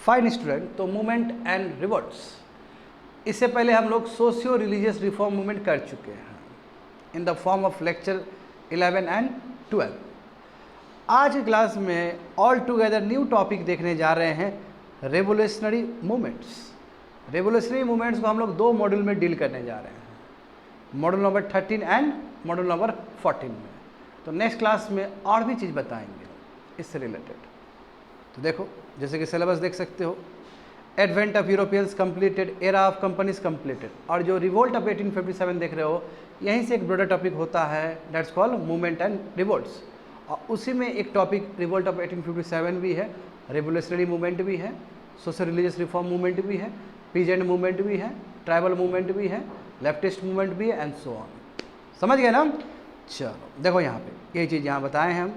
Fine student. तो movement and revolts, इससे पहले हम लोग सोशियो रिलीजियस रिफॉर्म मूवमेंट कर चुके हैं in the form of lecture 11 and 12। आज की क्लास में ऑल टुगेदर न्यू टॉपिक देखने जा रहे हैं रेवोल्यूशनरी मूवमेंट्स। रेवोल्यूशनरी मूवमेंट्स को हम लोग दो मॉड्यूल में डील करने जा रहे हैं, module number 13 and module number 14 में। तो नेक्स्ट क्लास में और भी चीज़ बताएंगे इससे रिलेटेड। तो देखो, जैसे कि सिलेबस देख सकते हो, advent of Europeans completed, era of companies completed, और जो रिवोल्ट ऑफ 1857 देख रहे हो, यहीं से एक ब्रॉडर टॉपिक होता है, that's called movement and revolts. और उसी में एक टॉपिक रिवोल्ट ऑफ 1857 भी है, रेवोल्यूशनरी मूवमेंट भी है, सोशल रिलीजियस रिफॉर्म मूवमेंट भी है, पीजेंट मूवमेंट भी है, ट्राइबल मूवमेंट भी है, लेफ्टिस्ट मूवमेंट भी है, एंड सो ऑन। समझ गए ना? चलो देखो, यहाँ पे यही चीज़ यहाँ बताए हैं हम।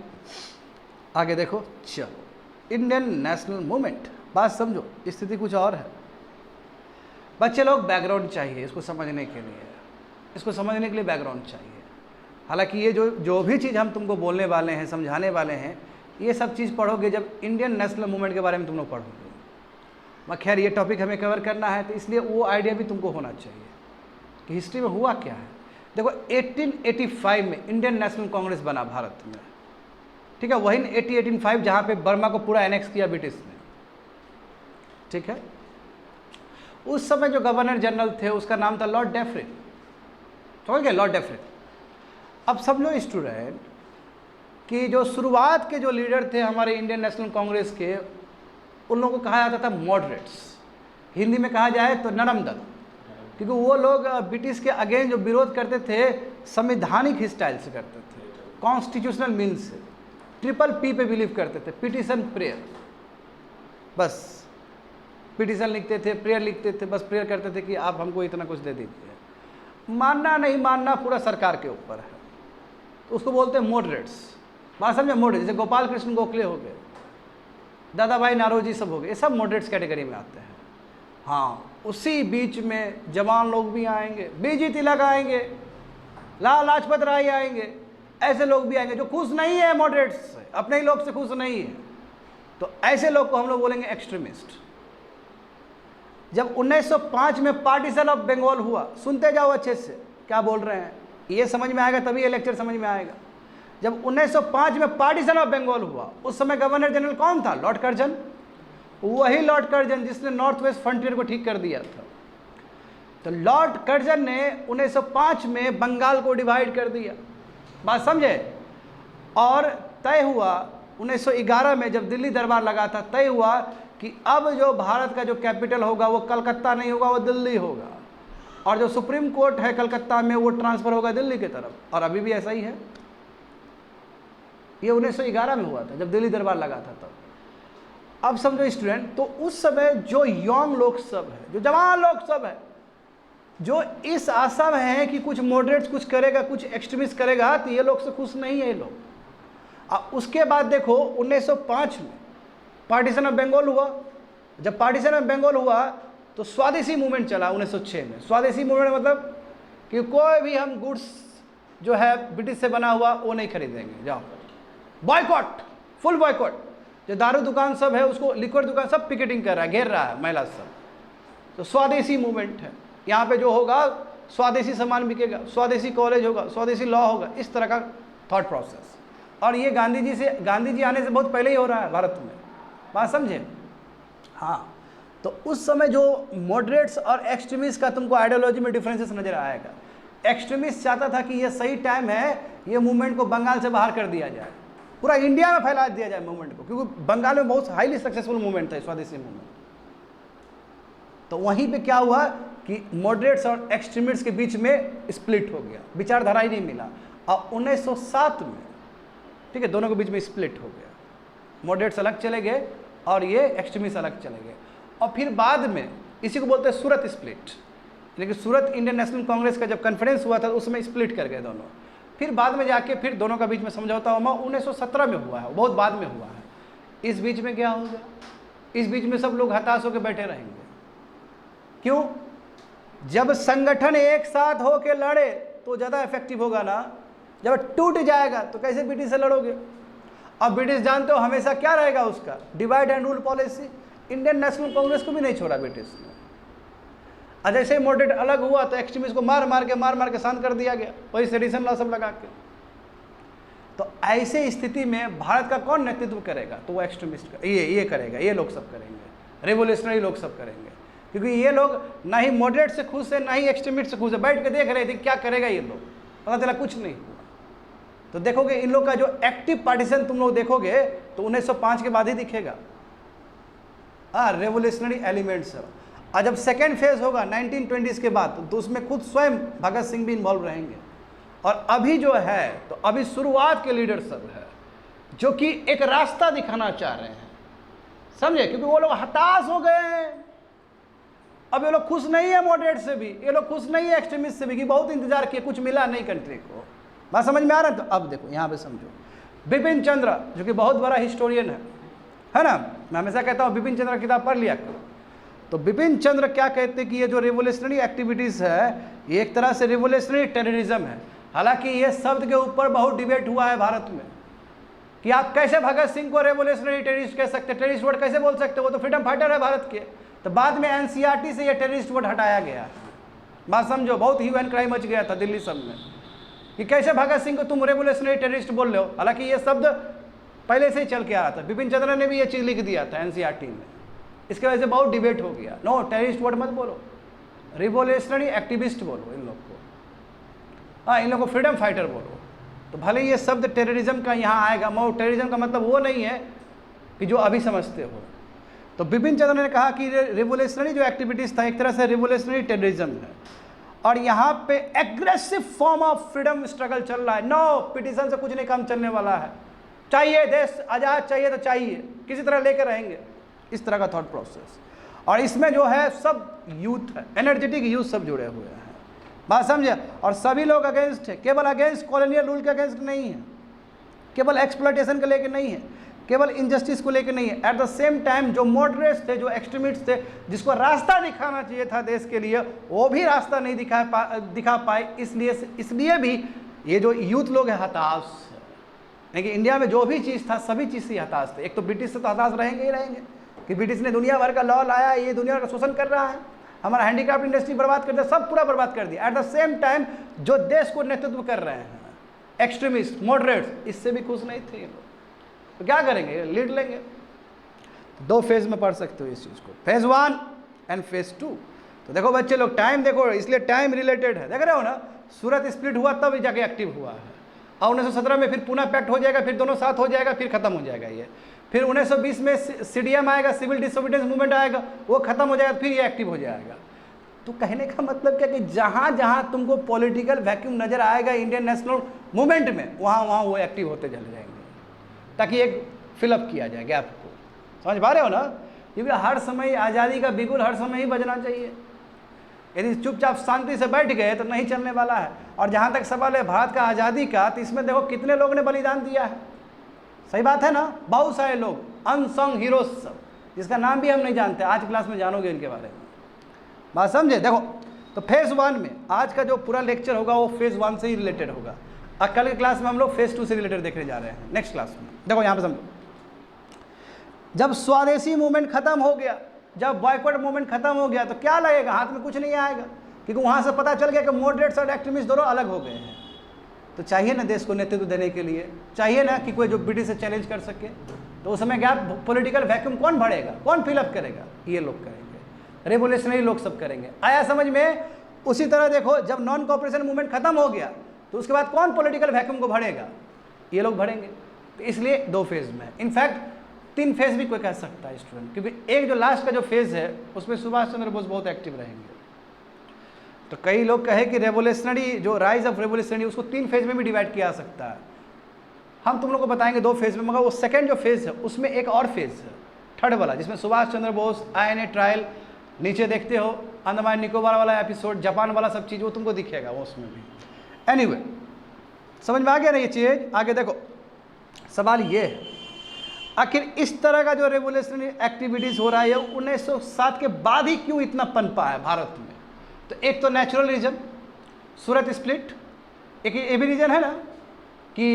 आगे देखो, चलो इंडियन नेशनल मूवमेंट, बात समझो, स्थिति कुछ और है। बच्चे लोग बैकग्राउंड चाहिए इसको समझने के लिए, इसको समझने के लिए बैकग्राउंड चाहिए। हालांकि ये जो भी चीज़ हम तुमको बोलने वाले हैं, समझाने वाले हैं, ये सब चीज़ पढ़ोगे जब इंडियन नेशनल मूवमेंट के बारे में तुम लोग पढ़ोगे। मैं खैर ये टॉपिक हमें कवर करना है, तो इसलिए वो आइडिया भी तुमको होना चाहिए कि हिस्ट्री में हुआ क्या है। देखो 1885 में इंडियन नेशनल कांग्रेस बना भारत में, ठीक है, वही 1885 जहाँ पे बर्मा को पूरा एनेक्स किया ब्रिटिश ने, ठीक है। उस समय जो गवर्नर जनरल थे उसका नाम था लॉर्ड डेफरिन, समझ गए, लॉर्ड डेफरिन। अब समझो स्टूडेंट कि जो शुरुआत के जो लीडर थे हमारे इंडियन नेशनल कांग्रेस के, उन लोगों को कहा जाता था मॉडरेट्स, हिंदी में कहा जाए तो नरम दल, क्योंकि वो लोग ब्रिटिश के अगेंस्ट जो विरोध करते थे संवैधानिक स्टाइल से करते थे, कॉन्स्टिट्यूशनल मीन्स से, ट्रिपल पी पे बिलीव करते थे, पिटिशन प्रेयर, बस पिटिशन लिखते थे, प्रेयर लिखते थे, बस प्रेयर करते थे कि आप हमको इतना कुछ दे दीजिए। मानना नहीं मानना पूरा सरकार के ऊपर है, तो उसको बोलते हैं मॉडरेट्स। बात समझे, मॉडरेट, जैसे गोपाल कृष्ण गोखले हो गए, दादा भाई नारोजी सब हो गए, ये सब मॉडरेट्स कैटेगरी में आते हैं। हाँ, उसी बीच में जवान लोग भी आएंगे, बीजी तिलक आएंगे, लाल लाजपत राय आएंगे, ऐसे लोग भी आएंगे जो खुश नहीं है मॉडरेट्स से, अपने ही लोग से खुश नहीं है, तो ऐसे लोग को हम लोग बोलेंगे एक्सट्रीमिस्ट। जब 1905 में पार्टीशन ऑफ बंगाल हुआ, सुनते जाओ अच्छे से क्या बोल रहे हैं, ये समझ में आएगा तभी ये लेक्चर समझ में आएगा। जब 1905 में पार्टीशन ऑफ बंगाल हुआ, उस समय गवर्नर जनरल कौन था? Lord Curzon. वही लॉर्ड कर्जन जिसने नॉर्थ वेस्ट फ्रंटियर को ठीक कर दिया था। तो लॉर्ड कर्जन ने 1905 में बंगाल को डिवाइड कर दिया, बात समझे। और तय हुआ 1911 में जब दिल्ली दरबार लगा था, तय हुआ कि अब जो भारत का जो कैपिटल होगा वो कलकत्ता नहीं होगा, वो दिल्ली होगा, और जो सुप्रीम कोर्ट है कलकत्ता में वो ट्रांसफ़र होगा दिल्ली की तरफ, और अभी भी ऐसा ही है। ये 1911 में हुआ था जब दिल्ली दरबार लगा था तब। अब समझो स्टूडेंट, तो उस समय जो यंग लोग सब है, जो जवान लोग सब है, जो इस आशा में है कि कुछ मॉडरेट्स कुछ करेगा, कुछ एक्सट्रीमिस्ट करेगा, तो ये लोग से खुश नहीं है ये लोग। अब उसके बाद देखो 1905 में पार्टीशन ऑफ बंगाल हुआ। जब पार्टीशन ऑफ बंगाल हुआ तो स्वदेशी मूवमेंट चला 1906 में। स्वदेशी मूवमेंट मतलब कि कोई भी हम गुड्स जो है ब्रिटिश से बना हुआ वो नहीं खरीदेंगे, जाओ बॉयकॉट, फुल बॉयकॉट। जो दारू दुकान सब है उसको, लिक्विड दुकान सब पिकेटिंग कर रहा है, घेर रहा है महिला सब। तो स्वदेशी मूवमेंट है, यहाँ पे जो होगा स्वदेशी सामान बिकेगा, स्वदेशी कॉलेज होगा, स्वदेशी लॉ होगा, इस तरह का थॉट प्रोसेस। और ये गांधी जी आने से बहुत पहले ही हो रहा है भारत में, बात समझे। हाँ, तो उस समय जो मॉडरेट्स और एक्सट्रीमिस्ट का तुमको आइडियोलॉजी में डिफरेंसेस नजर आएगा। एक्सट्रीमिस्ट चाहता था कि ये सही टाइम है, ये मूवमेंट को बंगाल से बाहर कर दिया जाए, पूरा इंडिया में फैला दिया जाए मूवमेंट को, क्योंकि बंगाल में बहुत हाईली सक्सेसफुल मूवमेंट था स्वदेशी मूवमेंट। तो वहीं पे क्या हुआ कि मॉडरेट्स और एक्सट्रीमिस्ट के बीच में स्प्लिट हो गया, विचारधारा ही नहीं मिला। और 1907 में, ठीक है, दोनों के बीच में स्प्लिट हो गया, मॉडरेट्स अलग चले गए और ये एक्सट्रीमिस्ट अलग चले गए। और फिर बाद में इसी को बोलते हैं सूरत स्प्लिट, लेकिन सूरत इंडियन नेशनल कांग्रेस का जब कॉन्फ्रेंस हुआ था उसमें स्प्लिट कर गए दोनों। फिर बाद में जाके फिर दोनों का बीच में समझौता हुआ 1917 में हुआ है, बहुत बाद में हुआ है। इस बीच में क्या होगा? इस बीच में सब लोग हताश होकर बैठे रहेंगे। क्यों? जब संगठन एक साथ होकर लड़े तो ज़्यादा इफेक्टिव होगा ना, जब टूट जाएगा तो कैसे ब्रिटिश से लड़ोगे? अब ब्रिटिश जानते हो हमेशा क्या रहेगा उसका, divide and rule policy. Indian national Congress को भी नहीं छोड़ा ब्रिटिश ने। और जैसे ही मॉडरेट अलग हुआ तो एक्सट्रीमिस्ट को मार मार के शांत कर दिया गया, वही सेडिशन लॉ सब लगा के। तो ऐसे स्थिति में भारत का कौन नेतृत्व करेगा? तो वो एक्सट्रीमिस्ट ये करेगा, ये लोग सब करेंगे, रेवोल्यूशनरी लोग सब करेंगे, क्योंकि ये लोग ना ही मॉडरेट से खुश है ना ही एक्सट्रीमिस्ट से खुश है। बैठ के देख रहे थे क्या करेगा ये लोग, पता चला कुछ नहीं हुआ। तो देखोगे इन लोग का जो एक्टिव पार्टीशन तुम लोग देखोगे तो 1905 के बाद ही दिखेगा। Revolutionary elements. और जब सेकेंड फेज होगा 1920s के बाद तो उसमें खुद स्वयं भगत सिंह भी इन्वॉल्व रहेंगे। और अभी जो है तो अभी शुरुआत के लीडर सब है जो कि एक रास्ता दिखाना चाह रहे हैं, समझे, क्योंकि वो लोग हताश हो गए हैं। अब ये लोग खुश नहीं है मॉडरेट से भी, ये लोग खुश नहीं है एक्सट्रीमिस्ट से भी, कि बहुत इंतजार किए कुछ मिला नहीं कंट्री को। बात समझ में आ रहा है? तो अब देखो यहाँ पे समझो, बिपिन चंद्र जो कि बहुत बड़ा हिस्टोरियन है ना, मैं हमेशा कहता हूँ बिपिन चंद्र किताब पढ़ लिया करो। तो बिपिन चंद्र क्या कहते हैं कि ये जो रिवोल्यूशनरी एक्टिविटीज़ है ये एक तरह से रिवोल्यूशनरी टेररिज्म है। हालांकि ये शब्द के ऊपर बहुत डिबेट हुआ है भारत में कि आप कैसे भगत सिंह को रेवोल्यूशनरी टेररिस्ट कह सकते, टेररिस्ट वर्ड कैसे बोल सकते, वो तो फ्रीडम फाइटर है भारत के। तो बाद में एनसीईआरटी से ये टेररिस्ट वर्ड हटाया गया। बात समझो, बहुत ह्यू एंड क्राई मच गया था दिल्ली सब में कि कैसे भगत सिंह को तुम रेवोल्यूशनरी टेररिस्ट बोल रहे हो। हालांकि ये शब्द पहले से ही चल के आ रहा था, बिपिन चंद्र ने भी ये चीज़ लिख दिया था एनसीईआरटी में। इसके वजह से बहुत डिबेट हो गया। नो, टेररिस्ट वर्ड मत बोलो, रिवोल्यूशनरी एक्टिविस्ट बोलो इन लोग को। हाँ, इन लोग को फ्रीडम फाइटर बोलो। तो भले ये शब्द टेररिज्म का यहाँ आएगा, मगर टेररिज्म का मतलब वो नहीं है कि जो अभी समझते हो। तो बिपिन चंद्र ने कहा कि रिवोल्यूशनरी जो एक्टिविटीज़ था एक तरह से रिवोल्यूशनरी टेररिज्म है, और यहाँ पे aggressive form of freedom struggle चल रहा है। नो, पिटिशन से कुछ नहीं काम चलने वाला है, चाहिए देश आज़ाद, चाहिए तो चाहिए, किसी तरह लेकर रहेंगे, इस तरह का थॉट प्रोसेस। और इसमें जो है सब यूथ है, एनर्जेटिक यूथ सब जुड़े हुए हैं। बात समझे? और सभी लोग अगेंस्ट है, केवल अगेंस्ट कॉलोनियल रूल के अगेंस्ट नहीं है, केवल एक्सप्लॉयटेशन को लेकर नहीं है, केवल इनजस्टिस को लेकर नहीं है। एट द सेम टाइम जो मॉडरेट्स थे, जो एक्सट्रीमिस्ट थे, जिसको रास्ता दिखाना चाहिए था देश के लिए, वो भी रास्ता नहीं दिखा पाए। इसलिए भी ये जो यूथ लोग हैं हताश है। लेकिन इंडिया में जो भी चीज़ था सभी चीज़ से हताश थे। एक तो ब्रिटिश से तो हताश रहेंगे ही रहेंगे कि ब्रिटिश ने दुनिया भर का लॉ लाया, ये दुनिया का शोषण कर रहा है, हमारा हैंडीक्राफ्ट इंडस्ट्री बर्बाद कर दिया, सब पूरा बर्बाद कर दिया। एट द सेम टाइम जो देश को नेतृत्व कर रहे हैं एक्सट्रीमिस्ट मॉडरेट्स, इससे भी खुश नहीं थे ये लोग। तो क्या करेंगे? लीड लेंगे। दो फेज में पढ़ सकते हो इस चीज़ को, फेज 1 एंड फेज 2। तो देखो बच्चे लोग टाइम देखो, इसलिए टाइम रिलेटेड है। देख रहे हो ना, सूरत स्प्लिट हुआ तब जाके एक्टिव हुआ है, और 1917 में फिर पुनः पैक्ट हो जाएगा, फिर दोनों साथ हो जाएगा, फिर खत्म हो जाएगा ये। फिर 1920 में सीडीएम आएगा, सिविल डिसोबीडियंस मूवमेंट आएगा, वो खत्म हो जाएगा, फिर ये एक्टिव हो जाएगा। तो कहने का मतलब क्या कि जहाँ जहाँ तुमको पॉलिटिकल वैक्यूम नजर आएगा इंडियन नेशनल मूवमेंट में, वहाँ वहाँ वो एक्टिव होते चले जाएंगे, ताकि एक फिलअप किया जाए गैप को। समझ पा रहे हो ना? क्योंकि हर समय आज़ादी का बिगुल हर समय ही बजना चाहिए। यदि चुपचाप शांति से बैठ गए तो नहीं चलने वाला है। और जहाँ तक सवाल है भारत का आज़ादी का, तो इसमें देखो कितने लोगों ने बलिदान दिया है। सही बात है ना? बहुत सारे लोग, अनसंग हीरोज सब, जिसका नाम भी हम नहीं जानते, आज क्लास में जानोगे इनके बारे में। बात समझे? देखो, तो फेज 1 में आज का जो पूरा लेक्चर होगा वो फेज 1 से ही रिलेटेड होगा, और कल के क्लास में हम लोग फेज 2 से रिलेटेड देखने जा रहे हैं नेक्स्ट क्लास में। देखो यहाँ पे समझो, जब स्वदेशी मूवमेंट खत्म हो गया, जब बॉयकॉट मूवमेंट खत्म हो गया, तो क्या लगेगा? हाथ में कुछ नहीं आएगा, क्योंकि वहाँ से पता चल गया कि मॉडरेट्स और एक्सट्रीमिस्ट दोनों अलग हो गए हैं। तो चाहिए ना देश को नेतृत्व देने के लिए, चाहिए ना कि कोई जो ब्रिटिश से चैलेंज कर सके। तो उस समय क्या पॉलिटिकल वैक्यूम कौन भरेगा, कौन फिलअप करेगा? ये लोग करेंगे, रेवोल्यूशनरी लोग सब करेंगे। आया समझ में? उसी तरह देखो, जब नॉन कॉपरेशन मूवमेंट खत्म हो गया तो उसके बाद कौन पॉलिटिकल वैक्यूम को भरेगा? ये लोग भरेंगे। तो इसलिए 2 फेज में, इनफैक्ट 3 फेज भी कोई कह सकता है स्टूडेंट, क्योंकि एक जो लास्ट का जो फेज है उसमें सुभाष चंद्र बोस बहुत एक्टिव रहेंगे। तो कई लोग कहे कि रेवोल्यूशनरी जो राइज ऑफ रेवोल्यूशनरी उसको 3 फेज में भी डिवाइड किया जा सकता है। हम तुम लोग को बताएंगे 2 फेज में, मगर वो सेकेंड जो फेज है उसमें एक और फेज है, थर्ड वाला, जिसमें सुभाष चंद्र बोस, INA ट्रायल, नीचे देखते हो अंडमान निकोबार वाला एपिसोड, जापान वाला सब चीज़ वो तुमको दिखेगा वो उसमें भी। एनीवे, समझ में आ गया ना ये चीज़? आगे देखो, सवाल ये है, आखिर इस तरह का जो रेवोल्यूशनरी एक्टिविटीज़ हो रहा है 1907 के बाद ही क्यों इतना पनपा है भारत में? तो एक तो नेचुरल रीजन, सूरत स्प्लिट, एक ये भी रीजन है ना कि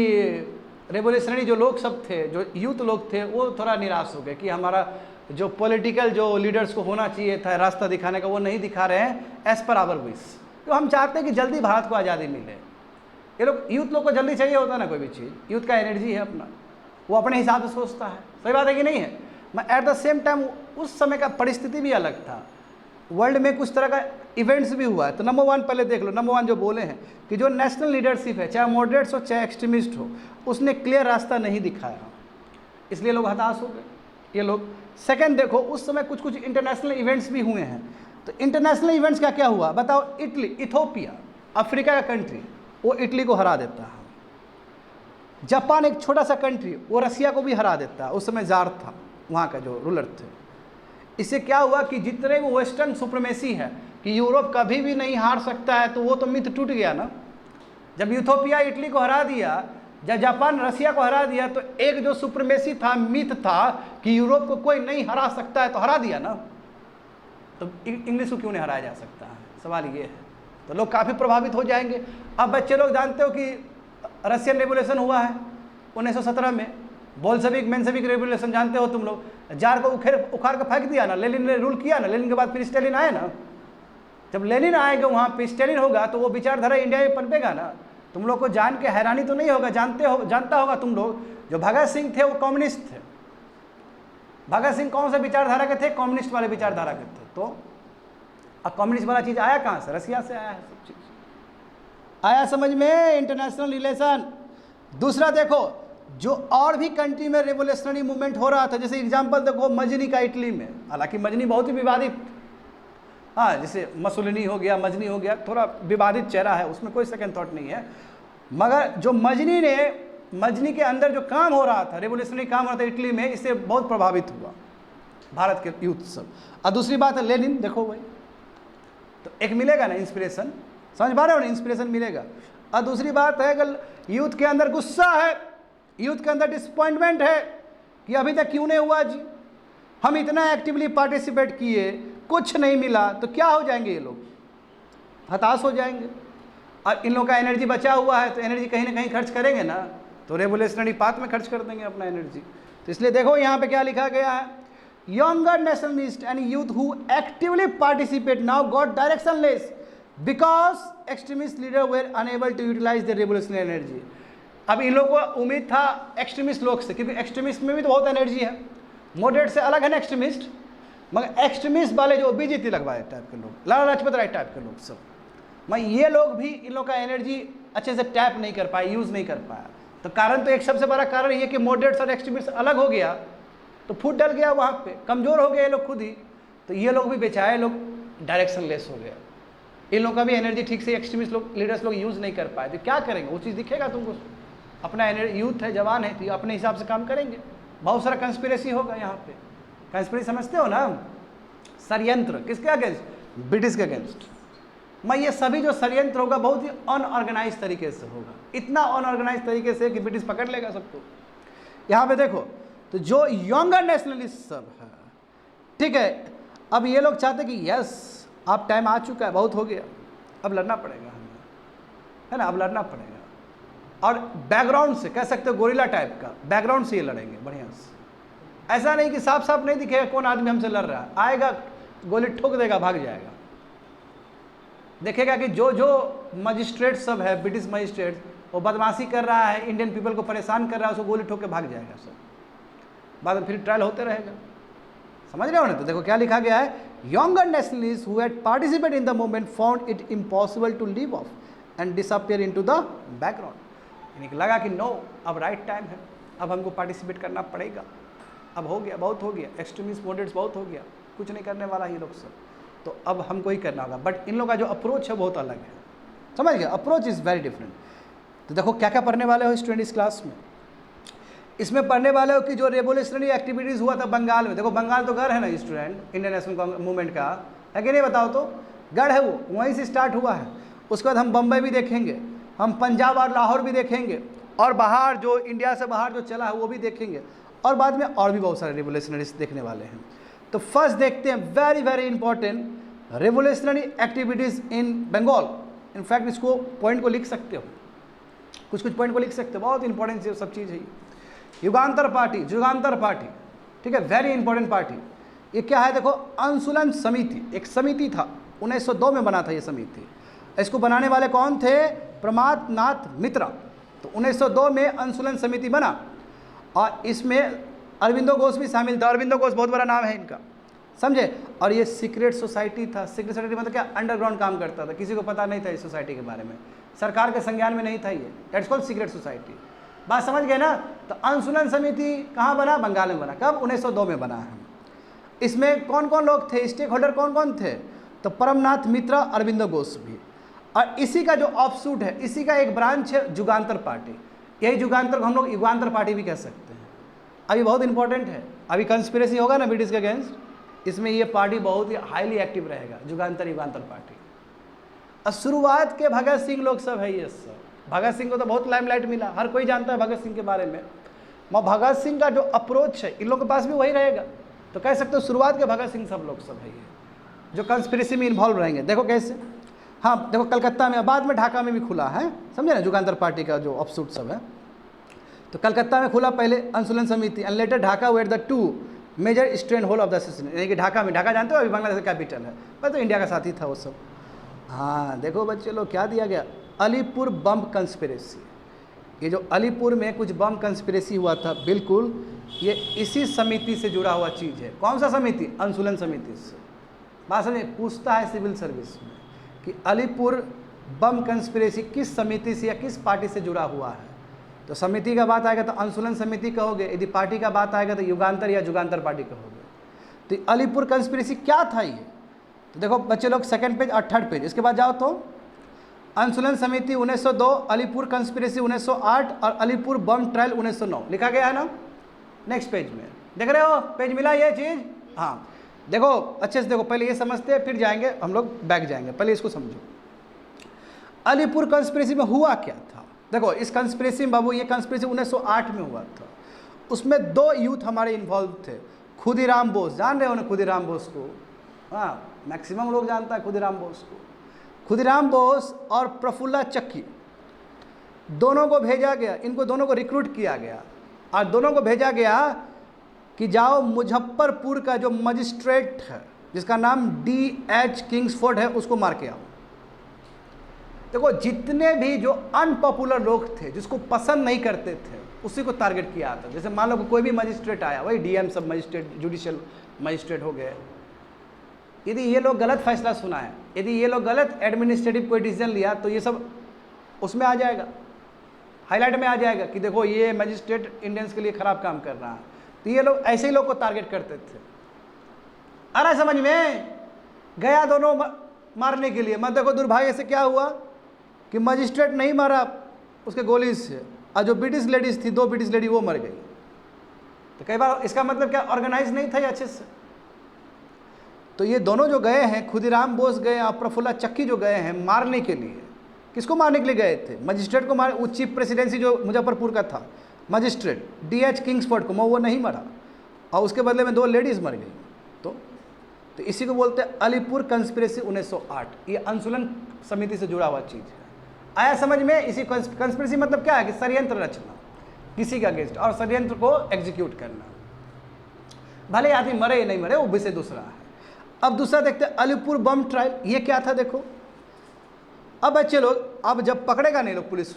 रेवोल्यूशनरी जो लोग सब थे, जो यूथ लोग थे, वो थोड़ा निराश हो गए कि हमारा जो पॉलिटिकल जो लीडर्स को होना चाहिए था रास्ता दिखाने का, वो नहीं दिखा रहे हैं एज पर आवर विश। तो हम चाहते हैं कि जल्दी भारत को आज़ादी मिले। ये लोग यूथ लोग को जल्दी चाहिए होता है ना कोई भी चीज़, यूथ का एनर्जी है अपना, वो अपने हिसाब से सोचता है। सही बात है कि नहीं है? मैं एट द सेम टाइम उस समय का परिस्थिति भी अलग था, वर्ल्ड में कुछ तरह का इवेंट्स भी हुआ है। तो नंबर 1 पहले देख लो, नंबर 1 जो बोले हैं कि जो नेशनल लीडरशिप है, चाहे मॉडरेट्स हो चाहे एक्सट्रीमिस्ट हो, उसने क्लियर रास्ता नहीं दिखाया, इसलिए लोग हताश हो गए ये लोग। सेकंड देखो, उस समय कुछ कुछ इंटरनेशनल इवेंट्स भी हुए हैं। तो इंटरनेशनल इवेंट्स का क्या हुआ बताओ? इटली, इथोपिया, अफ्रीका का कंट्री, वो इटली को हरा देता है। जापान एक छोटा सा कंट्री, वो रसिया को भी हरा देता है। उस समय जार था वहाँ का जो रूलर थे। इससे क्या हुआ कि जितने वो वेस्टर्न सुप्रीमेसी है कि यूरोप कभी भी नहीं हार सकता है, तो वो तो मिथ टूट गया ना। जब इथोपिया इटली को हरा दिया, जब जापान रसिया को हरा दिया, तो एक जो सुप्रीमेसी था, मिथ था कि यूरोप को कोई नहीं हरा सकता है, तो हरा दिया ना। तो इंग्लिश को क्यों नहीं हराया जा सकता है, सवाल ये है। तो लोग काफ़ी प्रभावित हो जाएंगे। अब बच्चे लोग जानते हो कि रशियन रेवोल्यूशन हुआ है 1917 में, बोल्शेविक मेंशेविक रेवोल्यूशन जानते हो तुम लोग। जार को उखाड़ कर फेंक दिया ना, लेनिन ने रूल किया ना। लेनिन के बाद फिर स्टालिन आए ना। जब लेनिन आएगा वहाँ पे स्टालिन होगा, तो वो विचारधारा इंडिया में पनपेगा ना। तुम लोग को जान के हैरानी तो नहीं होगा, जानता होगा तुम लोग, जो भगत सिंह थे वो कम्युनिस्ट थे। भगत सिंह कौन से विचारधारा के थे? कम्युनिस्ट वाले विचारधारा के थे। तो अब कम्युनिस्ट वाला चीज़ आया कहाँ से? रसिया से आया है सब चीज़। आया समझ में? International relation. दूसरा देखो, जो और भी कंट्री में रेवोल्यूशनरी मूवमेंट हो रहा था, जैसे एग्जांपल देखो मजनी का इटली में। हालांकि मजनी बहुत ही विवादित, हाँ, जैसे मसोलिनी हो गया, मजनी हो गया, थोड़ा विवादित चेहरा है, उसमें कोई सेकंड थॉट नहीं है। मगर जो मजनी के अंदर जो काम हो रहा था, रेवोल्यूशनरी काम हो रहा था इटली में, इससे बहुत प्रभावित हुआ भारत के यूथ सब। और दूसरी बात है लेनिन, देखो भाई, तो एक मिलेगा ना इंस्पिरेशन, समझ पा रहे हो ना? इंस्पिरेशन मिलेगा। और दूसरी बात है कि यूथ के अंदर गुस्सा है, यूथ के अंदर डिसअपॉइंटमेंट है कि अभी तक क्यों नहीं हुआ जी, हम इतना एक्टिवली पार्टिसिपेट किए, कुछ नहीं मिला, तो क्या हो जाएंगे ये लोग? हताश हो जाएंगे। और इन लोगों का एनर्जी बचा हुआ है, तो एनर्जी कहीं ना कहीं खर्च करेंगे ना, तो रेवोल्यूशनरी पाथ में खर्च कर देंगे अपना एनर्जी। तो इसलिए देखो यहाँ पे क्या लिखा गया है, younger nationalist and youth who actively participate now got directionless because extremist leader were unable to utilise the revolutionary energy. अब इन लोगों को उम्मीद था एक्सट्रीमिस्ट लोग से, क्योंकि एक्सट्रीमिस्ट में भी तो बहुत एनर्जी है, मॉडरेट से अलग है ना एक्सट्रीमिस्ट। मगर एक्सट्रीमिस्ट वाले जो बीजेपी लगवाए टाइप के लोग, लाला लाजपत राय टाइप के लोग सब, मैं ये लोग भी इन लोग का एनर्जी अच्छे से टैप नहीं कर पाए, यूज़ नहीं कर पाया। तो कारण तो एक सबसे बड़ा कारण ये कि मॉडरेट्स और एक्सट्रीमिस्ट अलग हो गया, तो फूट डल गया वहाँ पे, कमज़ोर हो गए ये लोग खुद ही। तो ये लोग भी बेचारे लोग डायरेक्शन लेस हो गए, इन लोगों का भी एनर्जी ठीक से एक्सट्रीमिस्ट लोग, लीडर्स लोग यूज़ नहीं कर पाए। तो क्या करेंगे? वो चीज़ दिखेगा तुमको, अपना एनर्जी, यूथ है, जवान है, तो अपने हिसाब से काम करेंगे। बहुत सारा कंस्पिरेसी होगा यहाँ पे। कंस्पिरेसी समझते हो ना? षड्यंत्र किसके अगेंस्ट? ब्रिटिश के अगेंस्ट। मैं ये सभी जो षड्यंत्र होगा बहुत ही अनऑर्गेनाइज तरीके से होगा, इतना अनऑर्गेनाइज तरीके से कि ब्रिटिश पकड़ लेगा सबको। यहाँ पे देखो, तो जो यंगर नेशनलिस्ट सब है, ठीक है, अब ये लोग चाहते कि यस अब टाइम आ चुका है, बहुत हो गया, अब लड़ना पड़ेगा हमें, है ना, अब लड़ना पड़ेगा। और बैकग्राउंड से कह सकते हो गोरिल्ला टाइप का बैकग्राउंड से ये लड़ेंगे बढ़िया से। ऐसा नहीं कि साफ साफ नहीं दिखेगा कौन आदमी हमसे लड़ रहा है, आएगा गोली ठोक देगा, भाग जाएगा। देखेगा कि जो जो मजिस्ट्रेट सब है, ब्रिटिश मजिस्ट्रेट, वो बदमाशी कर रहा है, इंडियन पीपल को परेशान कर रहा है, उसको गोली ठोक के भाग जाएगा सब। बाद में फिर ट्रायल होते रहेगा। समझ रहे हो ना? तो देखो क्या लिखा गया है, younger nationalist who had participate in the movement found it impossible to leave off and disappear into the background. यानी कि लगा कि नो, अब राइट टाइम है, अब हमको पार्टिसिपेट करना पड़ेगा, अब हो गया, बहुत हो गया, एक्सट्रीमिस्ट मॉडरेट्स बहुत हो गया, कुछ नहीं करने वाला ये लोग सब, तो अब हमको ही करना होगा। बट इन लोगों का जो अप्रोच है बहुत अलग है, समझ गया? Approach is very different. तो देखो क्या क्या पढ़ने वाले हो स्टूडेंट इस क्लास में। इसमें पढ़ने वाले हो कि जो रेवोल्यूशनरी एक्टिविटीज़ हुआ था बंगाल में। देखो बंगाल तो गढ़ है ना स्टूडेंट, इंडियन नेशनल मूवमेंट का, है कि नहीं? बताओ तो, गढ़ है वो, वहीं से स्टार्ट हुआ है। उसके बाद हम बम्बई भी देखेंगे, हम पंजाब और लाहौर भी देखेंगे, और बाहर जो इंडिया से बाहर जो चला है वो भी देखेंगे, और बाद में और भी बहुत सारे रेवोल्यूशनरीज देखने वाले हैं। तो फर्स्ट देखते हैं, very very important, revolutionary activities in Bengal. In fact इसको पॉइंट को लिख सकते हो, कुछ कुछ पॉइंट को लिख सकते हो, बहुत इंपॉर्टेंट सब चीज़ है। युगांतर पार्टी, ठीक है, वेरी इंपॉर्टेंट पार्टी। ये क्या है देखो, अनुशूलन समिति, एक समिति था, 1902 में बना था ये समिति। इसको बनाने वाले कौन थे? प्रमाद नाथ मित्रा। तो 1902 में अनुशूलन समिति बना और इसमें अरविंदो घोष भी शामिल था। अरविंदो घोष बहुत बड़ा नाम है इनका, समझे। और ये सीक्रेट सोसाइटी था। सीक्रेट सोसाइटी मतलब क्या? अंडरग्राउंड काम करता था, किसी को पता नहीं था इस सोसाइटी के बारे में, सरकार के संज्ञान में नहीं था ये। That's called secret society. बात समझ गए ना? तो अनुशूलन समिति कहाँ बना? बंगाल में बना। कब? 1902 में बना है। इसमें कौन कौन लोग थे? स्टेक होल्डर कौन कौन थे? तो परमनाथ मित्रा, अरविंदो घोष भी। और इसी का जो ऑफशूट है, इसी का एक ब्रांच है जुगांतर पार्टी। यही जुगांतर को हम लोग युगांतर पार्टी भी कह सकते हैं। अभी बहुत इंपॉर्टेंट है, अभी कंस्पिरेसी होगा ना ब्रिटिश के अगेंस्ट, इसमें ये पार्टी बहुत ही हाईली एक्टिव रहेगा, जुगांतर युगांतर पार्टी। और शुरुआत के भगत सिंह लोग सब है ये सब। भगत सिंह को तो बहुत लाइमलाइट मिला, हर कोई जानता है भगत सिंह के बारे में। भगत सिंह का जो अप्रोच है इन लोगों के पास भी वही रहेगा। तो कह सकते हो शुरुआत के भगत सिंह सब लोग सब है ये, जो कंस्पिरेसी में इन्वॉल्व रहेंगे। देखो कैसे, हाँ देखो कलकत्ता में, बाद में ढाका में भी खुला है, समझे ना, जुगांतर पार्टी का जो ऑफशूट सब है। तो कलकत्ता में खुला पहले Anushilan Samiti, and later Dhaka were the two major strain whole of the association. यानी कि ढाका में, ढाका जानते हो अभी बांग्लादेश का कैपिटल है, पर तो इंडिया का साथी था वो सब। हाँ देखो बच्चे लोग क्या दिया गया, अलीपुर बम कंस्पिरेसी। ये जो अलीपुर में कुछ बम कंस्पिरेसी हुआ था, बिल्कुल ये इसी समिति से जुड़ा हुआ चीज़ है। कौन सा समिति? अनुशूलन समिति से। बात समझे, पूछता है सिविल सर्विस में कि अलीपुर बम कंस्पिरेसी किस समिति से या किस पार्टी से जुड़ा हुआ है। तो समिति का बात आएगा तो अनुशूलन समिति कहोगे, यदि पार्टी का बात आएगा तो युगांतर या जुगांतर पार्टी कहोगे। तो अलीपुर कंस्पिरेसी क्या था ये? तो देखो बच्चे लोग सेकंड पेज और थर्ड पेज, इसके बाद जाओ तो अनुशूलन समिति 1902, अलीपुर कंस्पिरेसी 1908 और अलीपुर बम ट्रायल 1909 लिखा गया है ना। नेक्स्ट पेज में देख रहे हो, पेज मिला ये चीज़। हाँ देखो अच्छे से देखो, पहले ये समझते हैं फिर जाएंगे हम लोग बैक जाएंगे, पहले इसको समझो। अलीपुर कंस्पिरेसी में हुआ क्या था? देखो इस कंस्पिरेसी में बाबू, ये कंस्पिरेसी 1908 में हुआ था। उसमें 2 यूथ हमारे इन्वॉल्व थे। खुदीराम बोस, जान रहे हो ना खुदीराम बोस को? हाँ मैक्सिमम लोग जानता है खुदीराम बोस को। खुदीराम बोस और प्रफुल्ला चक्की, दोनों को भेजा गया, इनको दोनों को रिक्रूट किया गया और दोनों को भेजा गया कि जाओ मुजफ्फरपुर का जो मजिस्ट्रेट है जिसका नाम D.H. किंग्सफोर्ड है, उसको मार के आओ। देखो जितने भी जो अनपॉपुलर लोग थे, जिसको पसंद नहीं करते थे, उसी को टारगेट किया था। जैसे मान लो कोई भी मजिस्ट्रेट आया, वही DM सब मजिस्ट्रेट, जुडिशियल मजिस्ट्रेट हो गए, यदि ये लोग गलत फैसला सुनाए, यदि ये लोग गलत एडमिनिस्ट्रेटिव कोई डिसीजन लिया, तो ये सब उसमें आ जाएगा, हाईलाइट में आ जाएगा कि देखो ये मजिस्ट्रेट इंडियंस के लिए खराब काम कर रहा है। तो ये लोग ऐसे ही लोग को टारगेट करते थे। आ रहा समझ में? गया दोनों मारने के लिए। मत देखो दुर्भाग्य से क्या हुआ कि मजिस्ट्रेट नहीं मारा उसके गोली से, और जो ब्रिटिश लेडीज थी, 2 ब्रिटिश लेडी, वो मर गई। तो कई बार इसका मतलब क्या, ऑर्गेनाइज नहीं था ये अच्छे से। तो ये दोनों जो गए हैं, खुदीराम बोस गए और प्रफुल्ला चक्की जो गए हैं मारने के लिए, किसको मारने के लिए गए थे? मजिस्ट्रेट को मार, वो चीफ प्रेसिडेंसी जो मुजफ्फरपुर का था मजिस्ट्रेट D.H. किंग्सफोर्ड को, वो नहीं मरा और उसके बदले में 2 लेडीज़ मर गई। तो इसी को बोलते हैं अलीपुर कंस्पिरेसी 1908। ये अनुशूलन समिति से जुड़ा हुआ चीज़ है। आया समझ में? इसी कंस्पिरेसी मतलब क्या है कि षड्यंत्र रचना किसी का अगेंस्ट और षड्यंत्र को एग्जीक्यूट करना, भले आदमी मरे या नहीं मरे वो विषय दूसरा है। अब दूसरा देखते हैं अलीपुर बम ट्रायल। ये क्या था देखो। अब बच्चे लोग, अब जब पकड़ेगा नहीं लोग, पुलिस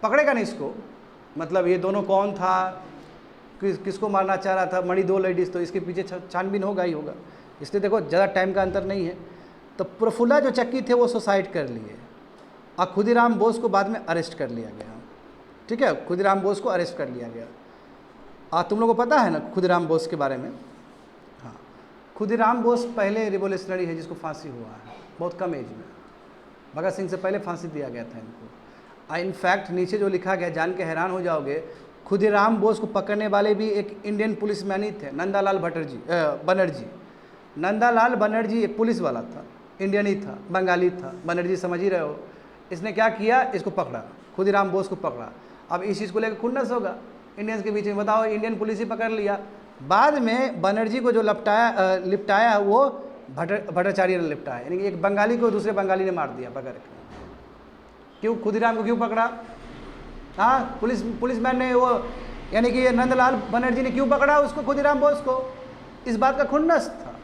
पकड़ेगा नहीं इसको, मतलब ये दोनों कौन था, किसको मारना चाह रहा था, मरी 2 लेडीज़, तो इसके पीछे छानबीन होगा ही होगा। इसलिए देखो ज़्यादा टाइम का अंतर नहीं है। तो प्रफुल्ला जो चक्की थे वो सुसाइड कर लिए और खुदीराम बोस को बाद में अरेस्ट कर लिया गया। ठीक है, खुदीराम बोस को अरेस्ट कर लिया गया। और तुम लोगों को पता है ना खुदीराम बोस के बारे में? हाँ, खुदीराम बोस पहले रिवोल्यूशनरी है जिसको फांसी हुआ है, बहुत कम एज में। भगत सिंह से पहले फांसी दिया गया था इनको। इनफैक्ट नीचे जो लिखा गया, जान के हैरान हो जाओगे, खुदीराम बोस को पकड़ने वाले भी एक इंडियन पुलिसमैन ही थे, नंदालाल बनर्जी। नंदालाल बनर्जी एक पुलिस वाला था, इंडियन ही था, बंगाली था। बनर्जी समझ ही रहे हो। इसने क्या किया, इसको पकड़ा, खुदीराम बोस को पकड़ा। अब इस चीज़ को लेकर खुन्नस होगा इंडियंस के बीच में, बताओ, इंडियन पुलिस ही पकड़ लिया। बाद में बनर्जी को जो लिपटाया वो भट्टाचार्य ने लिपटाया, यानी कि एक बंगाली को दूसरे बंगाली ने मार दिया पकड़ के। क्यों? खुदीराम को क्यों पकड़ा? हाँ, पुलिसमैन ने वो, यानी कि ये नंदलाल बनर्जी ने क्यों पकड़ा उसको, खुदीराम बोस को? इस बात का खुन्नस था।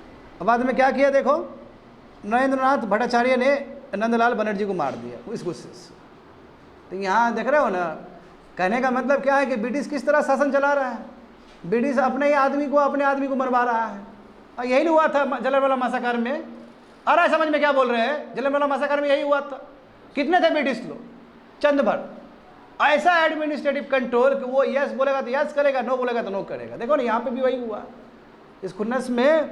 अब बाद में क्या किया देखो, नरेंद्रनाथ भट्टाचार्य ने नंदलाल बनर्जी को मार दिया इस गुस्से से। तो यहाँ देख रहे हो ना, कहने का मतलब क्या है कि ब्रिटिश किस तरह शासन चला रहा है, ब्रिटिश अपने आदमी को मरवा रहा है। और यही हुआ था जलियांवाला मैसाकर में। आ रहा है समझ में क्या बोल रहे हैं? जलियांवाला मैसाकर में यही हुआ था। कितने थे ब्रिटिश लोग? चंद भर। ऐसा एडमिनिस्ट्रेटिव कंट्रोल कि वो यस बोलेगा तो यस करेगा, नो बोलेगा तो नो करेगा। देखो ना यहाँ पे भी वही हुआ। इस खुन्नस में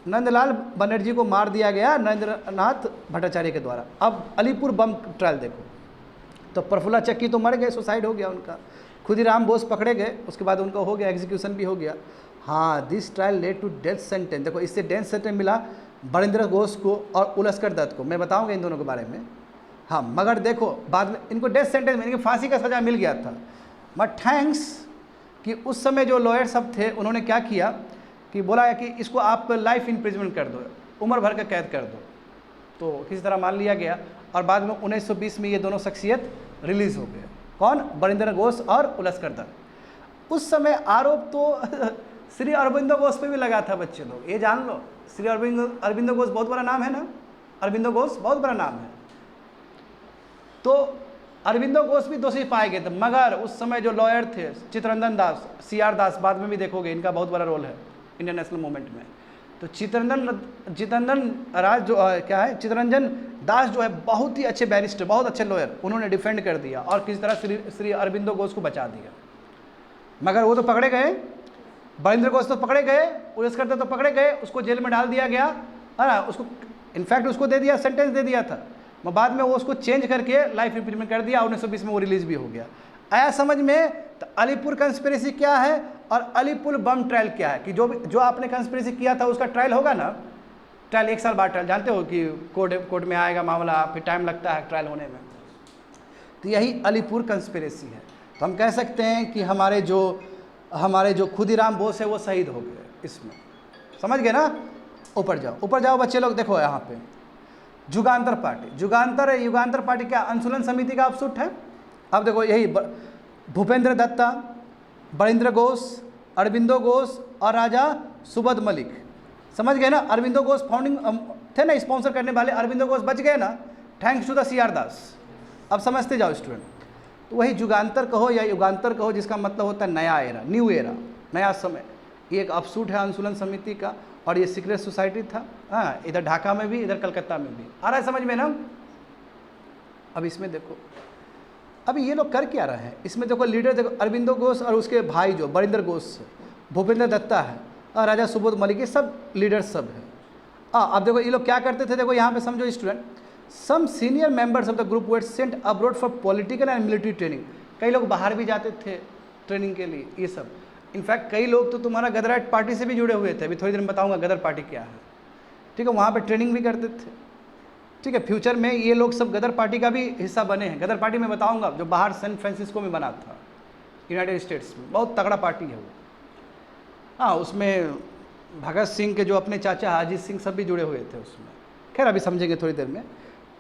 नंदलाल बनर्जी को मार दिया गया नरेंद्रनाथ भट्टाचार्य के द्वारा। अब अलीपुर बम ट्रायल देखो, तो प्रफुल्ला चक्की तो मर गए, सुसाइड हो गया उनका। खुदीराम बोस पकड़े गए, उसके बाद उनका हो गया, एग्जीक्यूशन भी हो गया। हाँ, this trial led to death sentence. देखो इससे डेथ सेंटेंस मिला बरिंद्र घोष को और उलस्कर दत्त को। मैं बताऊंगा इन दोनों के बारे में। हाँ, मगर देखो बाद में इनको डेथ सेंटेंस में, इनकी फांसी का सजा मिल गया था। बट थैंक्स कि उस समय जो लॉयर सब थे उन्होंने क्या किया कि बोला है कि इसको आप लाइफ इम्प्रिजमेंट कर दो, उम्र भर का कैद कर दो। तो किसी तरह मान लिया गया और बाद में 1920 में ये दोनों शख्सियत रिलीज़ हो गए। कौन? बरिंदर घोष और उलस्कर दत्त। उस समय आरोप तो श्री अरबिंदो घोष पे भी लगा था बच्चे लोग, ये जान लो। श्री अरबिंदो घोष बहुत बड़ा नाम है ना, अरबिंदो घोष बहुत बड़ा नाम है। तो अरबिंदो घोष भी दोषी पाए गए थे, मगर उस समय जो लॉयर थे चित्तरंजन दास, CR दास, बाद में भी देखोगे इनका बहुत बड़ा रोल है इंडियन नेशनल मूवमेंट में। तो चित्तरंजन दास जो है बहुत ही अच्छे बैरिस्टर, बहुत अच्छे लॉयर, उन्होंने डिफेंड कर दिया और किसी तरह श्री अरबिंदो घोष को बचा दिया। मगर वो तो पकड़े गए, बरिंदर घोष तो पकड़े गए, उलस्कर दत्त तो पकड़े गए, उसको जेल में डाल दिया गया है ना। उसको इनफैक्ट उसको दे दिया, सेंटेंस दे दिया था, बाद में वो उसको चेंज करके लाइफ इम्प्रिजमेंट कर दिया। 1920 में वो रिलीज भी हो गया। आया समझ में? तो अलीपुर कंस्पिरेसी क्या है और अलीपुर बम ट्रायल क्या है, कि जो आपने कंस्पिरेसी किया था उसका ट्रायल होगा ना, ट्रायल 1 साल बाद ट्रायल, जानते हो कि कोर्ट में आएगा मामला, फिर टाइम लगता है ट्रायल होने में। तो यही अलीपुर कंस्पिरेसी है। तो हम कह सकते हैं कि हमारे जो खुदीराम बोस है वो शहीद हो गए इसमें। समझ गए ना? ऊपर जाओ बच्चे लोग। देखो यहाँ पे युगांतर पार्टी, युगांतर पार्टी क्या अंशुलन समिति का अपशूट है। अब देखो यही भूपेंद्र दत्ता, बरिंद्र घोष, अरबिंदो घोष और राजा सुबोध मलिक। समझ गए ना? अरबिंदो घोष फाउंडिंग थे ना, स्पॉन्सर करने वाले। अरबिंदो घोष बच गए ना, थैंक्स टू द CR दास। अब समझते जाओ स्टूडेंट। तो वही युगांतर कहो या युगांतर कहो, जिसका मतलब होता है नया एरा, न्यू एरा, नया समय। ये एक अपशूट है अंशुलन समिति का और ये सीक्रेट सोसाइटी था। हाँ, इधर ढाका में भी, इधर कलकत्ता में भी। आ रहा है समझ में ना? अब इसमें देखो अभी ये लोग कर क्या रहे हैं इसमें। देखो लीडर देखो, अरबिंदो घोष और उसके भाई जो बरिंदर घोष, भूपेंद्र दत्ता है और राजा सुबोध मलिक, ये सब लीडर्स सब हैं। अब देखो ये लोग क्या करते थे, देखो यहाँ पे समझो student. Some senior members of the group were sent abroad for political and military training. कई लोग बाहर भी जाते थे ट्रेनिंग के लिए, ये सब। इनफैक्ट कई लोग तो तुम्हारा गदराइट पार्टी से भी जुड़े हुए थे। अभी थोड़ी देर में बताऊंगा गदर पार्टी क्या है, ठीक है। वहाँ पे ट्रेनिंग भी करते थे, ठीक है। फ्यूचर में ये लोग सब गदर पार्टी का भी हिस्सा बने हैं। गदर पार्टी में बताऊंगा, जो बाहर सैन फ्रांसिस्को में बना था, यूनाइटेड स्टेट्स में, बहुत तगड़ा पार्टी है वो। हाँ, उसमें भगत सिंह के जो अपने चाचा अजीत सिंह सब भी जुड़े हुए थे उसमें। खैर अभी समझेंगे थोड़ी देर में।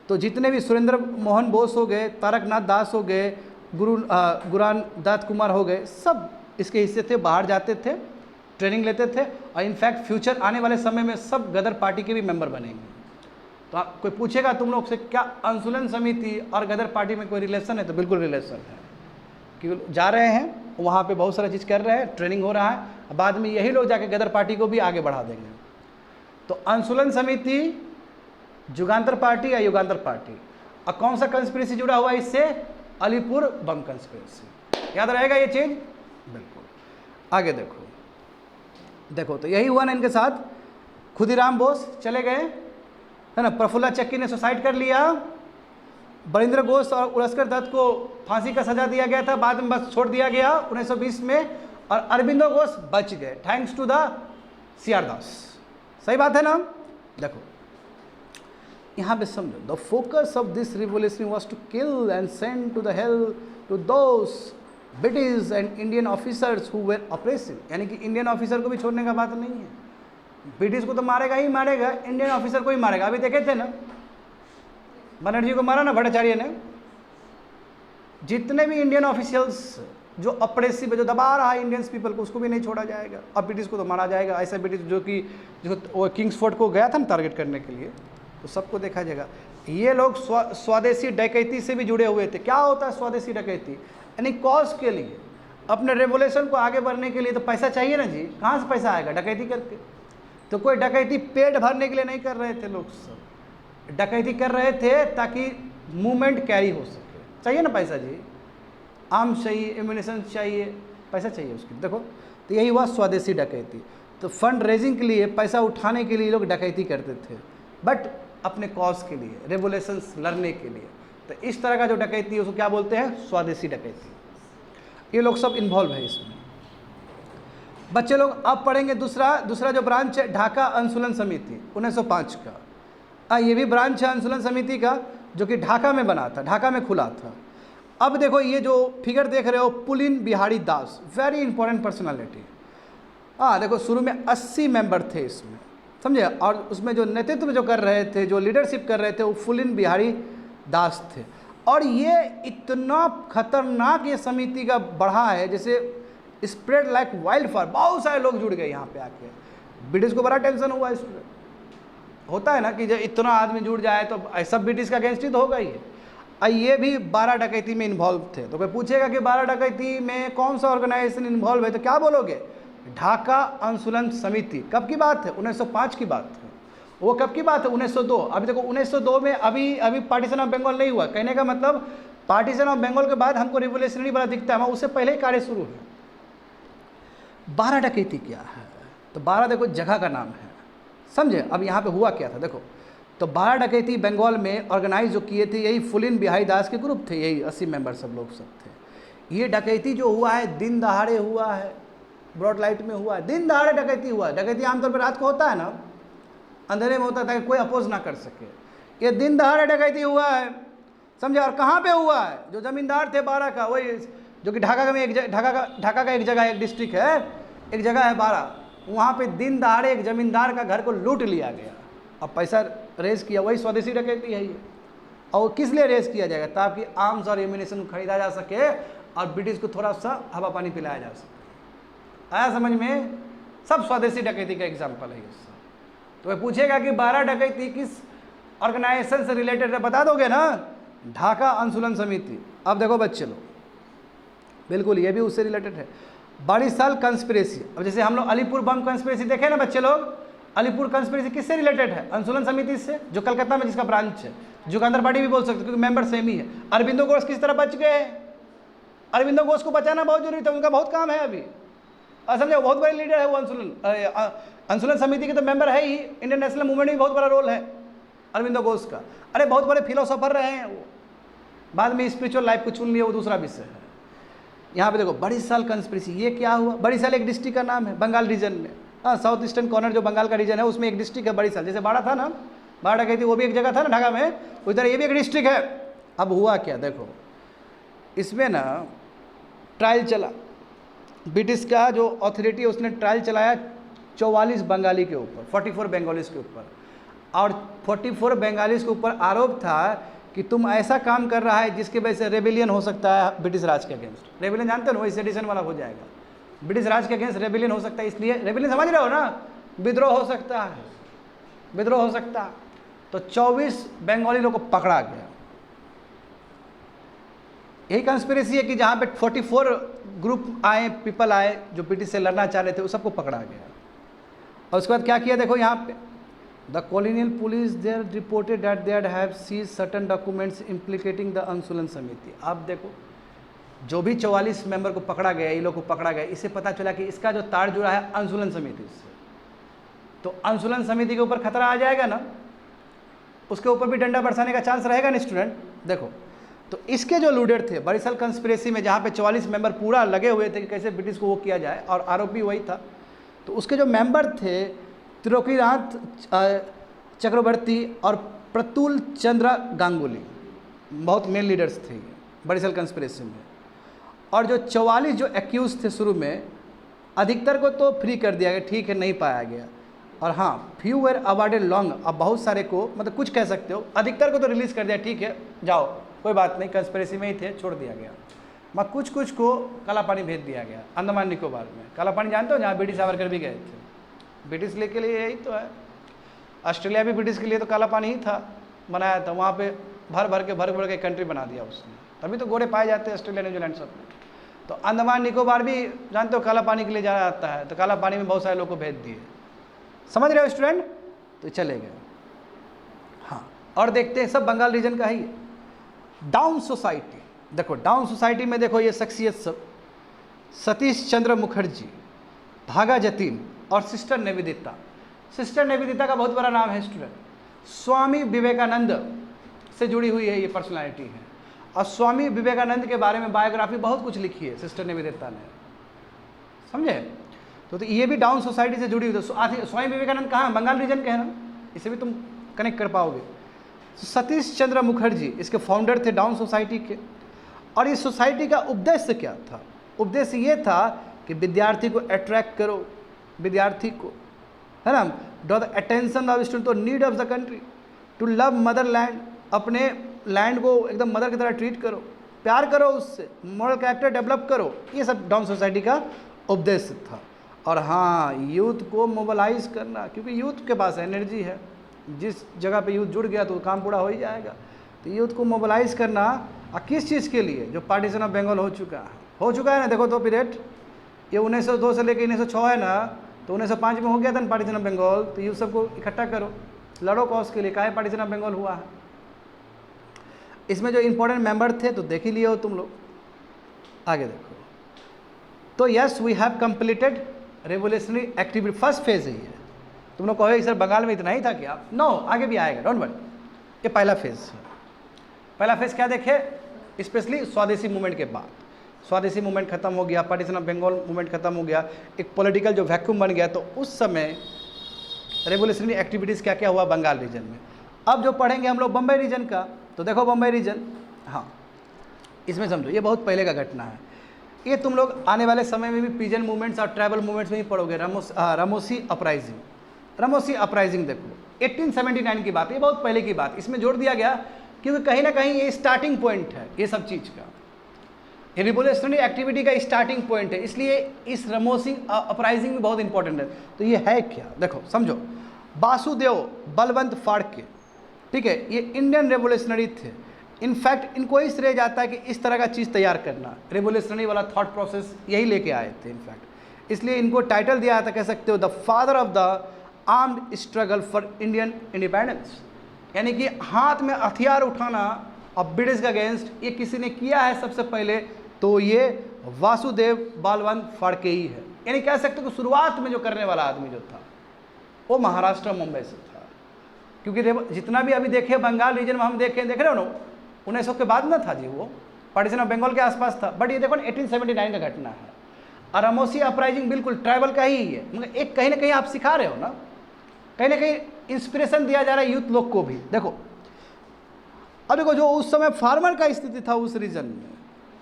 तो जितने भी सुरेंद्र मोहन बोस हो गए, तारकनाथ दास हो गए, गुरान दत्त कुमार हो गए, सब इसके हिस्से थे। बाहर जाते थे, ट्रेनिंग लेते थे और इनफैक्ट फ्यूचर आने वाले समय में सब गदर पार्टी के भी मेंबर बनेंगे। तो आप कोई पूछेगा तुम लोग से क्या अंशुलन समिति और गदर पार्टी में कोई रिलेशन है, तो बिल्कुल रिलेशन है। कि जा रहे हैं वहाँ पे बहुत सारा चीज़ कर रहे हैं, ट्रेनिंग हो रहा है, बाद में यही लोग जाके गदर पार्टी को भी आगे बढ़ा देंगे। तो अंशुलन समिति, युगांतर पार्टी या युगांतर पार्टी, और कौन सा कंस्पिरेसी जुड़ा हुआ है इससे? अलीपुर बम कंस्पिरेसी। याद रहेगा ये चीज़ बिल्कुल। आगे देखो तो यही हुआ ना इनके साथ। खुदीराम बोस चले गए, है ना। प्रफुल्ला चक्की ने सुसाइड कर लिया। बरिंद्र घोष और उलस्कर दत्त को फांसी का सजा दिया गया था, बाद में बस छोड़ दिया गया 1920 में। और अरबिंदो घोष बच गए thanks to the CR Das. सही बात है ना? देखो यहाँ पे समझो, the focus of this revolution was to kill and send to the hell to those British and Indian officers who were oppressive. यानी कि इंडियन ऑफिसर को भी छोड़ने का बात नहीं है। ब्रिटिश को तो मारेगा ही मारेगा, इंडियन ऑफिसर को ही मारेगा। अभी देखे थे ना, बनर्जी को मारा ना भट्टाचार्य ने। जितने भी इंडियन ऑफिशियल्स जो अप्रेसिव है, जो दबा रहा है इंडियंस पीपल को, उसको भी नहीं छोड़ा जाएगा। अब ब्रिटिश को तो मारा जाएगा। ऐसा ब्रिटिश जो वो किंग्सफोर्ड को गया था ना टारगेट करने के लिए, तो सबको देखा जाएगा। ये लोग स्वदेशी डकैती से भी जुड़े हुए थे। क्या होता है स्वदेशी डकैती? यानी कॉज के लिए, अपने रेवोल्यूशन को आगे बढ़ने के लिए तो पैसा चाहिए ना जी, कहाँ से पैसा आएगा? डकैती करके। तो कोई डकैती पेट भरने के लिए नहीं कर रहे थे लोग, सब डकैती कर रहे थे ताकि मूवमेंट कैरी हो सके। चाहिए ना पैसा जी, आर्म्स चाहिए, एम्यूनिशन चाहिए, पैसा चाहिए उसकी। देखो तो यही हुआ स्वदेशी डकैती। तो फंड रेजिंग के लिए, पैसा उठाने के लिए लोग डकैती करते थे, बट अपने कॉज के लिए, रेवोल्यूशंस लड़ने के लिए। तो इस तरह का जो डकैती है उसको क्या बोलते हैं? स्वदेशी डकैती। ये लोग सब इन्वॉल्व है इसमें। बच्चे लोग अब पढ़ेंगे दूसरा जो ब्रांच है, ढाका अनुशीलन समिति 1905 का। ये भी ब्रांच है अनुशीलन समिति का, जो कि ढाका में बना था, ढाका में खुला था। अब देखो ये जो फिगर देख रहे हो, पुलिन बिहारी दास, वेरी इंपॉर्टेंट पर्सनालिटी। देखो शुरू में 80 मेंबर थे इसमें, समझे। और उसमें जो नेतृत्व जो कर रहे थे, जो लीडरशिप कर रहे थे, वो पुलिन बिहारी दास थे। और ये इतना खतरनाक ये समिति का बढ़ा है, जैसे स्प्रेड लाइक वाइल्ड फायर। बहुत सारे लोग जुड़ गए यहाँ पे आके। ब्रिटिश को बड़ा टेंशन हुआ इसमें। होता है ना कि जब इतना आदमी जुड़ जाए तो ऐसा ब्रिटिश का अगेंस्ट ही तो होगा ही है। ये भी 12 डकैती में इन्वॉल्व थे। तो कोई पूछेगा कि 12 डकैती में कौन सा ऑर्गेनाइजेशन इन्वॉल्व है, तो क्या बोलोगे? ढाका अनुशीलन समिति। कब की बात है? 1905 की बात है। वो कब की बात है? 1902। अभी देखो 1902 में अभी पार्टीशन ऑफ बंगाल नहीं हुआ। कहने का मतलब पार्टीशन ऑफ बंगाल के बाद हमको रिवोल्यूशनरी बड़ा दिखता है, उससे पहले ही कार्य शुरू है। 12 डकैती क्या है? तो 12 देखो जगह का नाम है, समझे। अब यहाँ पे हुआ क्या था देखो। तो 12 डकैती बंगाल में ऑर्गेनाइज जो किए थे यही पुलिन बिहारी दास के ग्रुप थे, यही 80 मेंबर सब लोग सब थे। ये डकैती जो हुआ है दिन दहाड़े हुआ है, ब्रॉड लाइट में हुआ है, दिन दहाड़े डकैती हुआ है। डकैती आमतौर पर रात को होता है ना, अंधेरे में होता था कि कोई अपोज ना कर सके। ये दिन दहाड़े डकैती हुआ है, समझे। और कहाँ पे हुआ है? जो जमींदार थे 12 का, वही जो कि ढाका में ढाका का एक जगह, एक डिस्ट्रिक्ट है, एक जगह है 12, वहाँ पे दिन दहाड़े एक जमींदार का घर को लूट लिया गया और पैसा रेज किया। वही स्वदेशी डकैती है ये। और किस लिए रेज किया जाएगा? ताकि आर्म्स और एम्यूनिशन खरीदा जा सके और ब्रिटिश को थोड़ा सा हवा पानी पिलाया जा सके। आया समझ में? सब स्वदेशी डकैती का एग्जाम्पल है ये सब। तो वह पूछेगा कि 12 डकैती किस ऑर्गेनाइजेशन से रिलेटेड है, बता दोगे ना? ढाका अनुशीलन समिति। अब देखो बच्चे लोग, बिल्कुल ये भी उससे रिलेटेड है। बारिसाल कंस्पिरेसी। अब जैसे हम लोग अलीपुर बम कंस्पिरेसी देखे ना बच्चे लोग, अलीपुर कंस्पिरेसी किससे रिलेटेड है? अनुशीलन समिति से, जो कलकत्ता में जिसका ब्रांच है। जुगांदर पार्टी भी बोल सकते क्योंकि मेंबर सेम ही है। अरविंदो घोष किस तरह बच गए? अरविंदो घोष को बचाना बहुत जरूरी था, उनका बहुत काम है अभी। समझे, बहुत बड़े लीडर है वो अनुशीलन समिति के तो मेंबर है ही। इंडियन नेशनल मूवमेंट में बहुत बड़ा रोल है अरविंदो घोष का। अरे बहुत बड़े फिलोसोफर रहे हैं वो, बाद में स्पिरिचुअल लाइफ को चुन लिया, वो दूसरा विषय है। यहाँ पे देखो बारिसाल कंस्पिरेसी। ये क्या हुआ? बारिसाल एक डिस्ट्रिक्ट का नाम है बंगाल रीजन में। साउथ ईस्टर्न कॉर्नर जो बंगाल का रीजन है उसमें एक डिस्ट्रिक्ट है बारिसाल। जैसे 12 था ना, 12 डकैती वो भी एक जगह था ना ढाका में, उस तरह ये भी एक डिस्ट्रिक्ट है। अब हुआ क्या देखो, इसमें ना ट्रायल चला। ब्रिटिश का जो अथॉरिटी है उसने ट्रायल चलाया 44 बंगाली के ऊपर, 44 बंगालीज के ऊपर। और 44 बंगालीज के ऊपर आरोप था कि तुम ऐसा काम कर रहा है जिसकी वजह से रेबिलियन हो सकता है ब्रिटिश राज के अगेंस्ट। रेबिलियन जानते हो ना, वही सेडिशन वाला हो जाएगा। ब्रिटिश राज के अगेंस्ट रेबिलियन हो सकता है, इसलिए रेबिलियन समझ रहे हो ना, विद्रोह हो सकता है, विद्रोह हो सकता है। तो 24 बंगाली लोग को पकड़ा गया। यही कंस्पिरेसी है कि जहाँ पे 44 ग्रुप आए, पीपल आए जो ब्रिटिश से लड़ना चाह रहे थे, उस सबको पकड़ा गया। और उसके बाद क्या किया देखो यहाँ पे, the colonial police there reported that they have seize certain documents implicating the Anushilan Samiti. आप देखो जो भी 44 मेंबर को पकड़ा गया, ये लोग को पकड़ा गया, इससे पता चला कि इसका जो तार जुड़ा है अनुशीलन समिति से। तो अनुशीलन समिति के ऊपर खतरा आ जाएगा ना, उसके ऊपर भी डंडा बरसाने का चांस रहेगा ना स्टूडेंट। देखो तो इसके जो लीडर थे बारिसाल कंस्पिरेसी में, जहाँ पे 44 मेंबर पूरा लगे हुए थे कि कैसे ब्रिटिश को वो किया जाए, और आरोप भी वही था। तो उसके जो मेंबर थे त्रिलोकीनाथ चक्रवर्ती और प्रतुल चंद्र गांगुली, बहुत मेन लीडर्स थे बारिसाल कंस्पिरेसी में। और जो 44 जो एक्यूज थे शुरू में, अधिकतर को तो फ्री कर दिया गया, ठीक है, नहीं पाया गया। और हाँ, फ्यू वेर अवार्डेड लॉन्ग, अब बहुत सारे को, मतलब कुछ कह सकते हो, अधिकतर को तो रिलीज़ कर दिया, ठीक है जाओ कोई बात नहीं, कंस्पिरेसी में ही थे, छोड़ दिया गया। मगर कुछ कुछ को काला पानी भेज दिया गया अंडमान निकोबार में। काला पानी जानते हो, जहाँ ब्रिटिश सावरकर भी गए थे। ब्रिटिश के लिए यही तो है, ऑस्ट्रेलिया भी ब्रिटिश के लिए तो काला पानी ही था, बनाया था। वहाँ पे भर भर के कंट्री बना दिया उसने, तभी तो गोरे पाए जाते हैं ऑस्ट्रेलिया न्यूजीलैंड सब में। तो अंडमान निकोबार भी जानते हो काला पानी के लिए जाना जाता है, तो काला पानी में बहुत सारे लोग को भेज दिए। समझ रहे हो स्टूडेंट? तो चले गए। हाँ, और देखते हैं, सब बंगाल रीजन का ही है। डाउन सोसाइटी, देखो डाउन सोसाइटी में देखो ये शख्सियत सब, सतीश चंद्र मुखर्जी, भागा जतीन और सिस्टर निवेदिता। सिस्टर निवेदिता का बहुत बड़ा नाम है स्टूडेंट, स्वामी विवेकानंद से जुड़ी हुई है ये पर्सनालिटी है। और स्वामी विवेकानंद के बारे में बायोग्राफी बहुत कुछ लिखी है सिस्टर निवेदिता ने, समझे? तो ये भी डाउन सोसाइटी से जुड़ी हुई है। स्वामी विवेकानंद कहाँ है? बंगाल रीजन के हैं ना, इसे भी तुम कनेक्ट कर पाओगे। सतीश चंद्र मुखर्जी इसके फाउंडर थे डाउन सोसाइटी के। और इस सोसाइटी का उद्देश्य क्या था? उद्देश्य ये था कि विद्यार्थी को अट्रैक्ट करो, विद्यार्थी को, है ना, draw the attention of student to need of the country, to love mother land, अपने लैंड को एकदम मदर की तरह ट्रीट करो, प्यार करो उससे, मॉरल कैरेक्टर डेवलप करो। ये सब डाउन सोसाइटी का उपदेश था। और हाँ, यूथ को मोबिलाइज करना, क्योंकि यूथ के पास एनर्जी है, जिस जगह पे यूथ जुड़ गया तो काम पूरा हो ही जाएगा। तो यूथ को मोबिलाइज करना, और किस चीज़ के लिए? जो पार्टीशन ऑफ बंगाल हो चुका है ना। देखो तो पीरियड ये 1902 से लेकर 1906 है ना, तो 1905 में हो गया था ना पार्टीशन ऑफ बंगाल। तो यूथ सबको इकट्ठा करो, लड़ो कॉज के लिए, काहे पार्टीशन ऑफ बंगाल हुआ है। इसमें जो इंपॉर्टेंट मेंबर थे तो देख ही लिए हो तुम लोग। आगे देखो, तो yes we have completed revolutionary activity, first phase है ये। तुम लोग कहोगे सर बंगाल में इतना ही था क्या? नो, आगे भी आएगा, डोंट वरी। ये पहला फेज है। पहला फेज क्या देखे? स्पेशली स्वदेशी मूवमेंट के बाद, स्वदेशी मूवमेंट खत्म हो गया, पार्टीशन ऑफ बंगाल मूवमेंट खत्म हो गया, एक पॉलिटिकल जो वैक्यूम बन गया, तो उस समय रेवोल्यूशनरी एक्टिविटीज़ क्या क्या हुआ बंगाल रीजन में। अब जो पढ़ेंगे हम लोग बम्बई रीजन का, तो देखो बम्बई रीजन, हाँ इसमें समझो ये बहुत पहले का घटना है। ये तुम लोग आने वाले समय में भी पीजन मूवमेंट्स और ट्राइबल मूवमेंट्स में ही पढ़ोगे। रामोसी अपराइजिंग, रामोसी अपराइजिंग देखो 1879 की बात है, ये बहुत पहले की बात। इसमें जोड़ दिया गया क्योंकि कहीं ना कहीं ये स्टार्टिंग पॉइंट है ये सब चीज़ का, ये रिवोल्यूशनरी एक्टिविटी का स्टार्टिंग पॉइंट है, इसलिए इस रामोसी अपराइजिंग में बहुत इंपॉर्टेंट है। तो ये है क्या, देखो समझो। वासुदेव बलवंत फाड़के, ठीक है, ये इंडियन रेवोल्यूशनरी थे। इनफैक्ट इनको ही श्रेय जाता है कि इस तरह का चीज़ तैयार करना, रेवोल्यूशनरी वाला थॉट प्रोसेस यही लेके आए थे इनफैक्ट, इसलिए इनको टाइटल दिया था, कह सकते हो the father of the armed struggle for Indian independence. यानी कि हाथ में हथियार उठाना और ब्रिटिश के अगेंस्ट ये किसी ने किया है सबसे पहले, तो ये वासुदेव बलवंत फाड़के ही है। यानी कह सकते हो कि शुरुआत में जो करने वाला आदमी जो था वो महाराष्ट्र मुंबई से था। क्योंकि जितना भी अभी देखे बंगाल रीजन में हम देख रहे हो ना, 1900 के बाद ना था जी, वो पार्टीशन ऑफ बंगाल के आसपास था। बट ये देखो ना 1879 का घटना है। और रामोसी अपराइजिंग बिल्कुल ट्राइबल का ही है, मगर एक कहीं ना कहीं आप सिखा रहे हो ना कहीं इंस्पिरेशन दिया जा रहा है यूथ लोग को भी। देखो अब देखो जो उस समय फार्मर का स्थिति था उस रीजन में,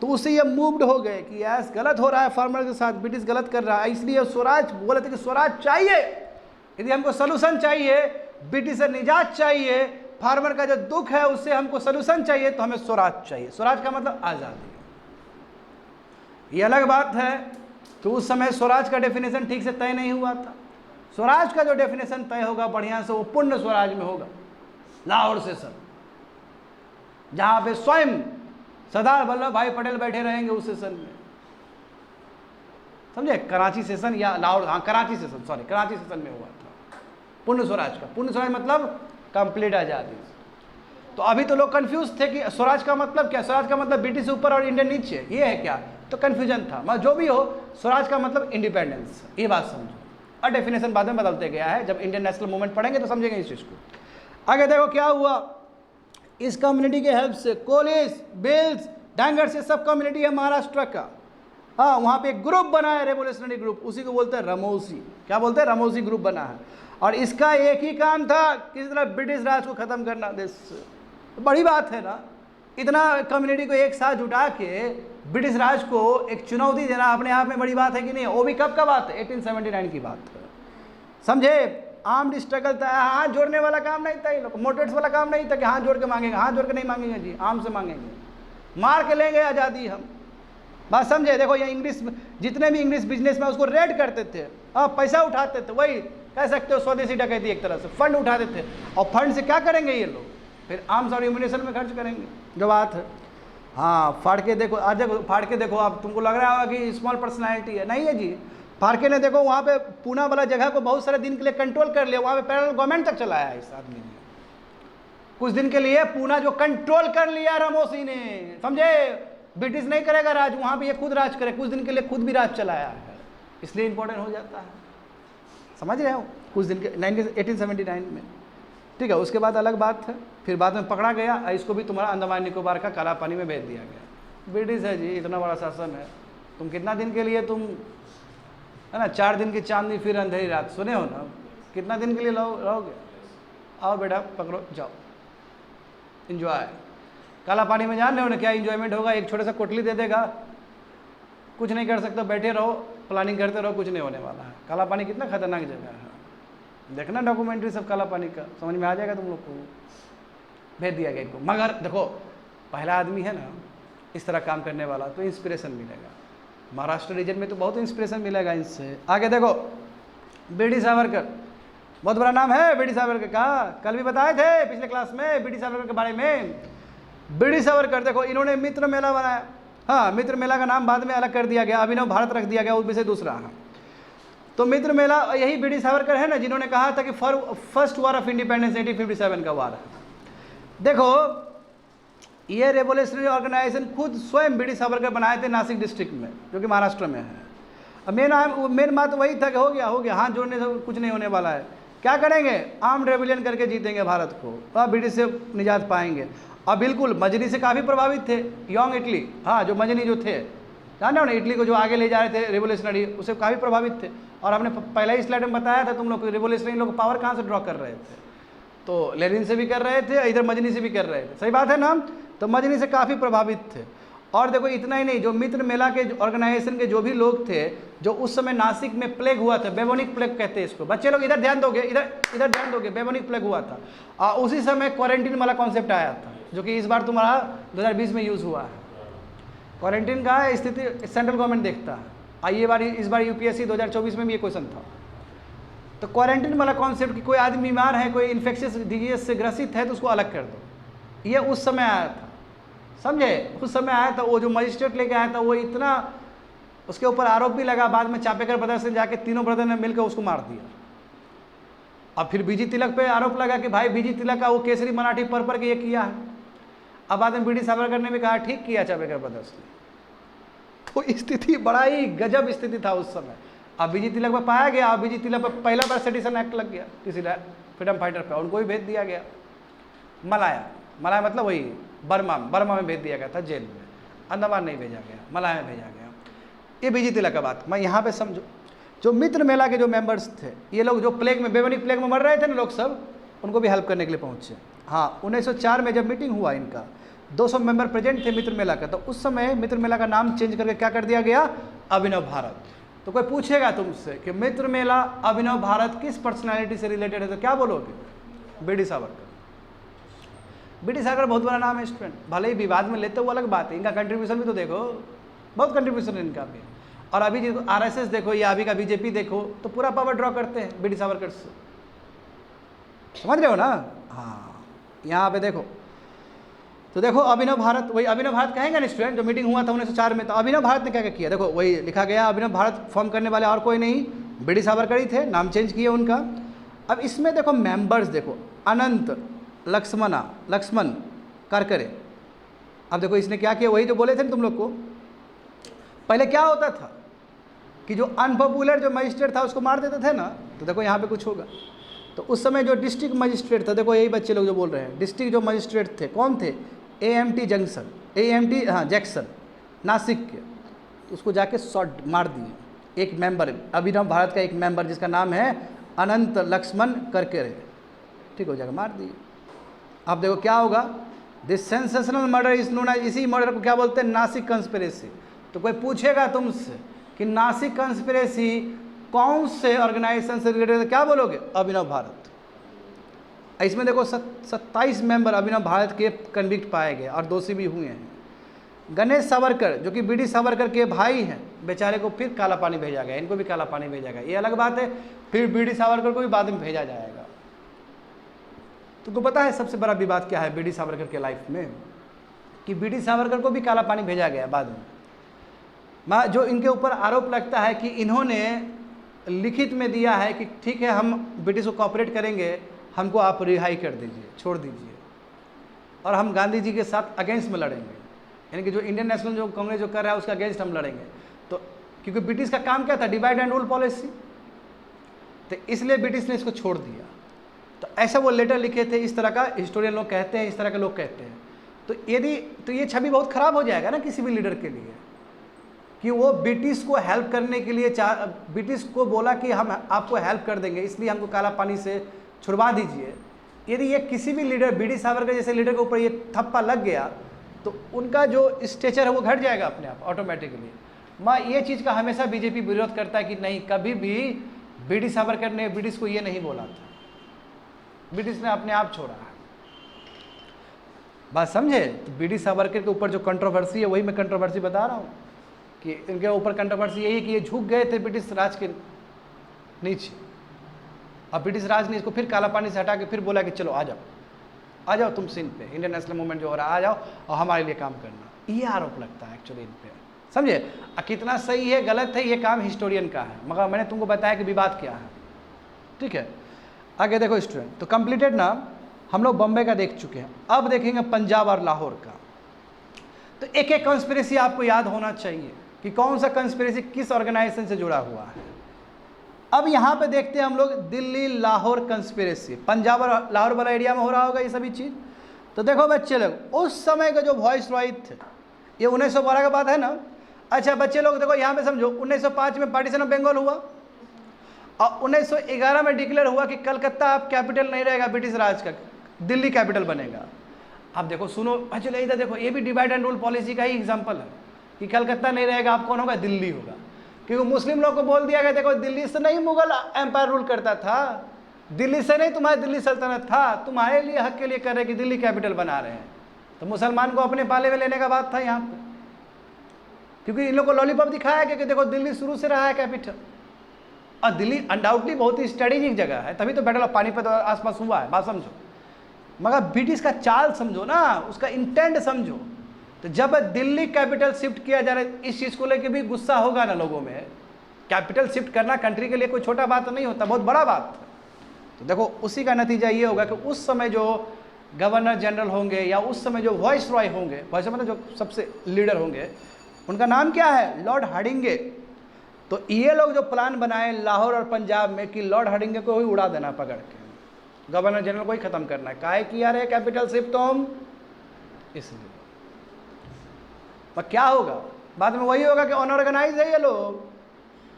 तो उससे ये मूव्ड हो गए कि यस गलत हो रहा है फार्मर के साथ, ब्रिटिश गलत कर रहा है, इसलिए स्वराज बोले थे कि स्वराज चाहिए, यदि हमको सोल्यूशन चाहिए, ब्रिटिश से निजात चाहिए, फार्मर का जो दुख है उससे हमको सोल्यूशन चाहिए, तो हमें स्वराज चाहिए। स्वराज का मतलब आज़ादी। ये अलग बात है कि उस समय स्वराज का डेफिनेशन ठीक से तय नहीं हुआ था। स्वराज का जो डेफिनेशन तय होगा बढ़िया से, वो पूर्ण स्वराज में होगा, लाहौर सेशन, जहाँ पे स्वयं सरदार वल्लभ भाई पटेल बैठे रहेंगे उस सेशन में, समझे? कराची सेशन या लाहौर, हाँ Karachi session, sorry Karachi session में हुआ था पूर्ण स्वराज का। पूर्ण स्वराज मतलब कंप्लीट आज़ादी। तो अभी तो लोग कंफ्यूज थे कि स्वराज का मतलब क्या, स्वराज का मतलब ब्रिटिश ऊपर और इंडियन नीचे, ये है क्या? तो कंफ्यूजन था। मगर जो भी हो, स्वराज का मतलब इंडिपेंडेंस, ये बात समझो। और डेफिनेशन बाद में बदलते गया है, जब इंडियन नेशनल मूवमेंट पढ़ेंगे तो समझेंगे इस चीज़ को। आगे देखो क्या हुआ। इस कम्युनिटी के हेल्प से कोलिस, बिल्स, डैंगर्स, ये सब कम्युनिटी है महाराष्ट्र का। हाँ, वहाँ पे एक ग्रुप बना है रेवोल्यूशनरी ग्रुप, उसी को बोलते हैं रामोसी। क्या बोलते हैं? रामोसी ग्रुप बना है। और इसका एक ही काम था, किसी तरह ब्रिटिश राज को ख़त्म करना। देश बड़ी बात है ना, इतना कम्युनिटी को एक साथ जुटा के ब्रिटिश राज को एक चुनौती देना अपने आप में बड़ी बात है कि नहीं? वो भी कब का बात है? 1879 की बात है, समझे? आर्म्ड स्ट्रगल था, हाथ जोड़ने वाला काम नहीं था, ये लोग मोटेट्स वाला काम नहीं था कि हाथ जोड़ के मांगेंगे। हाथ जोड़ के नहीं मांगेंगे जी, आर्म से मांगेंगे, मार के लेंगे आज़ादी हम। बात समझे? देखो ये इंग्लिश, जितने भी इंग्लिश बिजनेस में उसको रेड करते थे, पैसा उठाते थे, वही कह सकते हो स्वदेशी डकैती एक तरह से, फंड उठाते थे। और फंड से क्या करेंगे ये लोग? फिर आर्म्स और एम्यूनिशन में खर्च करेंगे, जो बात है। हाँ, फाड़ के देखो, आज देखो फाड़ के देखो, आप तुमको लग रहा होगा कि स्मॉल पर्सनैलिटी है, नहीं है जी। फाड़ के ने देखो वहाँ पे पूना वाला जगह को बहुत सारे दिन के लिए कंट्रोल कर लिया, वहाँ पे पैरेलल गवर्नमेंट तक चलाया है इस आदमी ने। कुछ दिन के लिए पूना जो कंट्रोल कर लिया रामोसी ने, समझे? ब्रिटिश नहीं करेगा राज, वहाँ पे ये खुद राज करे, कुछ दिन के लिए खुद भी राज चलाया है, इसलिए इंपॉर्टेंट हो जाता है। समझ रहे हो? कुछ दिन के 1879 में, ठीक है। उसके बाद अलग बात है, फिर बाद में पकड़ा गया, इसको भी तुम्हारा अंडमान निकोबार का काला पानी में भेज दिया गया। ब्रिटिश है जी, इतना बड़ा शासन है, तुम कितना दिन के लिए तुम, है ना, 4 दिन की चांदनी फिर अंधेरी रात, सुने हो ना? कितना दिन के लिए रहोगे? आओ बेटा पकड़ो, जाओ, इंजॉय। काला पानी में जान रहे हो ना क्या इंजॉयमेंट होगा? एक छोटा सा कोटली दे देगा, कुछ नहीं कर सकते, बैठे रहो, प्लानिंग करते रहो, कुछ नहीं होने वाला है। काला पानी कितना खतरनाक जगह है, देखना डॉक्यूमेंट्री सब काला पानी का, समझ में आ जाएगा तुम लोग को। भेज दिया गया इनको, मगर देखो पहला आदमी है ना इस तरह काम करने वाला, तो इंस्पिरेशन मिलेगा। महाराष्ट्र रीजन में तो बहुत इंस्पिरेशन मिलेगा इनसे। आगे देखो, बीडी सावरकर, बहुत बड़ा नाम है बीडी सावरकर का, कल भी बताए थे पिछले क्लास में बीडी सावरकर के बारे में। बीडी सावरकर देखो, इन्होंने मित्र मेला बनाया। हाँ, मित्र मेला का नाम बाद में अलग कर दिया गया, अभिनव भारत रख दिया गया, वो विषय दूसरा है। तो मित्र मेला यही बीडी सावरकर है ना जिन्होंने कहा था कि फर्स्ट वॉर ऑफ इंडिपेंडेंस 1857 का वार है। देखो ये रेवोल्यूशनरी ऑर्गेनाइजेशन खुद स्वयं बीडी सावरकर बनाए थे नासिक डिस्ट्रिक्ट में, जो कि महाराष्ट्र में है। अब मेन बात वही था कि हो गया, हाथ जोड़ने से कुछ नहीं होने वाला है। क्या करेंगे? आर्म्ड रेवोल्यूशन करके जीतेंगे भारत को, ब्रिटिश से निजात पाएंगे। और बिल्कुल मजनी से काफ़ी प्रभावित थे, यंग इटली, हाँ जो मजनी जो थे, जानते हो ना, इटली को जो आगे ले जा रहे थे रेवोल्यूशनरी, उससे काफ़ी प्रभावित थे। और हमने पहले ही स्लाइड में बताया था तुम लोग, रेवोल्यूशनरी लोग पावर कहाँ से ड्रॉ कर रहे थे, तो लेनिन से भी कर रहे थे, इधर मजनी से भी कर रहे थे, सही बात है ना। तो मजनी से काफ़ी प्रभावित थे। और देखो इतना ही नहीं, जो मित्र मेला के ऑर्गेनाइजेशन के जो भी लोग थे, जो उस समय नासिक में प्लेग हुआ था, बेबोनिक प्लेग कहते हैं इसको, बच्चे लोग इधर ध्यान दोगे, इधर ध्यान दोगे, बेबोनिक प्लेग हुआ था। और उसी समय क्वारंटीन वाला कॉन्सेप्ट आया था, जो कि इस बार तुम्हारा 2020 में यूज़ हुआ है। क्वारंटीन का स्थिति सेंट्रल गवर्नमेंट देखता है। इस बार यूपीएससी 2024 में भी ये क्वेश्चन था। तो क्वारंटीन वाला कॉन्सेप्ट कि कोई आदमी बीमार है, कोई इन्फेक्शियस डिजीज से ग्रसित है, तो उसको अलग कर दो, ये उस समय आया था, समझे? उस समय आया था। वो जो मजिस्ट्रेट लेके आया था, वो इतना उसके ऊपर आरोप भी लगा, बाद में चापेकर ब्रदर्स से जाके तीनों ब्रदर ने मिलकर उसको मार दिया। अब फिर बीजी तिलक पे आरोप लगा कि भाई बीजी तिलक का वो केसरी मराठी पर के ये किया है। अब बाद में बीडी सावरकर ने भी कहा ठीक किया चापेकर ब्रदर्स ने। तो स्थिति बड़ा ही गजब स्थिति था उस समय। अब बीजी तिलक पर पाया गया, अब बीजी तिलक पर पहला बार सेडिशन एक्ट लग गया किसी फ्रीडम फाइटर पे, उनको भी भेज दिया गया मलाया मतलब वही बर्मा में भेज दिया गया था जेल में, अंडमान नहीं भेजा गया, मलाया में भेजा गया। ये बीजी तिलक का बात मैं यहाँ पे समझो। जो मित्र मेला के जो मेंबर्स थे, ये लोग जो प्लेग में, बेबोनिक प्लेग में मर रहे थे ना लोग सब, उनको भी हेल्प करने के लिए पहुँचे। हाँ, 1904 में जब मीटिंग हुआ इनका, 200 मेंबर प्रेजेंट थे मित्र मेला का, तो उस समय मित्र मेला का नाम चेंज करके क्या कर दिया गया? अभिनव भारत। तो कोई पूछेगा तुमसे कि मित्र मेला अभिनव भारत किस पर्सनालिटी से रिलेटेड है, तो क्या बोलोगे? बीडी सावरकर। बीडी सावरकर बहुत बड़ा नाम है स्टूडेंट, भले ही विवाद में लेते वो अलग बात है, इनका कंट्रीब्यूशन भी तो देखो, बहुत कंट्रीब्यूशन है इनका भी। और अभी जो आरएसएस देखो या अभी का बीजेपी देखो, तो पूरा पावर ड्रॉ करते हैं बीडी सावरकर से, समझ रहे हो ना। हाँ, यहाँ पे देखो, तो देखो अभिनव भारत, वही अभिनव भारत कहेंगे ना स्टूडेंट, जो मीटिंग हुआ था 1904 में, तो अभिनव भारत ने क्या क्या किया? देखो वही लिखा गया, अभिनव भारत फॉर्म करने वाले और कोई नहीं, बीडी सावरकर ही थे, नाम चेंज किए उनका। अब इसमें देखो मेंबर्स देखो, अनंत लक्ष्मण करकरे। अब देखो इसने क्या किया, वही जो बोले थे ना तुम लोग को, पहले क्या होता था कि जो अनपॉपुलर जो मजिस्ट्रेट था उसको मार देते थे ना, तो देखो यहाँ पे कुछ होगा। तो उस समय जो डिस्ट्रिक्ट मजिस्ट्रेट था, देखो यही बच्चे लोग जो बोल रहे हैं, डिस्ट्रिक्ट जो मजिस्ट्रेट थे कौन थे? AMT जैक्सन नासिक के, तो उसको जाके शॉट मार दिए। एक मेंबर, अभिनव भारत का एक मेंबर जिसका नाम है अनंत लक्ष्मण करकरे, ठीक हो जाएगा, मार दिए। अब देखो क्या होगा, this sensational murder is known as, इसी मर्डर को क्या बोलते हैं? नासिक कंस्पिरेसी। तो कोई पूछेगा तुमसे कि नासिक कंस्पिरेसी कौन से ऑर्गेनाइजेशन से रिलेटेड है, क्या बोलोगे? अभिनव भारत। इसमें देखो 27 मेंबर अभिनव भारत के कन्विक्ट पाए गए और दोषी भी हुए हैं। गणेश सावरकर जो कि बीडी सावरकर के भाई हैं, बेचारे को फिर काला पानी भेजा गया, इनको भी काला पानी भेजा गया, ये अलग बात है। फिर बीडी सावरकर को भी बाद में भेजा जाएगा। तुमको पता है सबसे बड़ा विवाद क्या है बीडी सावरकर के लाइफ में, कि बीडी सावरकर को भी काला पानी भेजा गया बाद में। जो इनके ऊपर आरोप लगता है कि इन्होंने लिखित में दिया है कि ठीक है हम ब्रिटिश को कॉपरेट करेंगे, हमको आप रिहाई कर दीजिए, छोड़ दीजिए, और हम गांधी जी के साथ अगेंस्ट में लड़ेंगे, यानी कि जो इंडियन नेशनल जो कांग्रेस जो कर रहा है उसका अगेंस्ट हम लड़ेंगे। तो क्योंकि ब्रिटिश का काम क्या था, डिवाइड एंड रूल पॉलिसी, तो इसलिए ब्रिटिश ने इसको छोड़ दिया। तो ऐसा वो लेटर लिखे थे, इस तरह का हिस्टोरियन लोग कहते हैं, इस तरह के लोग कहते हैं। तो यदि तो ये छवि बहुत खराब हो जाएगा ना किसी भी लीडर के लिए, कि वो ब्रिटिश को हेल्प करने के लिए ब्रिटिश को बोला कि हम आपको हेल्प कर देंगे, इसलिए हमको काला पानी से छुड़वा दीजिए। यदि ये किसी भी लीडर, बीडी सावरकर जैसे लीडर के ऊपर ये थप्पा लग गया तो उनका जो स्टेचर है वो घट जाएगा अपने आप ऑटोमेटिकली। ये चीज़ का हमेशा बीजेपी विरोध करता है कि नहीं, कभी भी बीडी सावरकर ने ब्रिटिश को ये नहीं बोला था, ब्रिटिश ने अपने आप छोड़ा है। बात समझे? तो बीडी सावरकर के ऊपर जो कंट्रोवर्सी है वही मैं कंट्रोवर्सी बता रहा हूँ कि इनके ऊपर कंट्रोवर्सी यही है कि ये झुक गए थे ब्रिटिश राज के नीचे, और ब्रिटिश राज ने इसको फिर काला पानी से हटा के फिर बोला कि चलो आ जाओ तुम सीन पे, इंडियन नेशनल मूवमेंट जो हो रहा है आ जाओ और हमारे लिए काम करना। ये आरोप लगता है एक्चुअली इन पे, समझे? कितना सही है गलत है ये काम हिस्टोरियन का है, मगर मैंने तुमको बताया कि विवाद क्या है। ठीक है, आगे देखो स्टूडेंट। तो कंप्लीटेड ना, हम लोग बॉम्बे का देख चुके हैं, अब देखेंगे पंजाब और लाहौर का। तो एक एक कंस्पिरेसी आपको याद होना चाहिए कि कौन सा कंस्पिरेसी किस ऑर्गेनाइजेशन से जुड़ा हुआ है। अब यहाँ पे देखते हैं हम लोग दिल्ली लाहौर कंस्पिरेसी, पंजाब और लाहौर वाला एरिया में हो रहा होगा ये सभी चीज़। तो देखो बच्चे लोग, उस समय का जो वॉइस रॉय थे, ये 1912 का बात है ना। अच्छा बच्चे लोग देखो यहाँ पे समझो, 1905 में पार्टीशन ऑफ बंगाल हुआ और 1911 में डिक्लेयर हुआ कि कलकत्ता अब कैपिटल नहीं रहेगा ब्रिटिश राज का, दिल्ली कैपिटल बनेगा। अब देखो सुनो अच्छा इधर देखो, ये भी डिवाइड एंड रूल पॉलिसी का ही एग्जाम्पल है कि कलकत्ता नहीं रहेगा, अब कौन होगा, दिल्ली होगा। क्योंकि मुस्लिम लोग को बोल दिया गया देखो दिल्ली से नहीं मुगल एम्पायर रूल करता था, दिल्ली से नहीं तुम्हारी दिल्ली सल्तनत था, तुम्हारे लिए हक के लिए कर रहे कि दिल्ली कैपिटल बना रहे हैं। तो मुसलमान को अपने पाले में लेने का बात था यहाँ पे, क्योंकि इन लोग को लॉलीपॉप दिखाया गया कि देखो दिल्ली शुरू से रहा है कैपिटल, और दिल्ली अनडाउटली बहुत ही स्ट्रेटेजिक जगह है, तभी तो बैटल ऑफ पानीपत आसपास हुआ है, बात समझो। मगर ब्रिटिश का चाल समझो ना, उसका इंटेंट समझो। तो जब दिल्ली कैपिटल शिफ्ट किया जा रहा है, इस चीज़ को लेकर भी गुस्सा होगा ना लोगों में। कैपिटल शिफ्ट करना कंट्री के लिए कोई छोटा बात नहीं होता, बहुत बड़ा बात है। तो देखो उसी का नतीजा ये होगा कि उस समय जो गवर्नर जनरल होंगे या उस समय जो वॉइस रॉय होंगे, वॉइस मतलब जो सबसे लीडर होंगे, उनका नाम क्या है, लॉर्ड हार्डिंगे। तो ये लोग जो प्लान बनाए लाहौर और पंजाब में कि लॉर्ड हार्डिंगे को ही उड़ा देना पकड़ के, गवर्नर जनरल को ही खत्म करना है, काहे किया रे कैपिटल शिफ्ट तो हम, इसलिए। पर क्या होगा बाद में, वही होगा कि अनऑर्गेनाइज है ये लोग,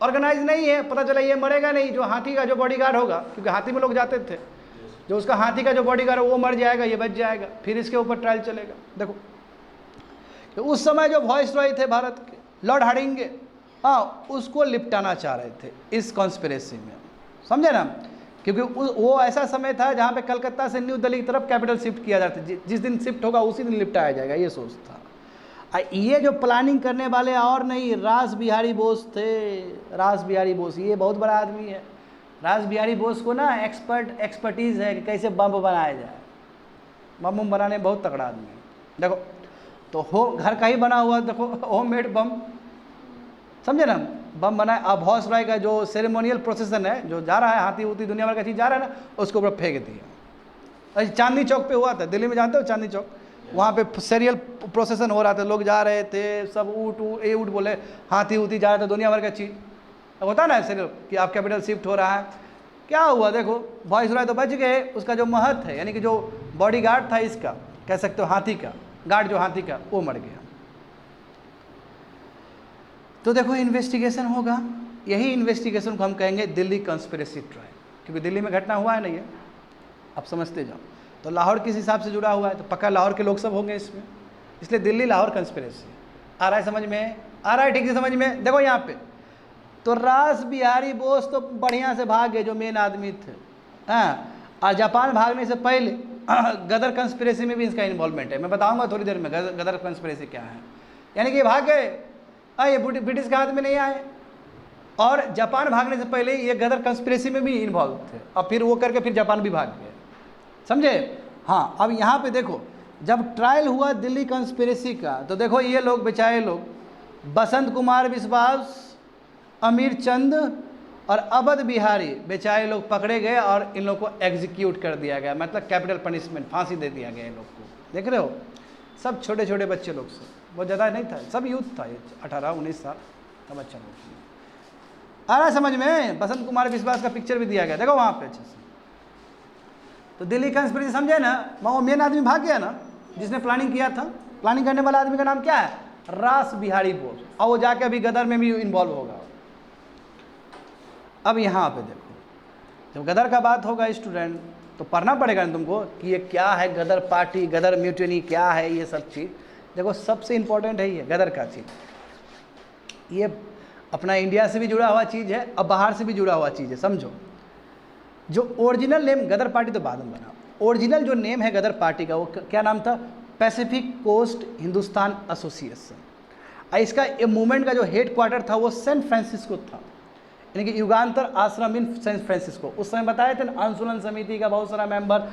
ऑर्गेनाइज नहीं है। पता चला ये मरेगा नहीं, जो हाथी का जो बॉडीगार्ड होगा, क्योंकि हाथी में लोग जाते थे, जो उसका हाथी का जो बॉडीगार्ड है वो मर जाएगा, ये बच जाएगा, फिर इसके ऊपर ट्रायल चलेगा। देखो तो उस समय जो वॉइस रॉय थे भारत के, लॉर्ड हार्डिंगे, हाँ उसको लिपटाना चाह रहे थे इस कॉन्स्पिरेसी में, समझे ना। क्योंकि वो ऐसा समय था जहाँ पे कलकत्ता से न्यू दिल्ली की तरफ कैपिटल शिफ्ट किया जाता है, जिस दिन शिफ्ट होगा उसी दिन लिपटाया जाएगा, ये सोच था। ये जो प्लानिंग करने वाले और नहीं, रास बिहारी बोस थे। रास बिहारी बोस ये बहुत बड़ा आदमी है। रास बिहारी बोस को ना एक्सपर्टीज़ है कि कैसे बम बनाया जाए, बम बनाने में बहुत तगड़ा आदमी है। देखो तो घर का ही बना हुआ, देखो होममेड बम, समझे ना, बम बनाए। अब हॉर्स राइड का जो सेरेमोनियल प्रोसेसन है, जो जा रहा है, हाथी उती दुनिया भर का चीज़ जा रहा है ना, उसके ऊपर फेंक दिया। चांदनी चौक पे हुआ था, दिल्ली में जानते हो चांदनी चौक, वहाँ पे सीरियल प्रोसेसन हो रहा था, लोग जा रहे थे, सब ऊँट बोले, हाथी उती जा रहा था, दुनिया भर का चीज़ होता ना सीरियल कि आप कैपिटल शिफ्ट हो रहा है। क्या हुआ देखो, वॉइस रॉय तो बच गए, उसका जो महत है यानी कि जो बॉडी गार्ड था इसका, कह सकते हो हाथी का गार्ड, जो हाथी का, वो मर गया। तो देखो इन्वेस्टिगेशन होगा, यही इन्वेस्टिगेशन को हम कहेंगे दिल्ली कंस्पिरेसी ट्रायल, क्योंकि दिल्ली में घटना हुआ है नहीं है, आप समझते जाओ। तो लाहौर किस हिसाब से जुड़ा हुआ है, तो पक्का लाहौर के लोग सब होंगे इसमें, इसलिए दिल्ली लाहौर कंस्पिरेसी। आ रहा है समझ में, आ रहा है ठीक से समझ में। देखो यहाँ पे तो रास बिहारी बोस तो बढ़िया से भाग गए, जो मेन आदमी थे, हाँ। और जापान भागने से पहले गदर कंस्पिरेसी में भी इसका इन्वॉल्वमेंट है, मैं बताऊंगा थोड़ी देर में गदर कंस्पिरेसी क्या है। यानी कि ये भाग गए, ये ब्रिटिश के हाथ में नहीं आए। और जापान भागने से पहले ये गदर कंस्पिरेसी में भी इन्वॉल्व थे, और फिर वो करके फिर जापान भी भाग गए, समझे। हाँ, अब यहाँ पे देखो, जब ट्रायल हुआ दिल्ली कंस्पिरेसी का, तो देखो ये लोग बेचारे लोग बसंत कुमार विश्वास, अमीर चंद और अवध बिहारी बेचारे लोग पकड़े गए और इन लोग को एग्जीक्यूट कर दिया गया, मतलब कैपिटल पनिशमेंट, फांसी दे दिया गया इन लोग को। देख रहे हो, सब छोटे छोटे बच्चे लोग से, बहुत ज़्यादा नहीं था, सब यूथ था, 18-19 साल का बच्चा लोग। आ रहा समझ में, बसंत कुमार विश्वास का पिक्चर भी दिया गया, देखो वहाँ पे अच्छे से। तो दिल्ली कंस्पिरेसी समझे ना, वो मेन आदमी भाग गया ना, जिसने प्लानिंग किया था। प्लानिंग करने वाला आदमी का नाम क्या है? रास बिहारी बोस, और वो जाके अभी गदर में भी इन्वॉल्व होगा। अब यहाँ पे देखो, जब गदर का बात होगा स्टूडेंट, तो पढ़ना पड़ेगा ना तुमको कि ये क्या है गदर पार्टी, गदर म्यूटिनी क्या है, ये सब चीज़। देखो सबसे इम्पोर्टेंट है ये गदर का चीज़, ये अपना इंडिया से भी जुड़ा हुआ चीज़ है और बाहर से भी जुड़ा हुआ चीज़ है, समझो। जो ओरिजिनल नेम गदर पार्टी तो बाद में बना, ओरिजिनल जो नेम है गदर पार्टी का, वो क्या नाम था? Pacific Coast Hindustan Association. इसका ये मूवमेंट का जो हेड क्वार्टर था वो सैन फ्रांसिस्को था, यानी कि युगांतर आश्रम इन सैन फ्रांसिस्को। उस समय बताए थे ना, अनुशीलन समिति का बहुत सारा मेंबर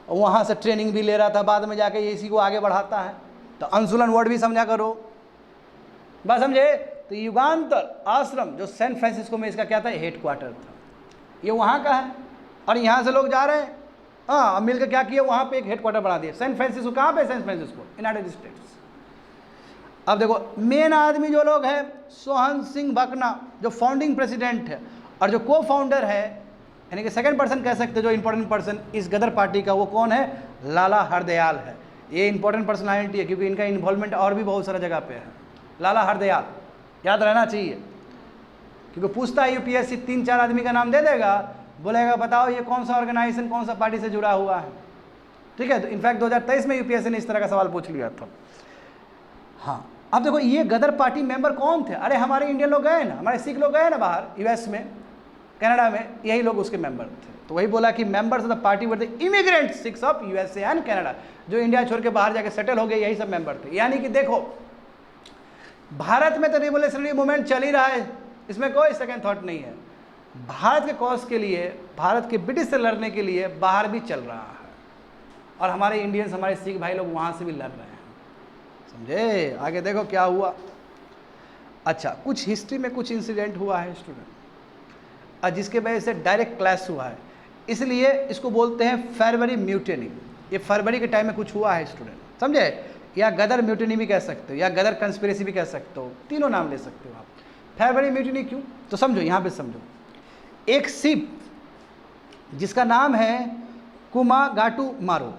वहाँ से ट्रेनिंग भी ले रहा था, बाद में जाके ये इसी को आगे बढ़ाता है। तो अनुशीलन वर्ड भी समझा करो, बात समझे। तो युगांतर आश्रम जो सैन फ्रांसिस्को में, इसका क्या था? हेड क्वार्टर था, ये वहाँ का है। और यहाँ से लोग जा रहे हैं, हाँ, अब मिलकर क्या किया, वहाँ पे एक हेड क्वार्टर बना दिया। सैन फ्रांसिस्को कहाँ पे? San Francisco, United States. अब देखो मेन आदमी जो लोग हैं, सोहन सिंह भकना जो फाउंडिंग प्रेसिडेंट है, और जो को फाउंडर है, यानी कि सेकंड पर्सन कह सकते हो, जो इंपॉर्टेंट पर्सन इस गदर पार्टी का, वो कौन है? लाला हरदयाल है। ये इंपॉर्टेंट पर्सनालिटी है, क्योंकि इनका इन्वॉल्वमेंट और भी बहुत सारा जगह पे है। लाला हरदयाल याद रहना चाहिए, क्योंकि पूछता है यूपीएससी, 3-4 आदमी का नाम दे देगा, बोलेगा बताओ ये कौन सा ऑर्गेनाइजेशन कौन सा पार्टी से जुड़ा हुआ है, ठीक है। तो इनफैक्ट 2023 में यूपीएससी ने इस तरह का सवाल पूछ लिया था। हाँ, अब देखो ये गदर पार्टी मेंबर कौन थे? अरे हमारे इंडियन लोग गए ना, हमारे सिख लोग गए ना बाहर, यूएस में, कनाडा में, यही लोग उसके मेंबर थे। तो वही बोला कि members of the party were the immigrant Sikhs of USA and Canada, जो इंडिया छोड़ के बाहर जाके सेटल हो गए, यही सब मेंबर थे। यानी कि देखो भारत में तो रिवोल्यूशनरी मूवमेंट चल ही रहा है, इसमें कोई सेकंड थॉट नहीं है। भारत के कॉज के लिए, भारत के ब्रिटिश से लड़ने के लिए बाहर भी चल रहा है, और हमारे इंडियंस, हमारे सिख भाई लोग वहाँ से भी लड़ रहे हैं, समझे। आगे देखो क्या हुआ। अच्छा, कुछ हिस्ट्री में कुछ इंसिडेंट हुआ है स्टूडेंट, और जिसके वजह से डायरेक्ट क्लैश हुआ है, इसलिए इसको बोलते हैं फरवरी म्यूटिनी। ये फरवरी के टाइम में कुछ हुआ है स्टूडेंट, समझे। या गदर म्यूटिनी भी कह सकते हो, या गदर कंस्पिरेसी भी कह सकते हो, तीनों नाम ले सकते हो आप। फरवरी म्यूटिनी क्यों? तो समझो, यहाँ पे समझो। एक शिप जिसका नाम है कुमागाटू मारू,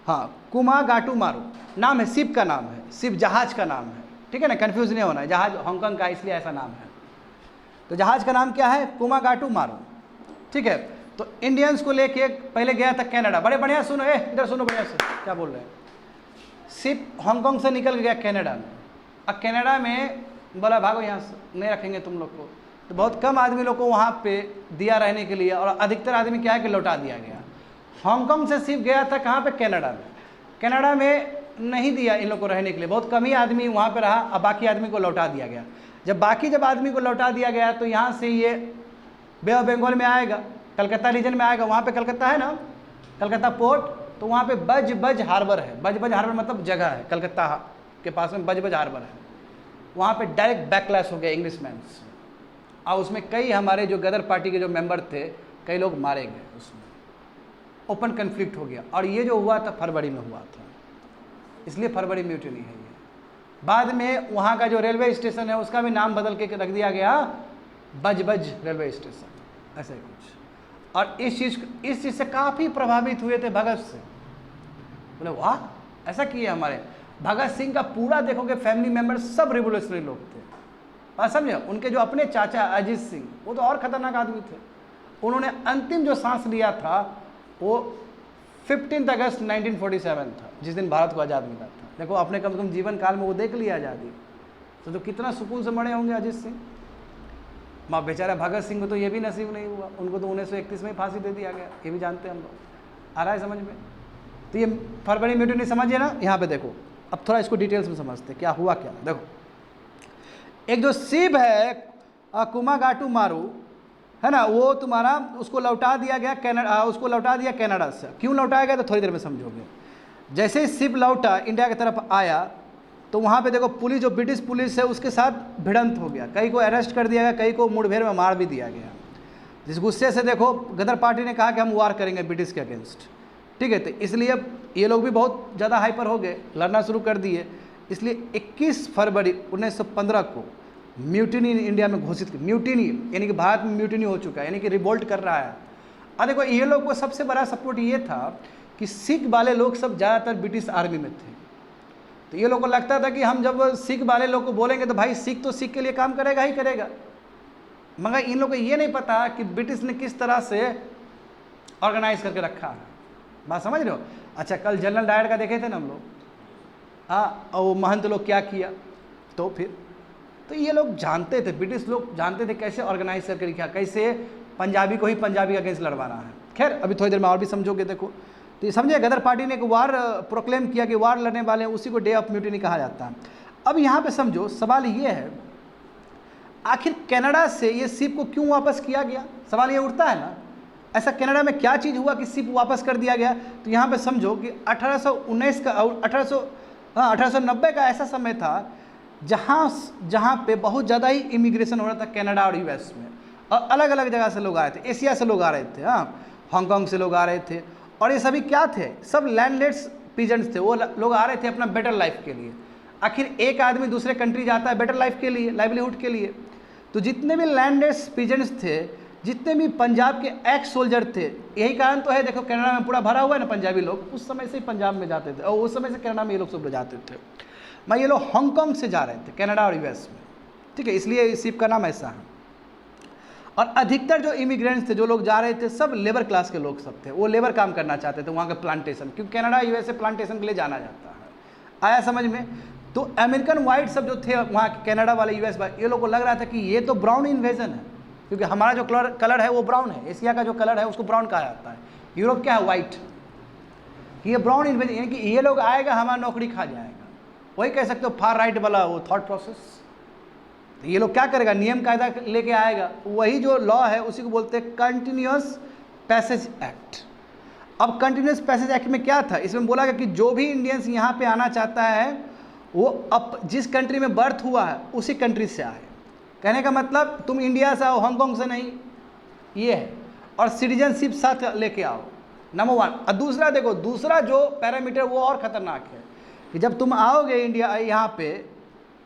हाँ कुमागाटू मारू नाम है, शिप का नाम है, शिप जहाज का नाम है, ठीक है ना, कंफ्यूज नहीं होना है, जहाज हांगकांग का इसलिए ऐसा नाम है। तो जहाज का नाम क्या है? कुमागाटू मारू, ठीक है। तो इंडियंस को लेके पहले गया था कनाडा, बड़े बढ़िया सुनो, इधर सुनो बढ़िया से क्या बोल रहे हैं। शिप हांगकांग से निकल गया कनाडा में, अब कनाडा में बोला भागो यहाँ से, नहीं रखेंगे तुम लोग को। तो बहुत कम आदमी लोग को वहाँ पे दिया रहने के लिए, और अधिकतर आदमी क्या है कि लौटा दिया गया। हांगकांग से शिप गया था कहाँ पे? कनाडा में। कनाडा में नहीं दिया इन लोग को रहने के लिए, बहुत कम ही आदमी वहाँ पे रहा, और बाकी आदमी को लौटा दिया गया। जब आदमी को लौटा दिया गया, तो यहाँ से ये बे ऑफ बंगाल में आएगा, कलकत्ता रीजन में आएगा। वहाँ पे कलकत्ता है ना, कलकत्ता पोर्ट, तो वहाँ पे बज हार्बर है। बज हार्बर मतलब जगह है, कलकत्ता के पास में बज हार्बर है। वहाँ पे डायरेक्ट बैकलैश हो गया इंग्लिशमैन से, और उसमें कई हमारे जो गदर पार्टी के जो मेंबर थे, कई लोग मारे गए, उसमें ओपन कन्फ्लिक्ट हो गया। और ये जो हुआ था फरवरी में हुआ था, इसलिए फरवरी म्यूटिनी है ये। बाद में वहाँ का जो रेलवे स्टेशन है उसका भी नाम बदल के रख दिया गया बज रेलवे स्टेशन, ऐसे कुछ। और इस चीज़ से काफ़ी प्रभावित हुए थे भगत से, बोले वाह ऐसा किया हमारे भगत सिंह का पूरा देखोगे फैमिली मेंबर सब रिवोल्यूशनरी लोग थे, बात समझे। उनके जो अपने चाचा अजीत सिंह, वो तो और खतरनाक आदमी थे। उन्होंने अंतिम जो सांस लिया था वो 15 अगस्त 1947 था, जिस दिन भारत को आज़ाद मिला था। देखो अपने कम से कम जीवन काल में वो देख लिया आज़ादी, तो कितना सुकून से मरे होंगे अजीत सिंह। माँ बेचारा भगत सिंह को तो ये भी नसीब नहीं हुआ, उनको तो 1931 में ही फांसी दे दिया गया, ये भी जानते हैं हम लोग। आ रहा है समझ में? तो ये फरवरी म्यूटिनी समझिए ना। यहाँ पे देखो अब थोड़ा इसको डिटेल्स में समझते क्या हुआ क्या। देखो, एक जो शिप है कुमागाटू मारू है ना, वो तुम्हारा उसको लौटा दिया गया कनाडा, उसको लौटा दिया कनाडा से। क्यों लौटाया गया तो थोड़ी देर में समझोगे। जैसे ही शिप लौटा इंडिया की तरफ आया तो वहाँ पे देखो पुलिस, जो ब्रिटिश पुलिस है उसके साथ भिड़ंत हो गया, कई को अरेस्ट कर दिया गया, कई को मुठभेड़ में मार भी दिया गया। जिस गुस्से से देखो गदर पार्टी ने कहा कि हम वार करेंगे ब्रिटिश के अगेंस्ट, ठीक है। तो इसलिए अब ये लोग भी बहुत ज़्यादा हाइपर हो गए, लड़ना शुरू कर दिए। इसलिए 21 फरवरी 1915 को म्यूटिनी इंडिया में घोषित की। म्यूटिनी यानी कि भारत में म्यूटिनी हो चुका है, यानी कि रिवोल्ट कर रहा है। अब देखो ये लोग को सबसे बड़ा सपोर्ट ये था कि सिख वाले लोग सब ज़्यादातर ब्रिटिश आर्मी में थे। तो ये लोग को लगता था कि हम जब सिख वाले लोग को बोलेंगे तो भाई सिख तो सिख के लिए काम करेगा ही करेगा। मगर इन लोगों को ये नहीं पता कि ब्रिटिश ने किस तरह से ऑर्गेनाइज करके रखा है। बात समझ रहे हो। अच्छा, कल जनरल डायर का देखे थे ना हम लोग, हाँ, और वो महंत लोग क्या किया। तो फिर तो ये लोग जानते थे, ब्रिटिश लोग जानते थे कैसे ऑर्गेनाइज करके रखा, कैसे पंजाबी को ही पंजाबी के अगेंस्ट लड़वाना है। खैर अभी थोड़ी देर में और भी समझोगे। देखो तो ये समझे, गदर पार्टी ने एक वार प्रोक्लेम किया कि वार लड़ने वाले हैं, उसी को डे ऑफ म्यूटिनी कहा जाता है। अब यहाँ पे समझो सवाल ये है, आखिर कनाडा से ये शिप को क्यों वापस किया गया। सवाल ये उठता है ना, ऐसा कनाडा में क्या चीज़ हुआ कि शिप वापस कर दिया गया। तो यहाँ पे समझो कि 1819 का 1890 का ऐसा समय था जहाँ पे बहुत ज़्यादा ही इमिग्रेशन हो रहा था कनाडा और यूएस में, और अलग अलग जगह से लोग आ रहे थे, एशिया से लोग आ रहे थे, हाँ, हांगकांग से लोग आ रहे थे। और ये सभी क्या थे, सब लैंडलेस पीजेंट्स थे। वो लोग आ रहे थे अपना बेटर लाइफ के लिए। आखिर एक आदमी दूसरे कंट्री जाता है बेटर लाइफ के लिए, लाइवलीहुड के लिए। तो जितने भी लैंडलेस पीजेंट्स थे, जितने भी पंजाब के एक्स सोल्जर थे, यही कारण तो है। देखो कनाडा में पूरा भरा हुआ है ना पंजाबी लोग, उस समय से ही पंजाब में जाते थे और उस समय से कनाडा में ये लोग सब जाते थे। मैं ये लोग हांगकांग से जा रहे थे कनाडा और यूएस में, ठीक है, इसलिए इस शिप का नाम ऐसा है। और अधिकतर जो इमिग्रेंट्स थे, जो लोग जा रहे थे, सब लेबर क्लास के लोग सब थे। वो लेबर काम करना चाहते थे वहाँ के प्लांटेशन, क्योंकि कनाडा यूएसए प्लांटेशन के लिए जाना जाता है। आया समझ में। तो अमेरिकन वाइट सब जो थे वहाँ के कनाडा वाले यूएस वाले, ये लोग को लग रहा था कि ये तो ब्राउन इन्वेजन है, क्योंकि हमारा जो कलर है वो ब्राउन है। एशिया का जो कलर है उसको ब्राउन कहा जाता है, यूरोप क्या है वाइट। ये ब्राउन इन्वेजन यानी कि ये लोग आएगा हमारा नौकरी खा जाएगा। वही कह सकते हो फार राइट वाला वो थॉट प्रोसेस। तो ये लोग क्या करेगा, नियम कायदा लेके आएगा। वही जो लॉ है उसी को बोलते हैं कंटिन्यूअस पैसेज एक्ट। अब कंटिन्यूअस पैसेज एक्ट में क्या था, इसमें बोला गया कि जो भी इंडियंस यहाँ पे आना चाहता है वो अब जिस कंट्री में बर्थ हुआ है उसी कंट्री से आए। कहने का मतलब तुम इंडिया से आओ, हांगकांग से नहीं, ये है। और सिटीजनशिप साथ लेके आओ, नंबर 1। और दूसरा देखो, दूसरा जो पैरामीटर वो और ख़तरनाक है कि जब तुम आओगे इंडिया यहाँ पे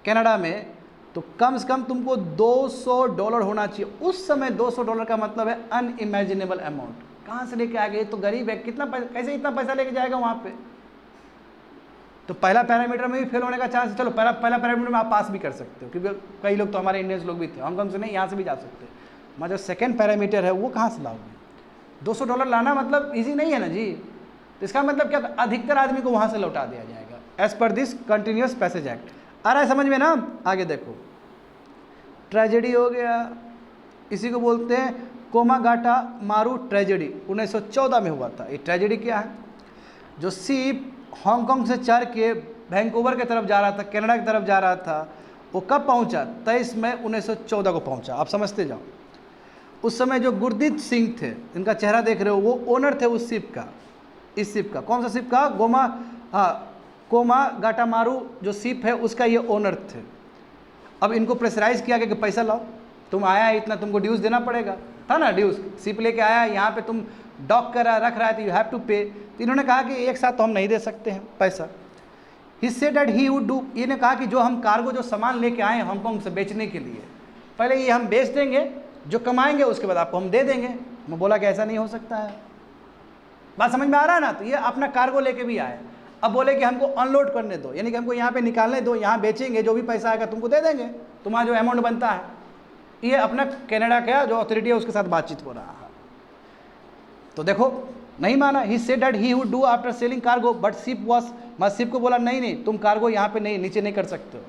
कनाडा में, तो कम से कम तुमको $200 होना चाहिए। उस समय $200 का मतलब है अनइमेजिनेबल अमाउंट। कहाँ से लेके आएगा, ये तो गरीब है, कितना पैसा, कैसे इतना पैसा लेके जाएगा वहाँ पे। तो पहला पैरामीटर में भी फेल होने का चांस है। चलो पहला पैरामीटर में आप पास भी कर सकते हो, क्योंकि कई लोग तो हमारे इंडियंस लोग भी थे, हांगकांग से नहीं, यहाँ से भी जा सकते। मगर जो सेकेंड पैरामीटर है वो कहाँ से लाओगे। $200 लाना मतलब ईजी नहीं है ना जी। तो इसका मतलब क्या, अधिकतर आदमी को वहाँ से लौटा दिया जाएगा as per this continuous passage act. आ रहा है समझ में ना। आगे देखो, ट्रेजेडी हो गया, इसी को बोलते हैं कोमागाटा मारू ट्रेजेडी, 1914 में हुआ था। ये ट्रेजेडी क्या है, जो शिप हांगकांग से चढ़ के वैंकूवर की तरफ जा रहा था, कनाडा की तरफ जा रहा था, वो कब पहुंचा, 23 मई 1914 को पहुंचा। आप समझते जाओ। उस समय जो गुरदीप सिंह थे, इनका चेहरा देख रहे हो, वो ओनर थे उस शिप का। इस शिप का कौन सा शिप का, कोमागाटामारू जो शिप है उसका ये ओनर थे। अब इनको प्रेशराइज किया गया कि पैसा लाओ, तुम आया है इतना, तुमको ड्यूज देना पड़ेगा, था ना ड्यूज। शिप लेके आया है यहाँ पे, तुम डॉक कर रहा रख रहा है, तो यू हैव टू पे। तो इन्होंने कहा कि एक साथ तो हम नहीं दे सकते हैं पैसा। He said that he would do, इन्होंने कहा कि जो हम कार्गो, जो सामान लेके आए हैं हांगकांग से बेचने के लिए, पहले ये हम बेच देंगे, जो कमाएंगे उसके बाद आपको हम दे देंगे। मैं बोला कि ऐसा नहीं हो सकता है। बात समझ में आ रहा है ना। तो ये अपना कार्गो लेके भी आए, अब बोले कि हमको अनलोड करने दो, यानी कि हमको यहाँ पे निकालने दो, यहाँ बेचेंगे, जो भी पैसा आएगा तुमको दे देंगे, तुम्हारा जो अमाउंट बनता है। ये अपना कनाडा का जो अथॉरिटी है उसके साथ बातचीत हो रहा है। तो देखो नहीं माना। He said that he would do after selling cargo but ship was, मैं शिप को बोला नहीं नहीं, तुम कार्गो यहाँ पे नहीं, नीचे नहीं कर सकते हो,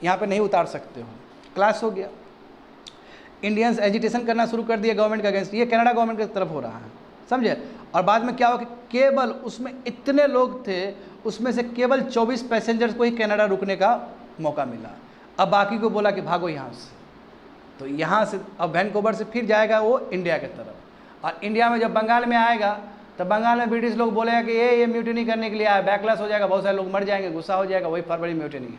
यहाँ पे नहीं उतार सकते हो। क्लास हो गया। इंडियंस एजिटेशन करना शुरू कर दिया गवर्नमेंट के अगेंस्ट। ये कनाडा गवर्नमेंट की तरफ हो रहा है, समझे। और बाद में क्या हो कि केवल उसमें इतने लोग थे, उसमें से केवल 24 पैसेंजर्स को ही कनाडा रुकने का मौका मिला। अब बाकी को बोला कि भागो यहाँ से। तो यहाँ से अब वैनकूवर से फिर जाएगा वो इंडिया की तरफ, और इंडिया में जब बंगाल में आएगा तो बंगाल में ब्रिटिश लोग बोलेगा कि ये म्यूटिनी करने के लिए आया, बैकलैश हो जाएगा, बहुत सारे लोग मर जाएंगे, गुस्सा हो जाएगा, वही फरवरी म्यूटिनी है।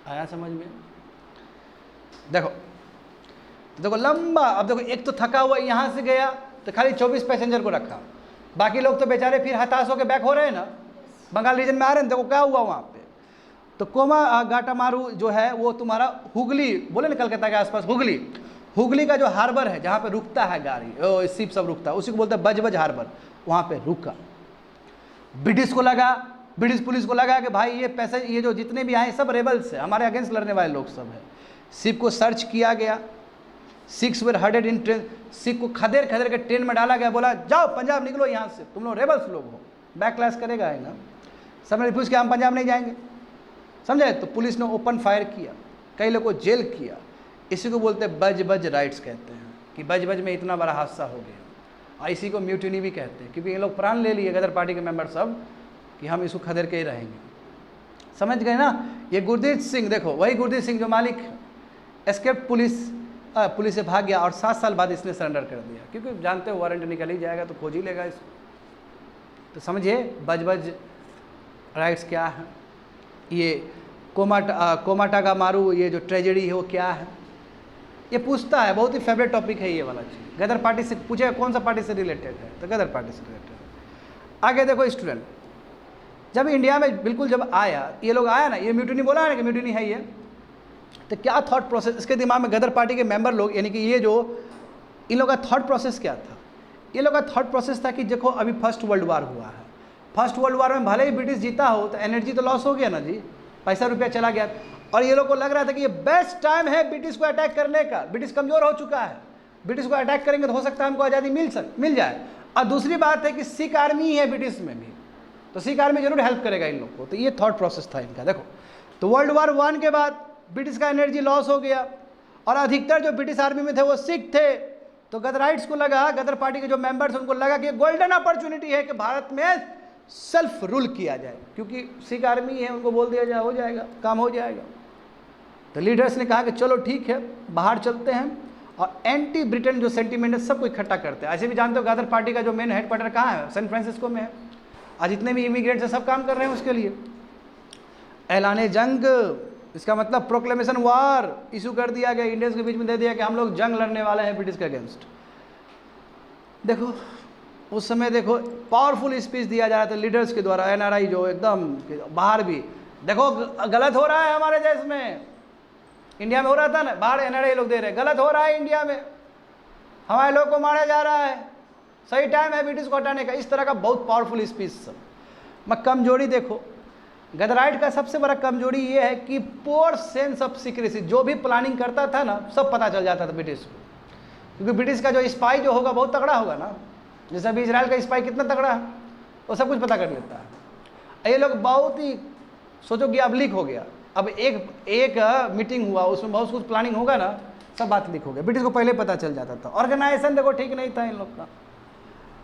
आया समझ में? देखो लंबा, अब देखो एक तो थका हुआ यहाँ से गया तो खाली 24 पैसेंजर को रखा, बाकी लोग तो बेचारे फिर हताश होकर बैक हो रहे हैं ना, बंगाल रीजन में आ रहे हैं। देखो क्या हुआ वहाँ पे। तो कोमागाटामारू जो है वो तुम्हारा हुगली, बोले ना कलकत्ता के आसपास हुगली का जो हार्बर है जहाँ पे रुकता है गाड़ी, शिप सब रुकता है, उसी को बोलते हैं बजबज हार्बर, वहाँ पे रुका। ब्रिटिश पुलिस को लगा कि भाई ये जो जितने भी आए सब रेबल्स है, हमारे अगेंस्ट लड़ने वाले लोग सब है। शिप को सर्च किया गया, 6 वर हर्डेड इन ट्रेन, शिप को खदेड़ के ट्रेन में डाला गया, बोला जाओ पंजाब निकलो यहाँ से, तुम लोग रेबल्स लोग हो, बैकलैश करेगा है ना। सबने रिफ्यूज किया, हम पंजाब नहीं जाएंगे, समझे। तो पुलिस ने ओपन फायर किया, कई लोगों को जेल किया। इसी को बोलते हैं बज राइट्स कहते हैं, कि बज में इतना बड़ा हादसा हो गया, और इसी को म्यूटिनी भी कहते हैं, क्योंकि ये लोग प्राण ले लिए गदर पार्टी के मेंबर सब कि हम इसको खदेड़ के ही रहेंगे। समझ गए ना। ये गुरदीप सिंह, देखो वही गुरदीप सिंह जो मालिक एस्केप पुलिस से भाग गया, और 7 साल बाद इसने सरेंडर कर दिया, क्योंकि जानते हो वारंट निकल ही जाएगा तो खोज ही लेगा इसको। तो समझिए बज राइट्स क्या है। ये कोमाटागामारू ये जो ट्रेजेडी है वो क्या है, ये पूछता है, बहुत ही फेवरेट टॉपिक है ये वाला चीज़। गदर पार्टी से पूछे कौन सा पार्टी से रिलेटेड है, तो गदर पार्टी से रिलेटेड है। आगे देखो स्टूडेंट, जब इंडिया में बिल्कुल जब आया, ये लोग आया ना, ये म्यूटिनी बोला है ना कि म्यूटिनी है ये, तो क्या थॉट प्रोसेस इसके दिमाग में, गदर पार्टी के मेंबर लोग, यानी कि ये जो इन लोगों का थॉट प्रोसेस क्या था। ये लोग का थॉट प्रोसेस था कि देखो अभी फर्स्ट वर्ल्ड वार हुआ है, फर्स्ट वर्ल्ड वार में भले ही ब्रिटिश जीता हो तो एनर्जी तो लॉस हो गया ना जी, पैसा रुपया चला गया, और ये लोग को लग रहा था कि ये बेस्ट टाइम है ब्रिटिश को अटैक करने का, ब्रिटिश कमज़ोर हो चुका है, ब्रिटिश को अटैक करेंगे तो हो सकता है हमको आज़ादी मिल जाए। और दूसरी बात है कि सिख आर्मी है ब्रिटिश में भी, तो सिख आर्मी जरूर हेल्प करेगा इन लोग को। तो ये थॉट प्रोसेस था इनका। देखो तो वर्ल्ड वार 1 के बाद ब्रिटिश का एनर्जी लॉस हो गया, और अधिकतर जो ब्रिटिश आर्मी में थे वो सिख थे। तो गदराइट्स को लगा, गदर पार्टी के जो मेंबर्स उनको लगा कि गोल्डन अपॉर्चुनिटी है कि भारत में सेल्फ रूल किया जाए, क्योंकि सिख आर्मी है, उनको बोल दिया जाए हो जाएगा, काम हो जाएगा। तो लीडर्स ने कहा कि चलो ठीक है बाहर चलते हैं, और एंटी ब्रिटेन जो सेंटीमेंट है सबको इकट्ठा करते हैं। ऐसे भी जानते हो गदर पार्टी का जो मेन हेडक्वार्टर कहाँ है, सैन फ्रांसिस्को में है। आज जितने भी इमिग्रेंट्स हैं सब काम कर रहे हैं उसके लिए। ऐलाने जंग, इसका मतलब प्रोक्लेमेशन वार इशू कर दिया गया, इंडियंस के बीच में दे दिया कि हम लोग जंग लड़ने वाले हैं ब्रिटिश के अगेंस्ट। देखो उस समय देखो पावरफुल स्पीच दिया जा रहा था लीडर्स के द्वारा, एनआरआई जो एकदम बाहर भी, देखो गलत हो रहा है हमारे देश में, इंडिया में हो रहा था ना, बाहर एनआरआई लोग दे रहे हैं गलत हो रहा है, इंडिया में हमारे लोग को मारा जा रहा है, सही टाइम है ब्रिटिश को हटाने का। इस तरह का बहुत पावरफुल स्पीच सब। मैं कमजोरी देखो, गदराइट का सबसे बड़ा कमजोरी ये है कि पोर सेंस ऑफ सीक्रेसी, जो भी प्लानिंग करता था ना सब पता चल जाता था ब्रिटिश को, क्योंकि ब्रिटिश का जो स्पाई जो होगा बहुत तगड़ा होगा ना, जैसे अभी इजराइल का स्पाई कितना तगड़ा है, वो सब कुछ पता कर लेता है। ये लोग बहुत ही, सोचो कि अब लीक हो गया, अब एक मीटिंग हुआ उसमें बहुत कुछ प्लानिंग होगा ना, सब बात लीक हो गया। ब्रिटिश को पहले पता चल जाता था। ऑर्गेनाइजेशन देखो ठीक नहीं था इन लोग का।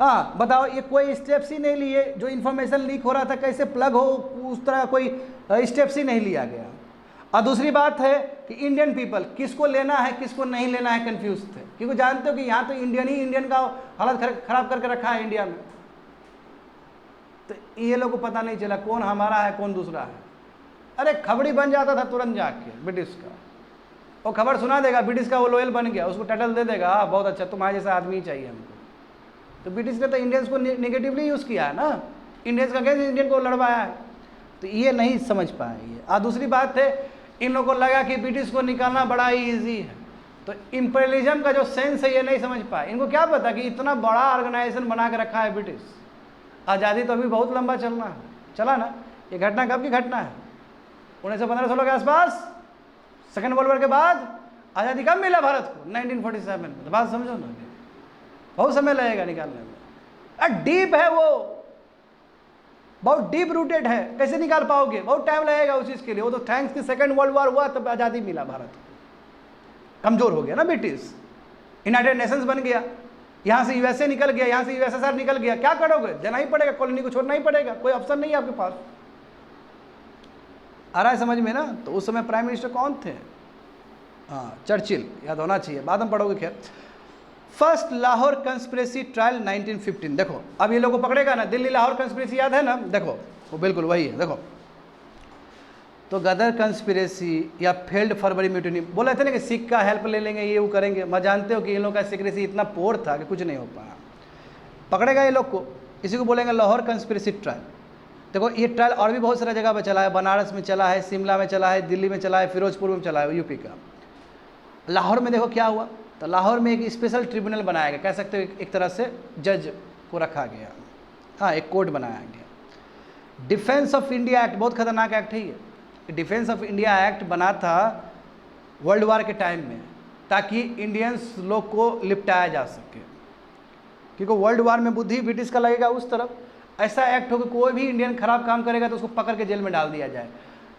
हाँ बताओ, ये कोई स्टेप्स ही नहीं लिए, जो इन्फॉर्मेशन लीक हो रहा था कैसे प्लग हो, उस तरह कोई स्टेप्स ही नहीं लिया गया। और दूसरी बात है कि इंडियन पीपल किसको लेना है किसको नहीं लेना है कंफ्यूज थे, क्योंकि जानते हो कि यहाँ तो इंडियन का हालत खराब करके रखा है इंडिया में। तो ये लोगों को पता नहीं चला कौन हमारा है कौन दूसरा है। अरे खबरी बन जाता था तुरंत जाके ब्रिटिश का, वो खबर सुना देगा, ब्रिटिश का वो लोयल बन गया, उसको टाइटल दे देगा, हाँ बहुत अच्छा तुम्हारे जैसा आदमी चाहिए हमको। तो ब्रिटिश ने तो इंडियंस को नेगेटिवली यूज़ किया है ना, इंडियंस का अगेंस्ट इंडियन को लड़वाया है। तो ये नहीं समझ पाए ये। और दूसरी बात है, इन लोगों को लगा कि ब्रिटिश को निकालना बड़ा ही ईजी है, तो इम्पेरियलिज्म का जो सेंस है ये नहीं समझ पाए। इनको क्या पता कि इतना बड़ा ऑर्गेनाइजेशन बना के रखा है ब्रिटिश, आज़ादी तो अभी बहुत लंबा चला ना। ये घटना कब की घटना है, 1915-16 के आसपास, सेकेंड वर्ल्ड वॉर के बाद आज़ादी कब मिला भारत को, 1947 में। तो बात समझो ना, बहुत समय लगेगा निकालने में। डीप है वो, बहुत डीप रूटेड है, कैसे निकाल पाओगे, बहुत टाइम लगेगा उस चीज़ के लिए। वो तो थैंक्स कि सेकेंड वर्ल्ड वॉर हुआ तब आज़ादी मिला भारत को। कमज़ोर हो गया ना ब्रिटिश, यूनाइटेड नेशंस बन गया, यहाँ से यूएसए निकल गया, यहाँ से यूएसएसआर निकल गया, क्या करोगे? जाना ही पड़ेगा, कॉलोनी को छोड़ना ही पड़ेगा, कोई ऑप्शन नहीं है आपके पास। आ रहा है समझ में ना? तो उस समय प्राइम मिनिस्टर कौन थे? हाँ, चर्चिल, याद होना चाहिए, बाद में पढ़ोगे। खैर, फर्स्ट लाहौर कंस्पिरेसी ट्रायल 1915। देखो अब ये लोगों को पकड़ेगा ना, दिल्ली लाहौर कंस्पिरेसी याद है ना? देखो वो बिल्कुल वही है। देखो तो गदर कंस्पिरेसी या फेल्ड फरवरी म्यूटिनी, बोले थे ना कि सिख का हेल्प ले लेंगे, ये वो करेंगे। मैं जानते हो कि इन लोगों का सीक्रेसी इतना पोर था कि कुछ नहीं हो पाया। पकड़ेगा ये लोग को, इसी को बोलेंगे लाहौर कंस्पिरेसी ट्रायल। देखो ये ट्रायल और भी बहुत सारा जगह पर चला है, बनारस में चला है, शिमला में चला है, दिल्ली में चला है, फिरोजपुर में चला है, यूपी का। लाहौर में देखो क्या हुआ, तो लाहौर में एक स्पेशल ट्रिब्यूनल बनाया गया, कह सकते हो एक तरह से जज को रखा गया। हाँ, एक कोर्ट बनाया गया। डिफेंस ऑफ इंडिया एक्ट, बहुत खतरनाक एक्ट है ये। डिफेंस ऑफ इंडिया एक्ट बना था वर्ल्ड वार के टाइम में, ताकि इंडियंस लोग को लिपटाया जा सके, क्योंकि वर्ल्ड वार में बुद्धि ब्रिटिश का लगेगा उस तरफ। ऐसा एक्ट हो कि कोई भी इंडियन खराब काम करेगा तो उसको पकड़ के जेल में डाल दिया जाए।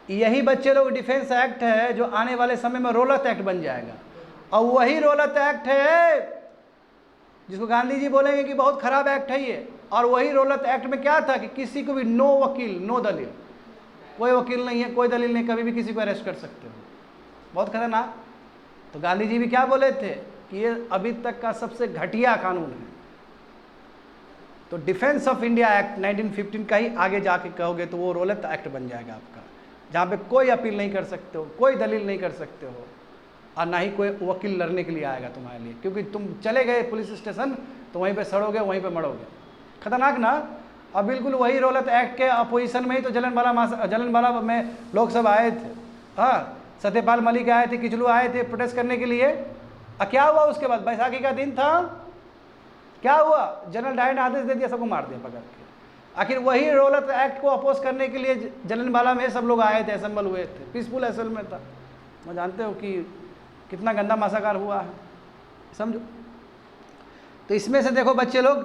यही बच्चे लोग डिफेंस एक्ट है जो आने वाले समय में रोलत एक्ट बन जाएगा, और वही रोलत एक्ट है जिसको गांधी जी बोलेंगे कि बहुत खराब एक्ट है ये। और वही रोलत एक्ट में क्या था कि किसी को भी नो वकील नो दलील, कोई वकील नहीं है, कोई दलील नहीं, कभी भी किसी को अरेस्ट कर सकते हो। बहुत खतरनाक। तो गांधी जी भी क्या बोले थे कि ये अभी तक का सबसे घटिया कानून है। तो डिफेंस ऑफ इंडिया एक्ट 1915 का ही आगे जाके कहोगे तो वो रोलत एक्ट बन जाएगा आपका, जहाँ पे कोई अपील नहीं कर सकते हो, कोई दलील नहीं कर सकते हो, और ना ही कोई वकील लड़ने के लिए आएगा तुम्हारे लिए, क्योंकि तुम चले गए पुलिस स्टेशन तो वहीं पे सड़ोगे, वहीं पे मरोगे। खतरनाक ना? और बिल्कुल वही रोलत एक्ट के अपोजिशन में ही तो जलियांवाला में लोग सब आए थे। हाँ, सत्यपाल मलिक आए थे, किचलू आए थे प्रोटेस्ट करने के लिए। और क्या हुआ उसके बाद? बैसाखी का दिन था, क्या हुआ? जनरल डायर ने आदेश दे दिया, सबको मार दिया पकड़ के। आखिर वही रोलत एक्ट को अपोज करने के लिए जलियांवाला में सब लोग आए थे, असेंबल हुए थे, पीसफुल असेंबल में था। मैं जानते हो कि कितना गंदा मासाकार हुआ है, समझो। तो इसमें से देखो बच्चे लोग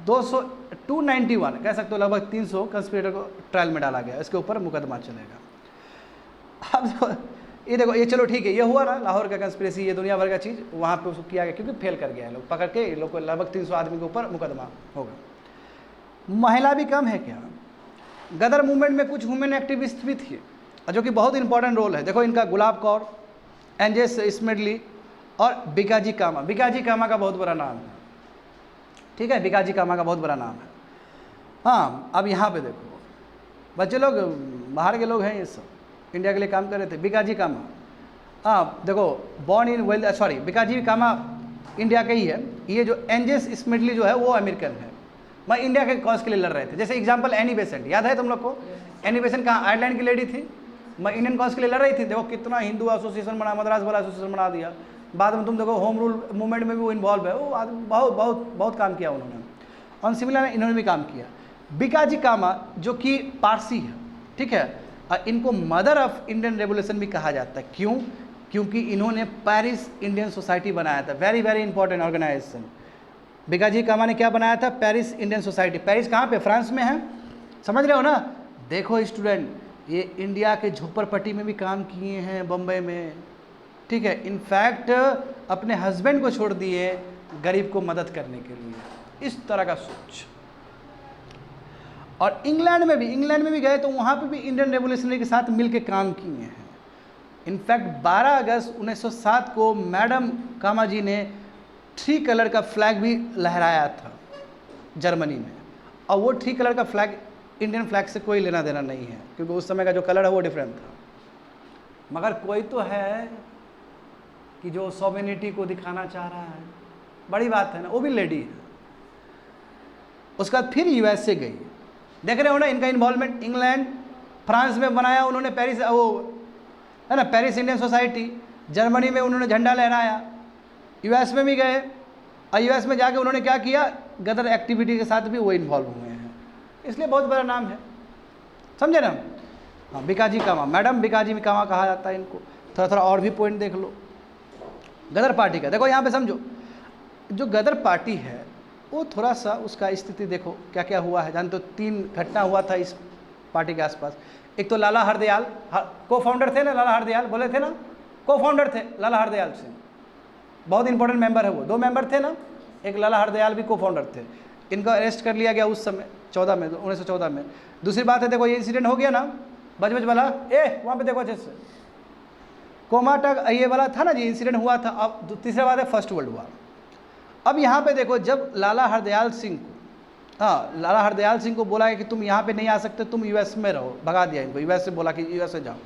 291 कह सकते हो, लगभग 300 कंस्पिरेटर को ट्रायल में डाला गया, इसके ऊपर मुकदमा चलेगा। अब ये देखो, ये चलो ठीक है, ये हुआ ना लाहौर का कंस्पिरेसी, ये दुनिया भर का चीज़ वहाँ पे उसको किया गया, क्योंकि फेल कर गया है लोग पकड़ के। ये लोग को लगभग 300 आदमी के ऊपर मुकदमा होगा। महिला भी कम है क्या? गदर मूवमेंट में कुछ वुमेन एक्टिविस्ट भी थी, जो कि बहुत इंपॉर्टेंट रोल है। देखो इनका गुलाब कौर, एंजेस स्मेडली और बिकाजी कामा। बिकाजी कामा का बहुत बड़ा नाम है, ठीक है, बिकाजी कामा का बहुत बड़ा नाम है। हाँ, अब यहाँ पे देखो बच्चे लोग, बाहर के लोग हैं ये सब, इंडिया के लिए काम कर रहे थे। बिकाजी कामा, हाँ देखो, born in well, sorry, Bhikaji Cama India का ही है। ये जो एंजेस स्मेडली जो है वो अमेरिकन है, मैं इंडिया के कॉज के लिए लड़ रहे थे। जैसे एग्जांपल एनी बेसेंट, याद है तुम लोग को? एनी बेसेंट कहाँ? आयरलैंड की लेडी थी, मैं इंडियन कॉज के लिए लड़ रही थी। देखो कितना हिंदू एसोसिएशन बना, मद्रास वाला एसोसिएशन बना दिया। बाद में तुम देखो होम रूल मूवमेंट में भी वो इन्वॉल्व है, वो आदमी बहुत बहुत बहुत काम किया उन्होंने। और सिमिलर इन्होंने भी काम किया। बिकाजी कामा जो कि पारसी है, ठीक है, इनको मदर ऑफ इंडियन रेवोल्यूशन भी कहा जाता है। क्यों? क्योंकि इन्होंने पेरिस इंडियन सोसाइटी बनाया था, very very important organisation. Bikaji Cama ने क्या बनाया था? Paris Indian society. पेरिस कहाँ पे? फ्रांस में है, समझ रहे हो ना? देखो स्टूडेंट, ये इंडिया के झोपड़पट्टी में भी काम किए हैं, बम्बई में, ठीक है। इनफैक्ट अपने हस्बैंड को छोड़ दिए गरीब को मदद करने के लिए, इस तरह का सोच। और इंग्लैंड में भी गए तो वहाँ पे भी इंडियन रेवोल्यूशनरी के साथ मिलके काम किए हैं। इनफैक्ट 12 अगस्त 1907 को मैडम कामा जी ने 3 कलर का फ्लैग भी लहराया था जर्मनी में, और वो 3 कलर का फ्लैग इंडियन फ्लैग से कोई लेना देना नहीं है, क्योंकि उस समय का जो कलर है वो डिफरेंट था। मगर कोई तो है कि जो सॉवेनिटी को दिखाना चाह रहा है, बड़ी बात है ना, वो भी लेडी है। उसके बाद फिर यूएसए गई, देख रहे हो ना इनका इन्वॉल्वमेंट। इंग्लैंड, फ्रांस में बनाया उन्होंने पेरिस, वो है ना पेरिस इंडियन सोसाइटी। जर्मनी में उन्होंने झंडा लहराया। यूएस में भी गए, और यूएस में जाके उन्होंने क्या किया? गदर एक्टिविटी के साथ भी वो इन्वॉल्व हुए हैं, इसलिए बहुत बड़ा नाम है, समझे ना? हाँ, बिकाजी कामा, मैडम बिकाजी कामा कहा जाता है इनको। थोड़ा थोड़ा और भी पॉइंट देख लो गदर पार्टी का। देखो यहाँ पे समझो, जो गदर पार्टी है वो थोड़ा सा उसका स्थिति देखो क्या क्या हुआ है। जानते हो 3 घटना हुआ था इस पार्टी के आसपास। एक तो लाला हरदयाल को फाउंडर थे ना, लाला हरदयाल बोले थे ना, को फाउंडर थे लाला हरदयाल सिंह, बहुत इंपॉर्टेंट मेंबर है वो। 2 मेंबर थे ना, एक लाला हरदयाल भी को फाउंडर थे। इनका अरेस्ट कर लिया गया उस समय 1914 में। दूसरी बात है, देखो ये इंसिडेंट हो गया ना बजबज वाला, वहाँ पे देखो अच्छे से कोमाटक ये वाला था ना जी, इंसिडेंट हुआ था। अब तीसरा बात है फर्स्ट वर्ल्ड वॉर। अब यहाँ पे देखो, जब लाला हरदयाल सिंह को लाला हरदयाल सिंह को बोला कि तुम यहाँ पे नहीं आ सकते, तुम यूएस में रहो, भगा दिया इनको, यूएस से बोला कि यूएस से जाओ।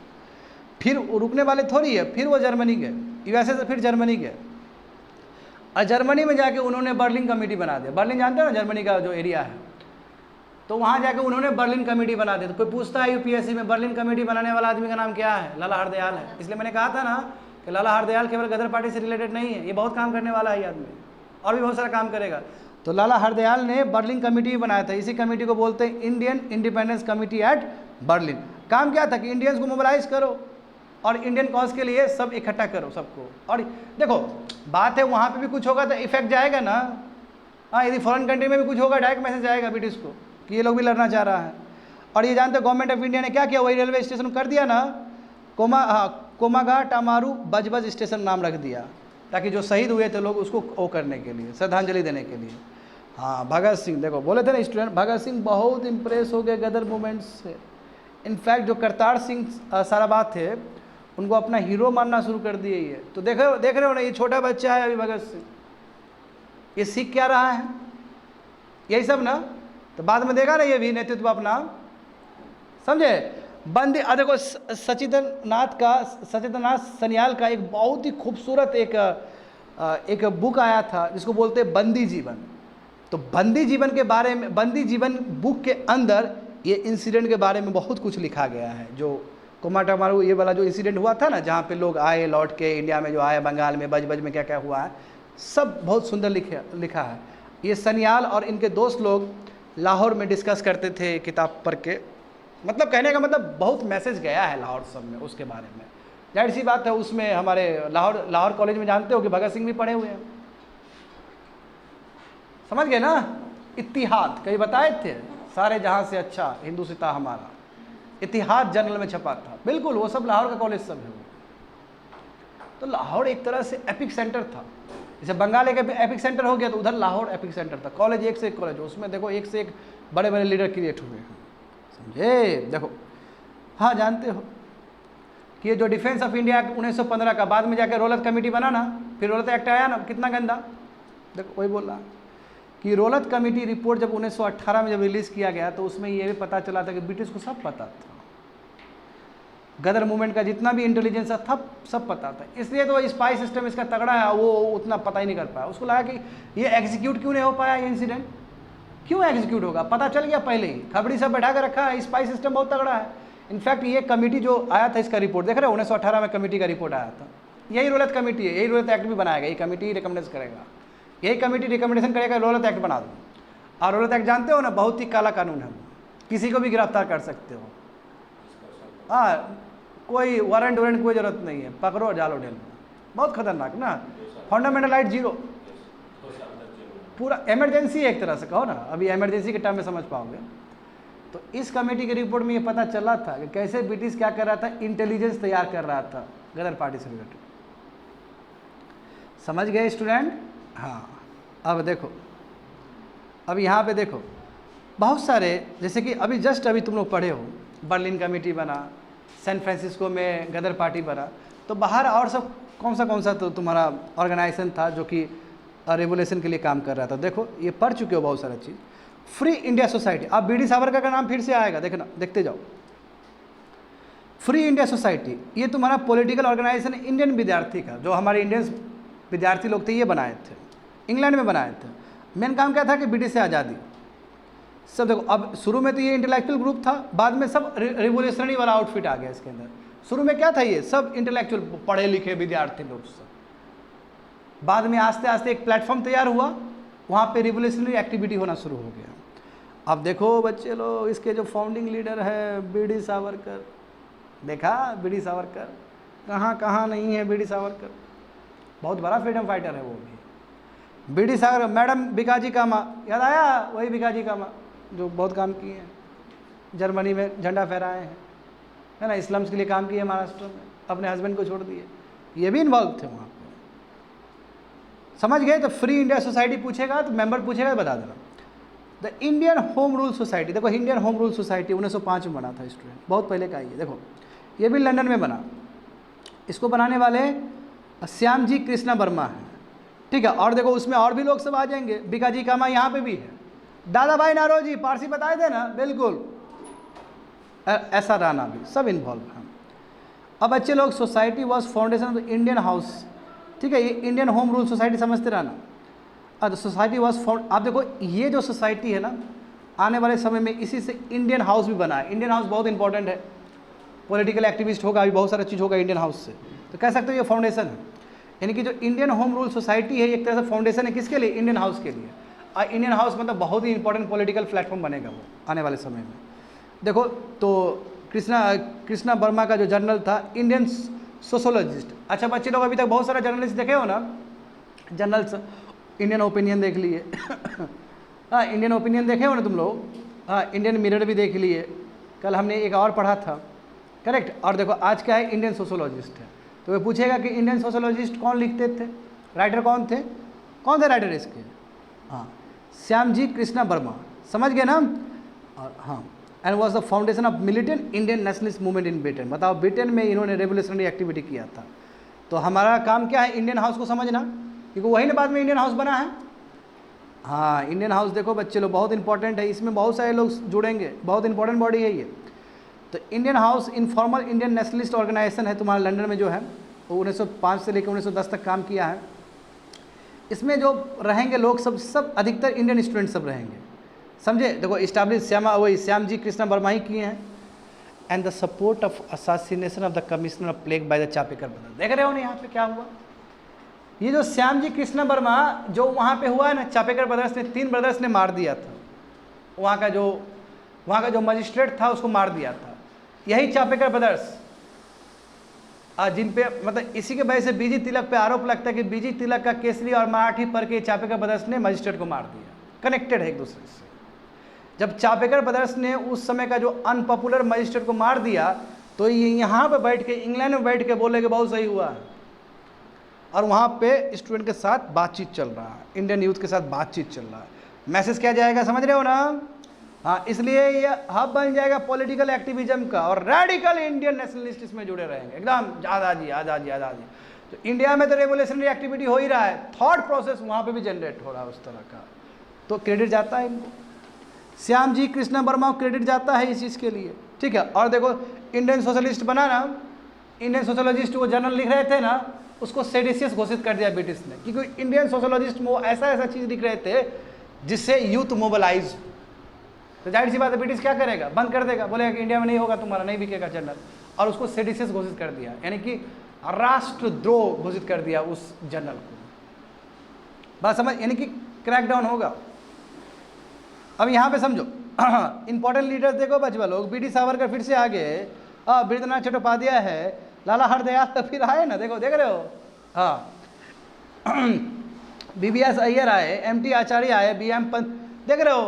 फिर रुकने वाले थोड़ी है, फिर वो जर्मनी गए, यूएसए से फिर जर्मनी गए, और जर्मनी में जाके उन्होंने बर्लिन कमेटी बना दिया। बर्लिन जानते हो ना, जर्मनी का जो एरिया है, तो वहाँ जाके उन्होंने बर्लिन कमेटी बना दी। तो कोई पूछता है यूपीएससी में बर्लिन कमेटी बनाने वाला आदमी का नाम क्या है? लाला हरदयाल है। इसलिए मैंने कहा था ना कि लाला हरदयाल केवल गदर पार्टी से रिलेटेड नहीं है, ये बहुत काम करने वाला है ये आदमी, और भी बहुत सारा काम करेगा। तो लाला हरदयाल ने बर्लिन कमेटी बनाया था। इसी कमेटी को बोलते हैं Indian Independence Committee at Berlin. काम क्या था कि इंडियंस को मोबिलाइज करो और इंडियन कॉज के लिए सब इकट्ठा करो सबको। और देखो बात है, वहाँ पे भी कुछ होगा तो इफेक्ट जाएगा ना। हाँ, यदि फॉरेन कंट्री में भी कुछ होगा, डायरेक्ट मैसेज आएगा ब्रिटिश को कि ये लोग भी लड़ना चाह रहा है। और ये जानते हो गवर्नमेंट ऑफ इंडिया ने क्या किया? वही रेलवे स्टेशन कर दिया ना, कोमाघाट अमारू बजबज स्टेशन नाम रख दिया, ताकि जो शहीद हुए थे लोग उसको वो करने के लिए, श्रद्धांजलि देने के लिए। हाँ, भगत सिंह, देखो बोले थे ना स्टूडेंट, भगत सिंह बहुत इंप्रेस हो गए गदर मूवमेंट से। इनफैक्ट जो करतार सिंह साराभात थे, उनको अपना हीरो मानना शुरू कर दिए ये। तो देख रहे हो ना, ये छोटा बच्चा है अभी भगत सिंह, ये सीख क्या रहा है? यही सब ना। तो बाद में देखा ना ये भी नेतृत्व अपना, समझे? बंदी देखो सचिंद्रनाथ सन्याल का एक बहुत ही खूबसूरत एक बुक आया था जिसको बोलते हैं बंदी जीवन। तो बंदी जीवन के बारे में, बंदी जीवन बुक के अंदर ये इंसिडेंट के बारे में बहुत कुछ लिखा गया है। जो कोमाटामारू ये वाला जो इंसिडेंट हुआ था ना, जहाँ पे लोग आए लौट के इंडिया में, जो आए बंगाल में, बजबज में क्या क्या हुआ है, सब बहुत सुंदर लिखा है। ये सन्याल और इनके दोस्त लोग लाहौर में डिस्कस करते थे किताब पढ़ के। मतलब कहने का मतलब बहुत मैसेज गया है लाहौर सब में उसके बारे में। जाहिर सी बात है, उसमें हमारे लाहौर कॉलेज में जानते हो कि भगत सिंह भी पढ़े हुए हैं, समझ गए ना। इतिहाद कहीं बताए थे, सारे जहां से अच्छा हिंदुस्तान हमारा, इतिहाद जर्नल में छपा था, बिल्कुल वो सब लाहौर का कॉलेज सब है वो। तो लाहौर एक तरह से एपिक सेंटर था, जैसे बंगाल एक एपिक सेंटर हो गया, तो उधर लाहौर एपिक सेंटर था। कॉलेज एक से एक कॉलेज, उसमें देखो एक से एक बड़े बड़े लीडर क्रिएट हुए हैं, समझे? देखो हाँ, जानते हो कि ये जो डिफेंस ऑफ इंडिया एक्ट 1915 का, बाद में जाकर रोलत कमेटी बना ना, फिर रोलत एक्ट आया ना, कितना गंदा। देखो वही बोल रहा कि रोलत कमेटी रिपोर्ट जब 1918 में जब रिलीज़ किया गया, तो उसमें ये भी पता चला था कि ब्रिटिश को सब पता था, गदर मूवमेंट का जितना भी इंटेलिजेंस था सब पता था। इसलिए तो स्पाई सिस्टम इसका तगड़ा है, वो उतना पता ही नहीं कर पाया। उसको लगा कि ये एग्जीक्यूट क्यों नहीं हो पाया, ये इंसिडेंट क्यों एग्जीक्यूट होगा, पता चल गया पहले ही, खबरी सब बैठा कर रखा है, स्पाई सिस्टम बहुत तगड़ा है। इनफैक्ट ये कमेटी जो आया था, इसका रिपोर्ट देख रहे हो, 1918 में कमेटी का रिपोर्ट आया था। यही रोलत कमेटी है, यही रोलत एक्ट भी बनाया गया, यही कमेटी रिकमेंडेशन करेगा, यही कमेटी रिकमेंडेशन करेगा रोलत एक्ट बना दो। और रोलत एक्ट जानते हो ना, बहुत ही काला कानून है, किसी को भी गिरफ्तार कर सकते हो। हाँ, कोई वारंट वारंट कोई जरूरत नहीं है, पकड़ो डालो जेल में, बहुत खतरनाक ना। फंडामेंटल राइट जीरो, पूरा इमरजेंसी एक तरह से कहो ना, अभी इमरजेंसी के टाइम में समझ पाओगे। तो इस कमेटी की रिपोर्ट में ये पता चला था कि कैसे ब्रिटिश क्या कर रहा था, इंटेलिजेंस तैयार कर रहा था गदर पार्टी से रिलेटेड। समझ गए स्टूडेंट? हाँ, अब देखो, अब यहाँ पे देखो बहुत सारे, जैसे कि अभी जस्ट अभी तुम लोग पढ़े हो, बर्लिन कमेटी बना, सैन फ्रांसिस्को में गदर पार्टी बना, तो बाहर और सब कौन सा तो तुम्हारा ऑर्गेनाइजेशन था जो कि रेवोल्यूशन के लिए काम कर रहा था। देखो ये पढ़ चुके हो बहुत सारा चीज़। फ्री इंडिया सोसाइटी, अब बी डी सावरकर का नाम फिर से आएगा, देखना, देखते जाओ। फ्री इंडिया सोसाइटी ये तुम्हारा पॉलिटिकल ऑर्गेनाइजेशन इंडियन विद्यार्थी का, जो हमारे इंडियन विद्यार्थी लोग थे ये बनाए थे, इंग्लैंड में बनाए थे। मेन काम क्या था कि ब्रिटिश से आज़ादी सब। देखो अब शुरू में तो ये इंटेलेक्चुअल ग्रुप था, बाद में सब रिवोल्यूशनरी वाला आउटफिट आ गया इसके अंदर। शुरू में क्या था, ये सब इंटेलेक्चुअल पढ़े लिखे विद्यार्थी लोग सब। बाद में आस्ते आस्ते एक प्लेटफॉर्म तैयार हुआ, वहाँ पे रिवोल्यूशनरी एक्टिविटी होना शुरू हो गया। अब देखो बच्चे लोग, इसके जो फाउंडिंग लीडर है बी डी सावरकर, देखा बी डी सावरकर कहाँ नहीं है। बी डी सावरकर बहुत बड़ा फ्रीडम फाइटर है वो भी। B D Savarkar, madam Bhikaji Cama, याद आया? वही भिकाजी कामा जो बहुत काम किए हैं, जर्मनी में झंडा फहराए हैं, है ना, स्लम्स के लिए काम किए महाराष्ट्र में, अपने हस्बैंड को छोड़ दिए, ये भी इन्वॉल्व थे वहाँ पे। समझ गए? तो फ्री इंडिया सोसाइटी पूछेगा तो मेंबर पूछेगा तो बता देना। The Indian home rule society, देखो इंडियन होम रूल सोसाइटी 1905 में बना था स्टूडेंट, बहुत पहले का ही है। देखो ये भी लंदन में बना, इसको बनाने वाले श्याम जी कृष्णा वर्मा है, ठीक है। और देखो उसमें और भी लोग सब आ जाएंगे, बीकाजी कामा यहाँ पे भी है, दादा भाई नारोजी पारसी बताए थे ना, बिल्कुल ऐसा राना भी, सब इन्वॉल्व हैं। अब अच्छे लोग, society was foundation of the Indian house, ठीक है, ये इंडियन होम रूल सोसाइटी समझते रहना। अब सोसाइटी वॉज फाउंड, आप देखो ये जो सोसाइटी है ना, आने वाले समय में इसी से इंडियन हाउस भी बना है। इंडियन हाउस बहुत इंपॉर्टेंट है, पॉलिटिकल एक्टिविस्ट होगा, अभी बहुत सारा चीज़ होगा इंडियन हाउस से, तो कह सकते हो ये फाउंडेशन है। यानी कि जो इंडियन होम रूल सोसाइटी है एक तरह से फाउंडेशन है, किसके लिए? इंडियन हाउस के लिए। और इंडियन हाउस मतलब बहुत ही इंपॉर्टेंट पॉलिटिकल प्लेटफॉर्म बनेगा वो आने वाले समय में। देखो तो कृष्णा वर्मा का जो जर्नल था इंडियन सोशोलॉजिस्ट। अच्छा बच्चे लोग अभी तक बहुत सारा जर्नलिस्ट देखे हो ना, जर्नल्स, इंडियन ओपिनियन देख लिए हाँ इंडियन ओपिनियन देखे हो ना तुम लोग, हाँ इंडियन मिरर भी देख लिए, कल हमने एक और पढ़ा था, करेक्ट। और देखो आज क्या है, इंडियन सोशोलॉजिस्ट है। तो वो पूछेगा कि इंडियन सोशोलॉजिस्ट कौन लिखते थे, राइटर कौन थे, कौन थे राइटर इसके? हाँ श्याम जी कृष्णा वर्मा, समझ गए ना। और हाँ and was the foundation of militant Indian nationalist movement in Britain. बताओ ब्रिटेन में इन्होंने रेवोल्यूशनरी एक्टिविटी किया था। तो हमारा काम क्या है, इंडियन हाउस को समझना, क्योंकि वही ना बाद में इंडियन हाउस बना है। हाँ इंडियन हाउस देखो बच्चे लोग बहुत इंपॉर्टेंट है, इसमें बहुत सारे लोग जुड़ेंगे, बहुत इंपॉर्टेंट बॉडी है ये। तो Indian House informal Indian nationalist organisation है, तुम्हारा लंदन में जो है वो 1905 से लेकर 1910 तक काम किया है। इसमें जो रहेंगे लोग सब अधिकतर इंडियन स्टूडेंट सब रहेंगे, समझे। देखो इस्टेब्लिश वही श्याम जी कृष्णा वर्मा ही किए हैं। And the support of assassination of the commissioner of plague by the Chapekar brother. देख रहे हो ना यहाँ पे क्या हुआ, ये जो श्याम जी कृष्णा वर्मा जो वहाँ पे हुआ है ना, चापेकर ब्रदर्स ने, 3 ब्रदर्स ने मार दिया था, वहाँ का जो मजिस्ट्रेट था उसको मार दिया था, यही चापेकर ब्रदर्स, जिन पे मतलब इसी के वजह से बीजी तिलक पे आरोप लगता है कि बीजी तिलक का केसरी और मराठी पढ़ के चापेकर ब्रदर्स ने मजिस्ट्रेट को मार दिया। कनेक्टेड है एक दूसरे से। जब चापेकर ब्रदर्स ने उस समय का जो अनपॉपुलर मजिस्ट्रेट को मार दिया, तो ये यहाँ पे बैठ के, इंग्लैंड में बैठ के बोले कि बहुत सही हुआ है, और वहाँ पे स्टूडेंट के साथ बातचीत चल रहा है, इंडियन यूथ के साथ बातचीत चल रहा है। मैसेज क्या जाएगा, समझ रहे हो ना। हाँ इसलिए ये हब बन जाएगा पॉलिटिकल एक्टिविज्म का, और रेडिकल इंडियन नेशनलिस्ट इसमें जुड़े रहेंगे एकदम, आज़ादी आज़ादी आज़ादी। तो इंडिया में तो रेवोल्यूशनरी एक्टिविटी हो ही रहा है, थॉट प्रोसेस वहाँ पे भी जनरेट हो रहा है उस तरह का, तो क्रेडिट जाता है इनको, श्याम जी कृष्णा वर्मा को क्रेडिट जाता है इस चीज़ के लिए, ठीक है। और देखो इंडियन सोशलिस्ट बना ना, इंडियन सोशोलॉजिस्ट वो जर्नल लिख रहे थे ना, उसको सेडिशियस घोषित कर दिया ब्रिटिश ने, क्योंकि इंडियन सोशोलॉजिस्ट वो ऐसा चीज़ लिख रहे थे जिससे यूथ मोबिलाइज। तो जाहिर सी बात है ब्रिटिश क्या करेगा, बंद कर देगा, बोलेगा कि इंडिया में नहीं होगा तुम्हारा, नहीं बिकेगा जर्नल, और उसको सेडिशियस घोषित कर दिया, यानी कि राष्ट्रद्रोह घोषित कर दिया उस जर्नल को। बात समझ, यानी कि क्रैकडाउन होगा। अब यहाँ पे समझो इंपॉर्टेंट लीडर्स देखो बचवा लोग, बी डी सावरकर फिर से आ गए, बृहदनाथ चट्टोपाध्याय है, लाला हरदयाल तो फिर आए ना, देखो देख रहे हो, हाँ BBS अय्यर आए, MT आचार्य आए, BM पंत, देख रहे हो,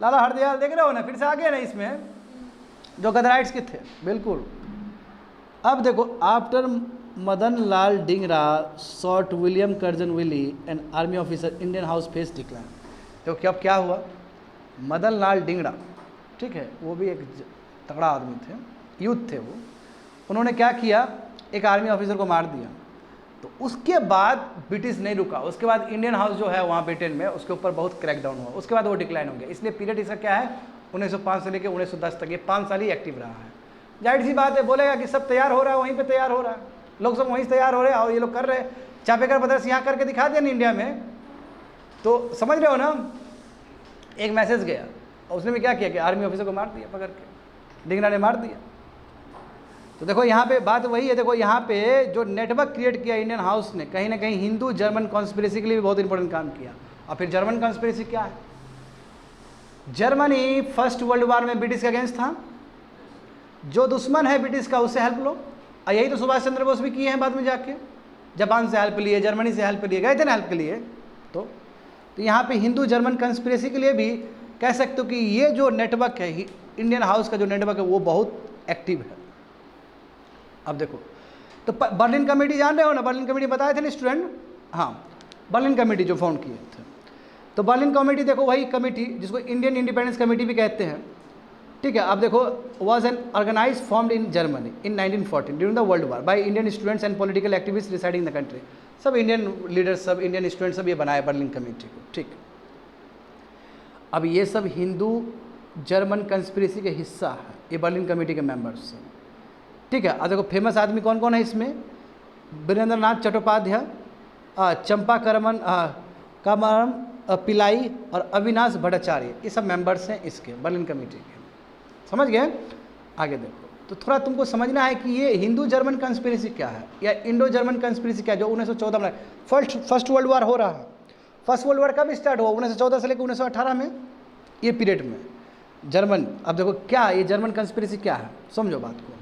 लाला हरदयाल देख रहे हो ना, फिर से आ गए ना इसमें, जो गदराइट्स के थे, बिल्कुल। अब देखो after Madan Lal Dhingra shot William Curzon Wyllie and army officer, Indian House face decline. देखो क्या क्या हुआ, मदन लाल डिंगरा, ठीक है, वो भी एक तगड़ा आदमी थे, यूथ थे वो, उन्होंने क्या किया, एक आर्मी ऑफिसर को मार दिया। तो उसके बाद ब्रिटिश नहीं रुका, उसके बाद इंडियन हाउस जो है वहाँ ब्रिटेन में, उसके ऊपर बहुत क्रैकडाउन हुआ, उसके बाद वो डिक्लाइन हो गया। इसलिए पीरियड इसका क्या है, 1905 से लेकर 1910 तक, ये 5 साल ही एक्टिव रहा है। जाहिर सी बात है, बोलेगा कि सब तैयार हो रहा है, वहीं पे तैयार हो रहा है, लोग सब वहीं से तैयार हो रहे हैं, और ये लोग कर रहे हैं। चापेकर ब्रदर्स यहाँ करके दिखा दिया ना इंडिया में, तो समझ रहे हो ना। एक मैसेज गया, और उसने भी क्या किया कि आर्मी ऑफिसर को मार दिया पकड़ के, डिंगरा ने मार दिया। तो देखो यहाँ पे बात वही है, देखो यहाँ पे जो नेटवर्क क्रिएट किया इंडियन हाउस ने, कहीं ना कहीं हिंदू जर्मन कॉन्स्पिरेसी के लिए भी बहुत इंपॉर्टेंट काम किया। और फिर जर्मन कॉन्स्पिरेसी क्या है, जर्मनी फर्स्ट वर्ल्ड वॉर में ब्रिटिश के अगेंस्ट था, जो दुश्मन है ब्रिटिश का उससे हेल्प लो, और यही तो सुभाष चंद्र बोस भी किए हैं बाद में जाके, जापान से हेल्प लिए, जर्मनी से हेल्प लिए, गए थे ना हेल्प के लिए। तो यहाँ पे हिंदू जर्मन कंस्पिरेसी के लिए भी कह सकते हो कि ये जो नेटवर्क है, इंडियन हाउस का जो नेटवर्क है, वो बहुत एक्टिव है। अब देखो, तो बर्लिन कमेटी जान रहे हो ना, बर्लिन कमेटी बताए थे ना स्टूडेंट, हाँ, बर्लिन कमेटी जो फाउंड किए थे। तो बर्लिन कमेटी देखो वही कमेटी जिसको इंडियन इंडिपेंडेंस कमेटी भी कहते हैं, ठीक है। अब देखो was an organise formed in Germany in 1914 during the world war by Indian students and political activist residing in the country. सब इंडियन लीडर्स, सब इंडियन स्टूडेंट्स, सब ये बनाए बर्लिन कमेटी को, ठीक। अब ये सब हिंदू जर्मन कंस्पिरेसी के हिस्सा है, ये बर्लिन कमेटी के मेंबर्स हैं, ठीक है। अब देखो फेमस आदमी कौन कौन है इसमें, वीरेंद्रनाथ चट्टोपाध्याय, चंपा कामरम पिलाई और अविनाश भट्टाचार्य, ये सब मेंबर्स हैं इसके बर्लिन कमेटी के। समझ गए? आगे देखो, तो थोड़ा तुमको समझना है कि ये हिंदू जर्मन कंस्पिरेसी क्या है या इंडो जर्मन कंस्पिरेसी क्या है, जो 1914 में फर्स्ट वर्ल्ड वार हो रहा है। फर्स्ट वर्ल्ड वार कब स्टार्ट हुआ? 1914 से लेकर 1918 में, ये पीरियड में जर्मन। अब देखो क्या ये जर्मन कंस्पिरेसी क्या है, समझो बात को।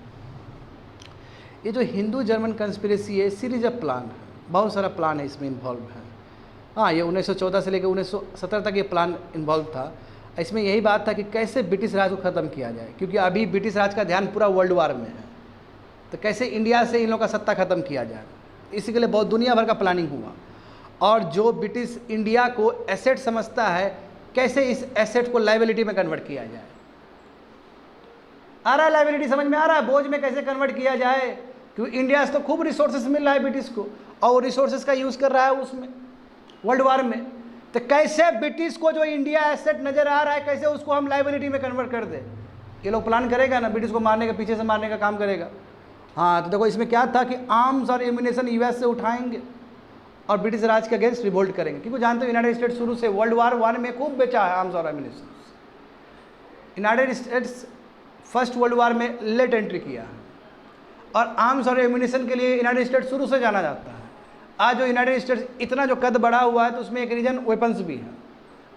ये जो हिंदू जर्मन कंस्पिरेसी है, सीरीज ऑफ प्लान है, बहुत सारा प्लान है इसमें इन्वॉल्व है। हाँ, ये 1914 से लेकर 1917 तक ये प्लान इन्वॉल्व था। इसमें यही बात था कि कैसे ब्रिटिश राज को ख़त्म किया जाए, क्योंकि अभी ब्रिटिश राज का ध्यान पूरा वर्ल्ड वार में है, तो कैसे इंडिया से इन लोगों का सत्ता ख़त्म किया जाए, इसी के लिए बहुत दुनिया भर का प्लानिंग हुआ। और जो ब्रिटिश इंडिया को एसेट समझता है, कैसे इस एसेट को लाइबिलिटी में कन्वर्ट किया जाए। आ रहा है लाइबिलिटी, समझ में आ रहा है, बोझ में कैसे कन्वर्ट किया जाए, क्योंकि इंडिया से तो खूब रिसोर्सेज मिल रहा है ब्रिटिश को, और रिसोर्सेज का यूज़ कर रहा है उसमें वर्ल्ड वार में। तो कैसे ब्रिटिश को जो इंडिया एसेट नज़र आ रहा है, कैसे उसको हम लाइबिलिटी में कन्वर्ट कर दें। ये लोग प्लान करेगा ना, ब्रिटिश को मारने का, पीछे से मारने का काम करेगा। हाँ, तो देखो इसमें क्या था कि आर्म्स और एम्यूनेशन यूएस से उठाएंगे और ब्रिटिश राज के अगेंस्ट रिवोल्ट करेंगे, क्योंकि जानते हो यूनाइटेड स्टेट्स शुरू से वर्ल्ड वार 1 में खूब बेचा है आर्म्स और ammunition. United states first world war में लेट एंट्री किया है, और आर्म्स और एम्यूनेशन के लिए यूनाइटेड स्टेट्स शुरू से जाना जाता है। आज जो यूनाइटेड स्टेट्स इतना जो कद बढ़ा हुआ है, तो उसमें एक रीजन वेपन्स भी है।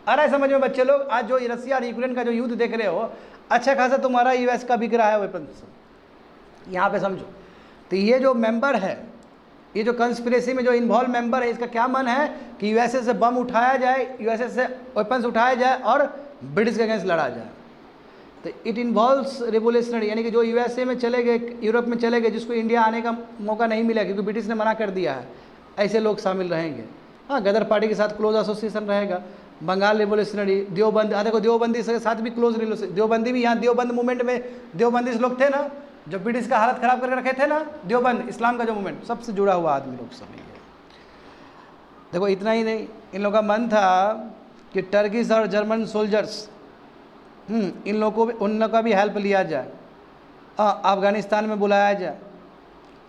आ रहा है समझ में बच्चे लोग? आज जो रसिया और यूक्रेन का जो युद्ध देख रहे हो, अच्छा खासा तुम्हारा यूएस का बिक रहा है वेपन्स, यहाँ पे समझो। तो ये जो मेंबर है, ये जो कंस्पिरेसी में जो इन्वॉल्व मेंबर है, इसका क्या मन है कि यूएसए से बम उठाया जाए, यूएसए से वेपन्स उठाया जाए और ब्रिटिश के अगेंस्ट लड़ा जाए। तो इट इन्वॉल्व्स रिवोल्यूशनरी, यानी कि जो यूएसए में चले गए, यूरोप में चले गए, जिसको इंडिया आने का मौका नहीं मिला क्योंकि ब्रिटिश ने मना कर दिया है, ऐसे लोग शामिल रहेंगे। हाँ, गदर पार्टी के साथ क्लोज एसोसिएशन रहेगा। बंगाल रिवोल्यूशनरी, देवबंद, देखो देवबंदी के साथ भी क्लोज रिलेशन, देवबंदी भी, यहाँ देवबंद मूवमेंट में देवबंदी लोग थे ना, जो ब्रिटिश का हालत ख़राब करके रखे थे ना, देवबंद इस्लाम का जो मूवमेंट, सबसे जुड़ा हुआ आदमी लोग सब है। देखो इतना ही नहीं, इन लोगों का मन था कि टर्किश और जर्मन सोल्जर्स, इन लोगों को, उन लोगों का भी हेल्प लिया जाए, अफगानिस्तान में बुलाया जाए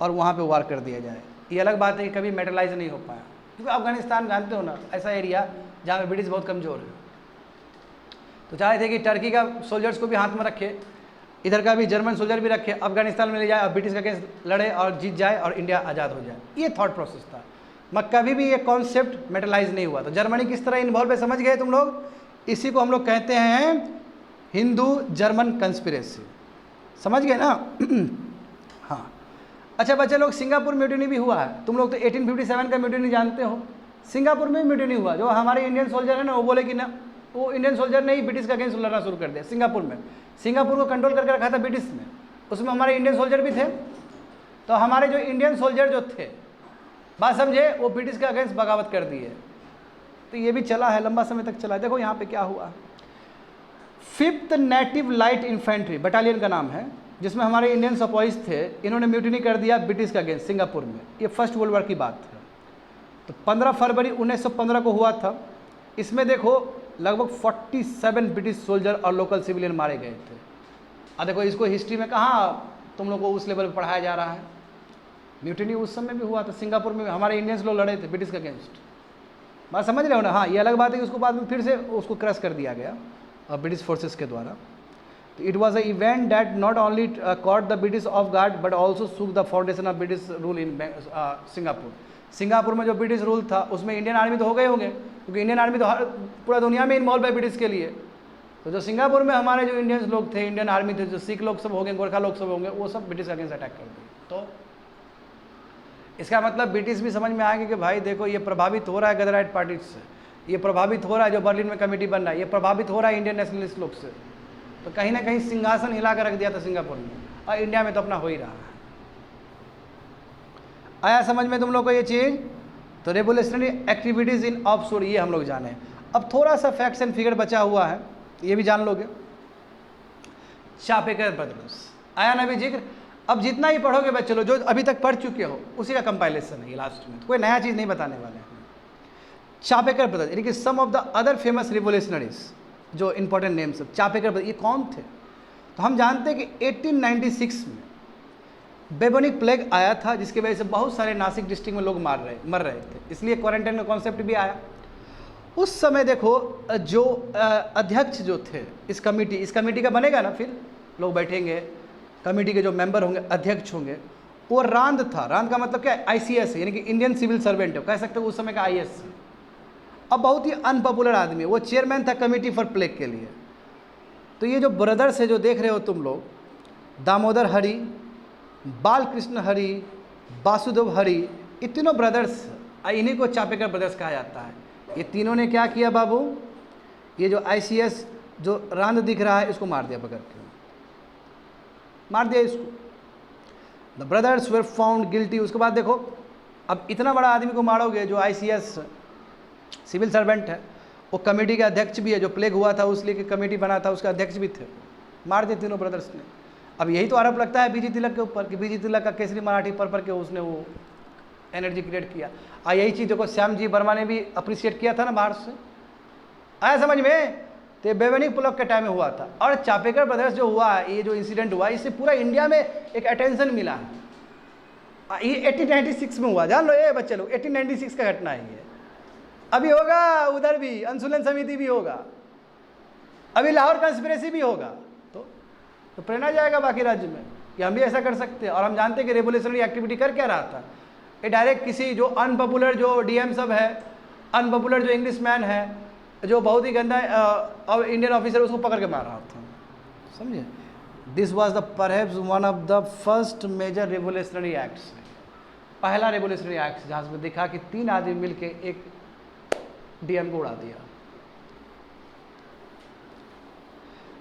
और वहाँ पे वार कर दिया जाए। ये अलग बात है कि कभी मेटलाइज नहीं हो पाया, क्योंकि अफगानिस्तान जानते हो ना, ऐसा एरिया जहाँ पे ब्रिटिश बहुत कमज़ोर है। तो चाहे थे कि टर्की का सोल्जर्स को भी हाथ में रखे, इधर का भी जर्मन सोल्जर भी रखे, अफगानिस्तान में ले जाए और ब्रिटिश के अगेंस्ट लड़े और जीत जाए और इंडिया आज़ाद हो जाए। ये थॉट प्रोसेस था, मगर कभी भी ये कॉन्सेप्ट मेटलाइज नहीं हुआ। तो जर्मनी किस तरह इन्वॉल्व है समझ गए तुम लोग? इसी को हम लोग कहते हैं हिंदू जर्मन कंस्पिरेसी, समझ गए ना? हाँ, अच्छा बच्चे लोग, सिंगापुर म्यूटिनी भी हुआ है। तुम लोग तो 1857 का म्यूटिनी जानते हो, सिंगापुर में म्यूटिनी हुआ। जो हमारे इंडियन सोल्जर है ना, वो बोले कि ना, वो इंडियन सोल्जर ने ही ब्रिटिश का अगेंस्ट लड़ना शुरू कर दिया सिंगापुर में। सिंगापुर को कंट्रोल करके रखा था ब्रिटिश ने, उसमें हमारे इंडियन सोल्जर भी थे। तो हमारे जो इंडियन सोल्जर जो थे, बात समझे, वो ब्रिटिश के अगेंस्ट बगावत कर दिए। तो ये भी चला है, लंबा समय तक चला है। देखो यहाँ पे क्या हुआ, 5th native light infantry battalion का नाम है, जिसमें हमारे इंडियन सपोइस थे, इन्होंने म्यूटिनी कर दिया ब्रिटिश के अगेंस्ट सिंगापुर में। ये फर्स्ट वर्ल्ड वार की बात है। तो 15 फरवरी 1915 को हुआ था। इसमें देखो लगभग 47 ब्रिटिश सोल्जर और लोकल सिविलियन मारे गए थे। अब देखो इसको हिस्ट्री में कहाँ तुम लोग को उस लेवल पर पढ़ाया जा रहा है। म्यूटिनी उस समय भी हुआ था सिंगापुर में, हमारे इंडियंस लोग लड़े थे ब्रिटिश के अगेंस्ट। बात समझ रहे हो ना? हाँ, ये अलग बात है कि उसको बाद में फिर से उसको क्रश कर दिया गया ब्रिटिश फोर्सेस के द्वारा। तो it was a event that not only caught the British off guard but also shook the foundation of British rule in Singapore. Singapore में जो ब्रिटिश रूल था उसमें इंडियन आर्मी तो हो गए होंगे, क्योंकि इंडियन आर्मी तो पूरा दुनिया में इन्वॉल्व है ब्रिटिश के लिए। तो जो सिंगापुर में हमारे जो इंडियंस लोग थे, इंडियन आर्मी थे, जो सिख लोग सब हो गए, गोरखा लोग सब होंगे, वो सब ब्रिटिश अगेंस्ट अटैक कर दिए। तो इसका मतलब ब्रिटिश भी समझ में आ गया कि भाई देखो ये प्रभावित हो रहा है गदराइट पार्टी से, ये प्रभावित हो रहा है जो बर्लिन में कमेटी बन रहा है, ये प्रभावित हो रहा है इंडियन नेशनलिस्ट लोग से। तो कहीं ना कहीं सिंहासन हिला कर रख दिया था सिंगापुर में, और इंडिया में तो अपना हो ही रहा है। आया समझ में तुम लोग को ये चीज़? तो रेवोल्यूशनरी एक्टिविटीज़ इन ऑफशोर, ये हम लोग जाने। अब थोड़ा सा फैक्ट्स एंड फिगर बचा हुआ है, ये भी जान लोगे। चापेकर ब्रदर्स आया ना भी जिक्र। अब जितना ही पढ़ोगे बच्चे लोग, जो अभी तक पढ़ चुके हो उसी का कंपाइलेशन है ये लास्ट में, तो कोई नया चीज़ नहीं बताने वाले हैं। चापेकर ब्रदर्स यानी कि some of the other famous revolutionaries, जो इंपॉर्टेंट नेम्स। चापेकर ब्रदर्स ये कौन थे? तो हम जानते हैं कि 1896 में बेबोनिक प्लेग आया था, जिसकी वजह से बहुत सारे नासिक डिस्ट्रिक्ट में लोग मर रहे थे, इसलिए क्वारंटाइन का कॉन्सेप्ट भी आया। उस समय देखो जो अध्यक्ष जो थे इस कमेटी का बनेगा ना, फिर लोग बैठेंगे, कमेटी के जो मेंबर होंगे, अध्यक्ष होंगे, वो रांद था। रांद का मतलब क्या है? ICS यानी कि इंडियन सिविल सर्वेंट है, कह सकते हो उस समय का IS। अब बहुत ही अनपॉपुलर आदमी है, वो चेयरमैन था कमेटी फॉर प्लेग के लिए। तो ये जो ब्रदर्स है जो देख रहे हो तुम लोग, दामोदर हरि, बालकृष्ण हरि, वासुदेव हरि, ये तीनों ब्रदर्स, इन्हीं को चापेकर ब्रदर्स कहा जाता है। ये तीनों ने क्या किया बाबू? ये जो ICS जो रांद दिख रहा है इसको मार दिया, पकड़ के मार दिया इसको। The brothers were found guilty. उसके बाद देखो, अब इतना बड़ा आदमी को मारोगे जो ICS सिविल सर्वेंट है, वो कमेटी के अध्यक्ष भी है, जो प्लेग हुआ था उसलिए कि कमेटी बना था, उसके अध्यक्ष भी थे, मार दिए तीनों ब्रदर्स ने। अब यही तो आरोप लगता है बीजी तिलक के ऊपर कि बीजी तिलक का केसरी मराठी पढ़ के उसने वो एनर्जी क्रिएट किया। यही चीज़ देखो श्याम जी वर्मा ने भी अप्रिशिएट किया था ना बाहर से, आया समझ में? तो बेबोनिक प्लेग के टाइम में हुआ था। और चापेकर ब्रदर्स जो हुआ है, ये जो इंसिडेंट हुआ, इससे पूरा इंडिया में एक अटेंशन मिला है। ये 1896 में हुआ, जान लो ये बच्चे लोग, 1896 का घटना है ये। अभी होगा उधर भी अनुशीलन समिति भी होगा, अभी लाहौर कंस्पिरेसी भी होगा, तो प्रेरणा जाएगा बाकी राज्य में कि हम भी ऐसा कर सकते हैं। और हम जानते हैं कि रेवोल्यूशनरी एक्टिविटी कर क्या रहा था, ये डायरेक्ट किसी जो अनपॉपुलर जो DM सब है, अनपॉपुलर जो इंग्लिश मैन है, जो बहुत ही गंदा इंडियन ऑफिसर, उसको पकड़ के मार रहा था, समझे? This was the perhaps one of the first major revolutionary acts, पहला रेवोल्यूशनरी एक्ट जहाँ से दिखा कि 3 आदमी मिलके एक DM को उड़ा दिया।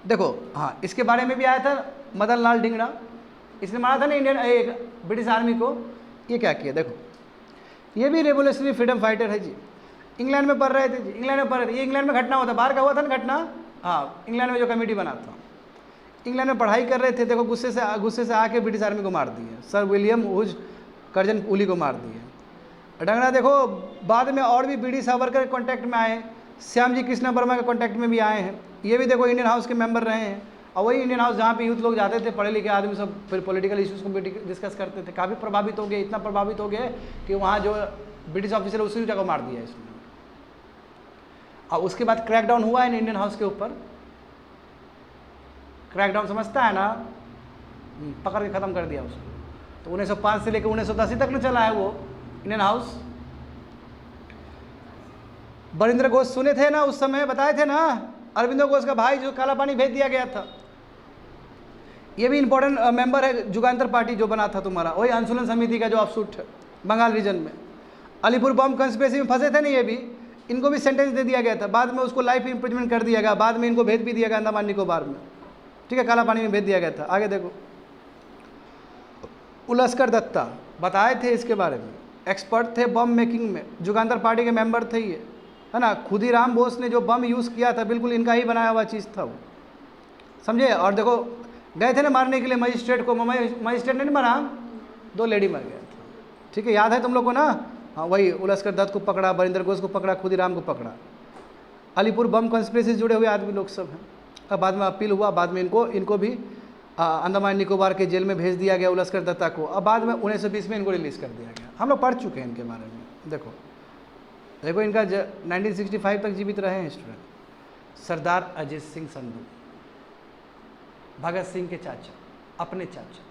देखो हाँ, इसके बारे में भी आया था मदन लाल ढींगरा, इसने मारा था ना इंडियन एक ब्रिटिश आर्मी को। ये क्या किया देखो, ये भी रेवोल्यूशनरी फ्रीडम फाइटर है जी, इंग्लैंड में पढ़ रहे थे जी, इंग्लैंड में पढ़ रहे थे। ये इंग्लैंड में घटना हुआ था, बाहर का हुआ था ना घटना, हाँ इंग्लैंड में जो कमेटी बना था, इंग्लैंड में पढ़ाई कर रहे थे। देखो गुस्से से आके ब्रिटिश आर्मी को मार दिए, सर विलियम हुज कर्जन पुली को मार दिए। ढंगना देखो बाद में और भी BD सावरकर के कॉन्टैक्ट में आए, श्याम जी कृष्णा वर्मा के कॉन्टैक्ट में भी आए हैं। ये भी देखो इंडियन हाउस के मेंबर रहे हैं, और वही इंडियन हाउस जहाँ पे यूथ लोग जाते थे, पढ़े लिखे आदमी सब, फिर पॉलिटिकल इश्यूज़ को भी डिस्कस करते थे। काफ़ी प्रभावित हो गए, इतना प्रभावित हो गए कि वहाँ जो ब्रिटिश ऑफिसर उसी जगह मार दिया इसने। और उसके बाद क्रैकडाउन हुआ है इंडियन हाउस के ऊपर, क्रैकडाउन समझता है ना, पकड़ के ख़त्म कर दिया उसको। तो 1905 से लेकर 1910 तक में चला है वो इंडियन हाउस। बरिंद्र घोष सुने थे ना उस समय, बताए थे ना, अरविंदो घोष का भाई जो काला पानी भेज दिया गया था, ये भी इंपॉर्टेंट मेंबर है जुगांतर पार्टी जो बना था तुम्हारा, वही अनुशीलन समिति का जो ऑफशूट है बंगाल रीजन में। अलीपुर बम कंस्पिरेसी में फंसे थे ना ये भी, इनको भी सेंटेंस दे दिया गया था, बाद में उसको लाइफ इम्प्रिजमेंट कर दिया गया, बाद में इनको भेज भी दिया गया अंडमान निकोबार में, ठीक है, काला पानी में भेज दिया गया था। आगे देखो, उलस्कर दत्ता बताए थे इसके बारे में, एक्सपर्ट थे बम मेकिंग में, जुगांतर पार्टी के मेंबर थे ये, है ना। खुदीराम बोस ने जो बम यूज़ किया था बिल्कुल इनका ही बनाया हुआ चीज़ था वो, समझे। और देखो गए थे ना मारने के लिए मजिस्ट्रेट को, मजिस्ट्रेट ने नहीं मारा, 2 लेडी मर गया था, ठीक है, याद है तुम लोग को ना। हाँ वही उलस्कर दत्त को पकड़ा, बरिंदर घोष को पकड़ा, खुदीराम को पकड़ा, अलीपुर बम कंस्पिरेसी से जुड़े हुए आदमी लोग सब हैं। अब बाद में अपील हुआ, बाद में इनको भी अंडमान निकोबार के जेल में भेज दिया गया उलस्कर दत्ता को। अब बाद में 1920 में इनको रिलीज़ कर दिया गया। हम लोग पढ़ चुके हैं इनके बारे में। देखो इनका 1965 तक जीवित रहे हैं स्टूडेंट। सरदार अजीत सिंह संधू, भगत सिंह के चाचा, अपने चाचा।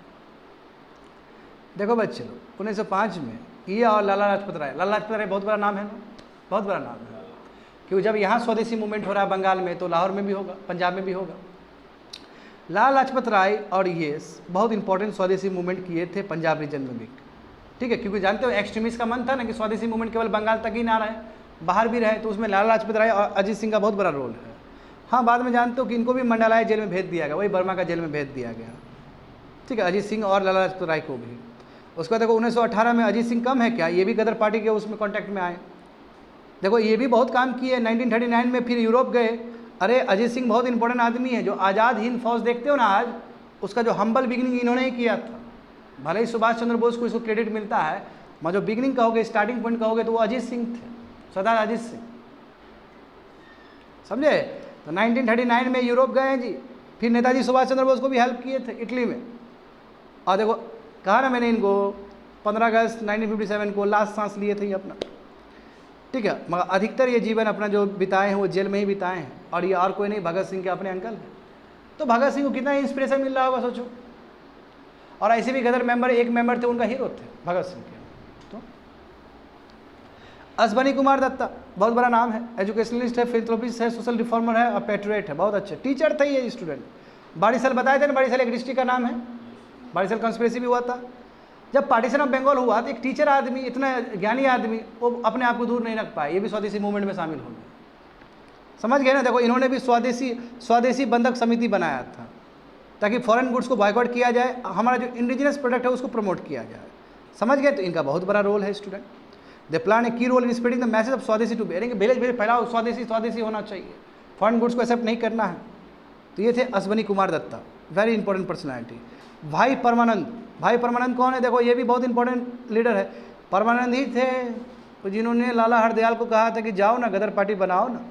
देखो बच्चे लोग 1905 में ये और लाला लाजपत राय, लाला लाजपत राय बहुत बड़ा नाम है ना, बहुत बड़ा नाम है, क्योंकि जब यहाँ स्वदेशी मूवमेंट हो रहा है बंगाल में, तो लाहौर में भी होगा, पंजाब में भी होगा। लाला लाजपत राय और ये बहुत इंपॉर्टेंट स्वदेशी मूवमेंट किए थे पंजाब रीजन में भी, ठीक है, क्योंकि जानते हो एक्सट्रीमिस्ट का मन था ना कि स्वदेशी मूवमेंट केवल बंगाल तक ही ना रहे, बाहर भी रहे, तो उसमें लाला लाजपत राय और अजीत सिंह का बहुत बड़ा रोल है। हाँ बाद में जानते हो कि इनको भी मंडलाय जेल में भेज दिया गया, वही बर्मा का जेल में भेज दिया गया, ठीक है, अजीत सिंह और लाला लाजपत राय को भी। उसके बाद देखो 1918 में अजीत सिंह कम है क्या, ये भी गदर पार्टी के उसमें कॉन्टैक्ट में आए। देखो ये भी बहुत काम किए। 1939 में फिर यूरोप गए। अरे अजीत सिंह बहुत इंपॉर्टेंट आदमी है। जो आज़ाद हिंद फौज देखते हो ना आज, उसका जो हम्बल बिगिनिंग इन्होंने ही किया था। भले ही सुभाष चंद्र बोस को इसको क्रेडिट मिलता है, मगर जो बिगिनिंग कहोगे, स्टार्टिंग पॉइंट कहोगे, तो वो अजीत सिंह थे, सरदार अजीत सिंह, समझे। तो 1939 में यूरोप गए हैं जी। फिर नेताजी सुभाष चंद्र बोस को भी हेल्प किए थे इटली में। और देखो कहा ना मैंने इनको 15 अगस्त 1957 को लास्ट सांस लिए थे ये अपना, ठीक है। मगर अधिकतर ये जीवन अपना जो बिताए हैं वो जेल में ही बिताए हैं। और ये और कोई नहीं, भगत सिंह के अपने अंकल हैं। तो भगत सिंह को कितना इंस्पिरेशन मिल रहा होगा सोचो। और ऐसे भी गदर मेंबर, एक मेंबर थे उनका हीरो थे भगत सिंह के। तो अश्वनी कुमार दत्ता बहुत बड़ा नाम है, एजुकेशनलिस्ट है, फिलंथ्रोपिस्ट है, सोशल रिफॉर्मर है और पेट्रियट है, बहुत अच्छे टीचर थे ये स्टूडेंट। बारिशल बताए थे ना, बारिशल एक डिस्ट्रिक्ट का नाम है। बारिशल कॉन्स्पिरेसी भी हुआ था। जब पार्टीशन ऑफ बंगाल हुआ तो एक टीचर आदमी, इतना ज्ञानी आदमी, वो अपने आप को दूर नहीं रख पाए। ये भी स्वदेशी मूवमेंट में शामिल हो गए, समझ गए ना। देखो इन्होंने भी स्वदेशी बंधक समिति बनाया था ताकि फॉरेन गुड्स को बॉयकॉट किया जाए, हमारा जो इंडिजिनस प्रोडक्ट है उसको प्रमोट किया जाए, समझ गए। तो इनका बहुत बड़ा रोल है student. They plan a key role in spreading the message of swadeshi to village फैलाओ, स्वदेशी होना चाहिए, फॉरेन गुड्स को एक्सेप्ट नहीं करना है। तो ये थे Ashwini Kumar Dutta, very important personality. Bhai Parmanand कौन है? देखो ये भी बहुत इंपॉर्टेंट लीडर है। परमानंद ही थे जिन्होंने लाला हरदयाल को कहा था कि जाओ ना गदर पार्टी बनाओ ना।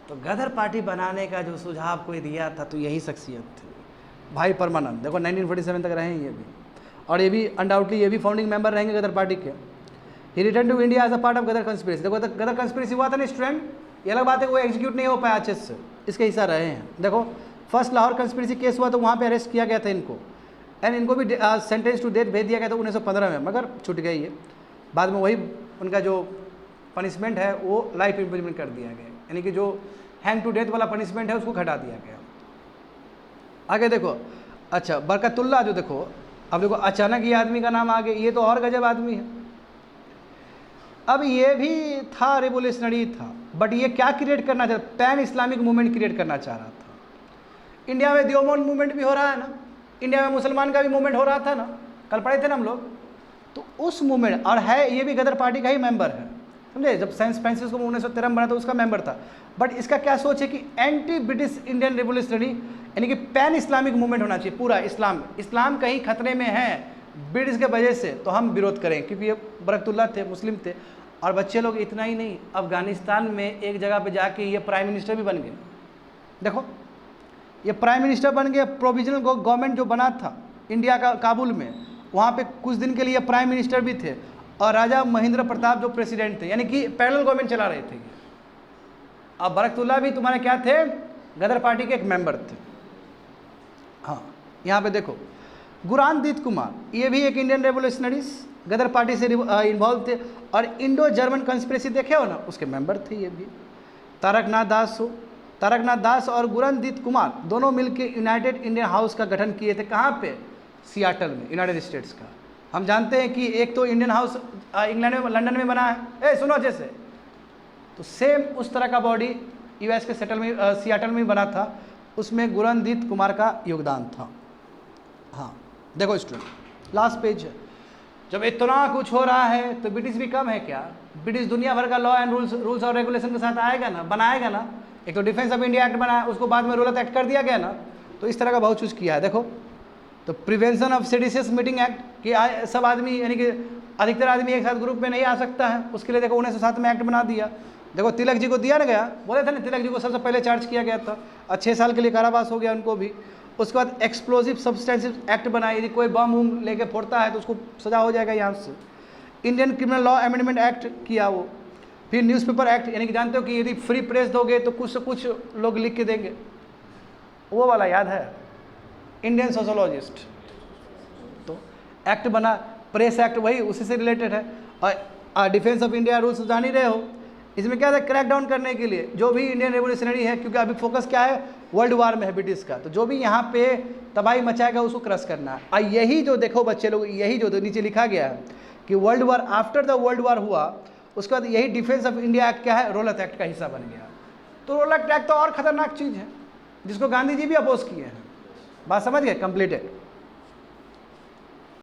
तो गदर पार्टी बनाने का जो सुझाव कोई दिया था तो यही शख्सियत थी भाई परमानंद। देखो 1947 तक रहे हैं ये भी, और ये भी अनडाउटली ये भी फाउंडिंग मेंबर रहेंगे गदर पार्टी के। He return to India as a part of Ghadar conspiracy. देखो गदर कंस्पिरेसी हुआ था ना स्टूडेंट, ये अलग बात है वो एग्जीक्यूट नहीं हो पाया अच्छे से, इसके हिस्सा रहे हैं। देखो फर्स्ट लाहौर कंस्पिरेसी केस हुआ तो वहाँ पे अरेस्ट किया गया था इनको, एंड इनको भी सेंटेंस टू डेथ भेज दिया गया था 1915 में, मगर छूट गई है। बाद में वही उनका जो पनिशमेंट है वो लाइफ इम्प्रिजमेंट कर दिया गया, यानी कि जो हैंग टू डेथ वाला पनिशमेंट है उसको घटा दिया गया। आगे देखो, अच्छा बरकतुल्ला जो देखो, अब देखो अचानक ये आदमी का नाम आ गया, ये तो और गजब आदमी है। अब ये भी था रिवोल्यूशनरी था, बट ये क्या क्रिएट करना चाह रहा, पैन इस्लामिक मूवमेंट क्रिएट करना चाह रहा था। इंडिया में दियोमन मूवमेंट भी हो रहा है ना, इंडिया में मुसलमान का भी मूवमेंट हो रहा था ना, कल पढ़े थे ना हम लोग। तो उस मूवमेंट, और है ये भी गदर पार्टी का ही मेंबर है, समझे। जब सेंट फ्रांसिस को 1913 बना तो उसका मेंबर था। बट इसका क्या सोच है कि एंटी ब्रिटिश इंडियन रिवोल्यूशनरी, यानी कि पैन इस्लामिक मूवमेंट होना चाहिए पूरा इस्लाम कहीं खतरे में है ब्रिटिश के वजह से, तो हम विरोध करें, क्योंकि ये बरकतुल्ला थे, मुस्लिम थे। और बच्चे लोग इतना ही नहीं, अफगानिस्तान में एक जगह पे जाके ये प्राइम मिनिस्टर भी बन गए। देखो ये प्राइम मिनिस्टर बन गए, प्रोविजनल गवर्नमेंट जो बना था इंडिया का काबुल में, वहाँ पे कुछ दिन के लिए प्राइम मिनिस्टर भी थे, और राजा महेंद्र प्रताप जो प्रेसिडेंट थे, यानी कि पैरेलल गवर्नमेंट चला रहे थे। अब बरकतुल्ला भी तुम्हारे क्या थे, गदर पार्टी के एक मेंबर थे। हाँ यहाँ पे देखो गुरानदीत कुमार, ये भी एक इंडियन रेवोल्यूशनरीज गदर पार्टी से इन्वॉल्व थे, और इंडो जर्मन कंस्पिरेसी देखे हो ना, उसके मेंबर थे ये भी। तारकनाथ दास और गुरानदीत कुमार दोनों मिलकर यूनाइटेड इंडियन हाउस का गठन किए थे। कहाँ पे? सियाटल में, यूनाइटेड स्टेट्स का। हम जानते हैं कि एक तो इंडियन हाउस इंग्लैंड में, लंदन में बना है, सुनो जैसे, तो सेम उस तरह का बॉडी यूएस के सियाटल में बना था, उसमें गुरानदीत कुमार का योगदान था। हाँ देखो स्टूडेंट, लास्ट पेज है। जब इतना कुछ हो रहा है तो ब्रिटिश भी कम है क्या? ब्रिटिश दुनिया भर का लॉ एंड रूल्स और रेगुलेशन के साथ आएगा ना, बनाएगा ना। एक तो डिफेंस ऑफ इंडिया एक्ट बनाया, उसको बाद में रूलर एक्ट कर दिया गया ना, तो इस तरह का बहुत कुछ किया है। देखो तो prevention of seditious meeting act, कि सब आदमी, यानी कि अधिकतर आदमी एक साथ ग्रुप में नहीं आ सकता है, उसके लिए देखो 1907 में एक्ट बना दिया। देखो तिलक जी को दिया ना गया, बोले थे ना तिलक जी को सबसे पहले चार्ज किया गया था, और 6 साल के लिए कारावास हो गया उनको भी। उसके बाद एक्सप्लोजिव सब्सटेंसेस एक्ट बनाई, यदि कोई बम वम लेके फोड़ता है तो उसको सजा हो जाएगा यहाँ से। Indian criminal law amendment act किया वो। फिर न्यूज़पेपर एक्ट, यानी कि जानते हो कि यदि फ्री प्रेस दोगे तो कुछ से कुछ लोग लिख के देंगे, वो वाला याद है, इंडियन सोशोलॉजिस्ट। तो एक्ट बना, प्रेस एक्ट वही उसी से रिलेटेड है। और डिफेंस ऑफ इंडिया रूल्स जान ही रहे हो, इसमें क्या था, क्रैक डाउन करने के लिए जो भी इंडियन रेवोल्यूशनरी है, क्योंकि अभी फोकस क्या है, वर्ल्ड वार में है ब्रिटिश का, तो जो भी यहाँ पे तबाही मचाएगा उसको क्रश करना है। और यही जो देखो बच्चे लोग, यही जो नीचे लिखा गया है कि world war, after the world वार हुआ, उसके बाद यही डिफेंस ऑफ इंडिया एक्ट क्या है, रोलत एक्ट का हिस्सा बन गया। तो रोलत एक्ट तो और खतरनाक चीज़ है, जिसको गांधी जी भी अपोज किए हैं। बात समझ गए? कंप्लीटेड।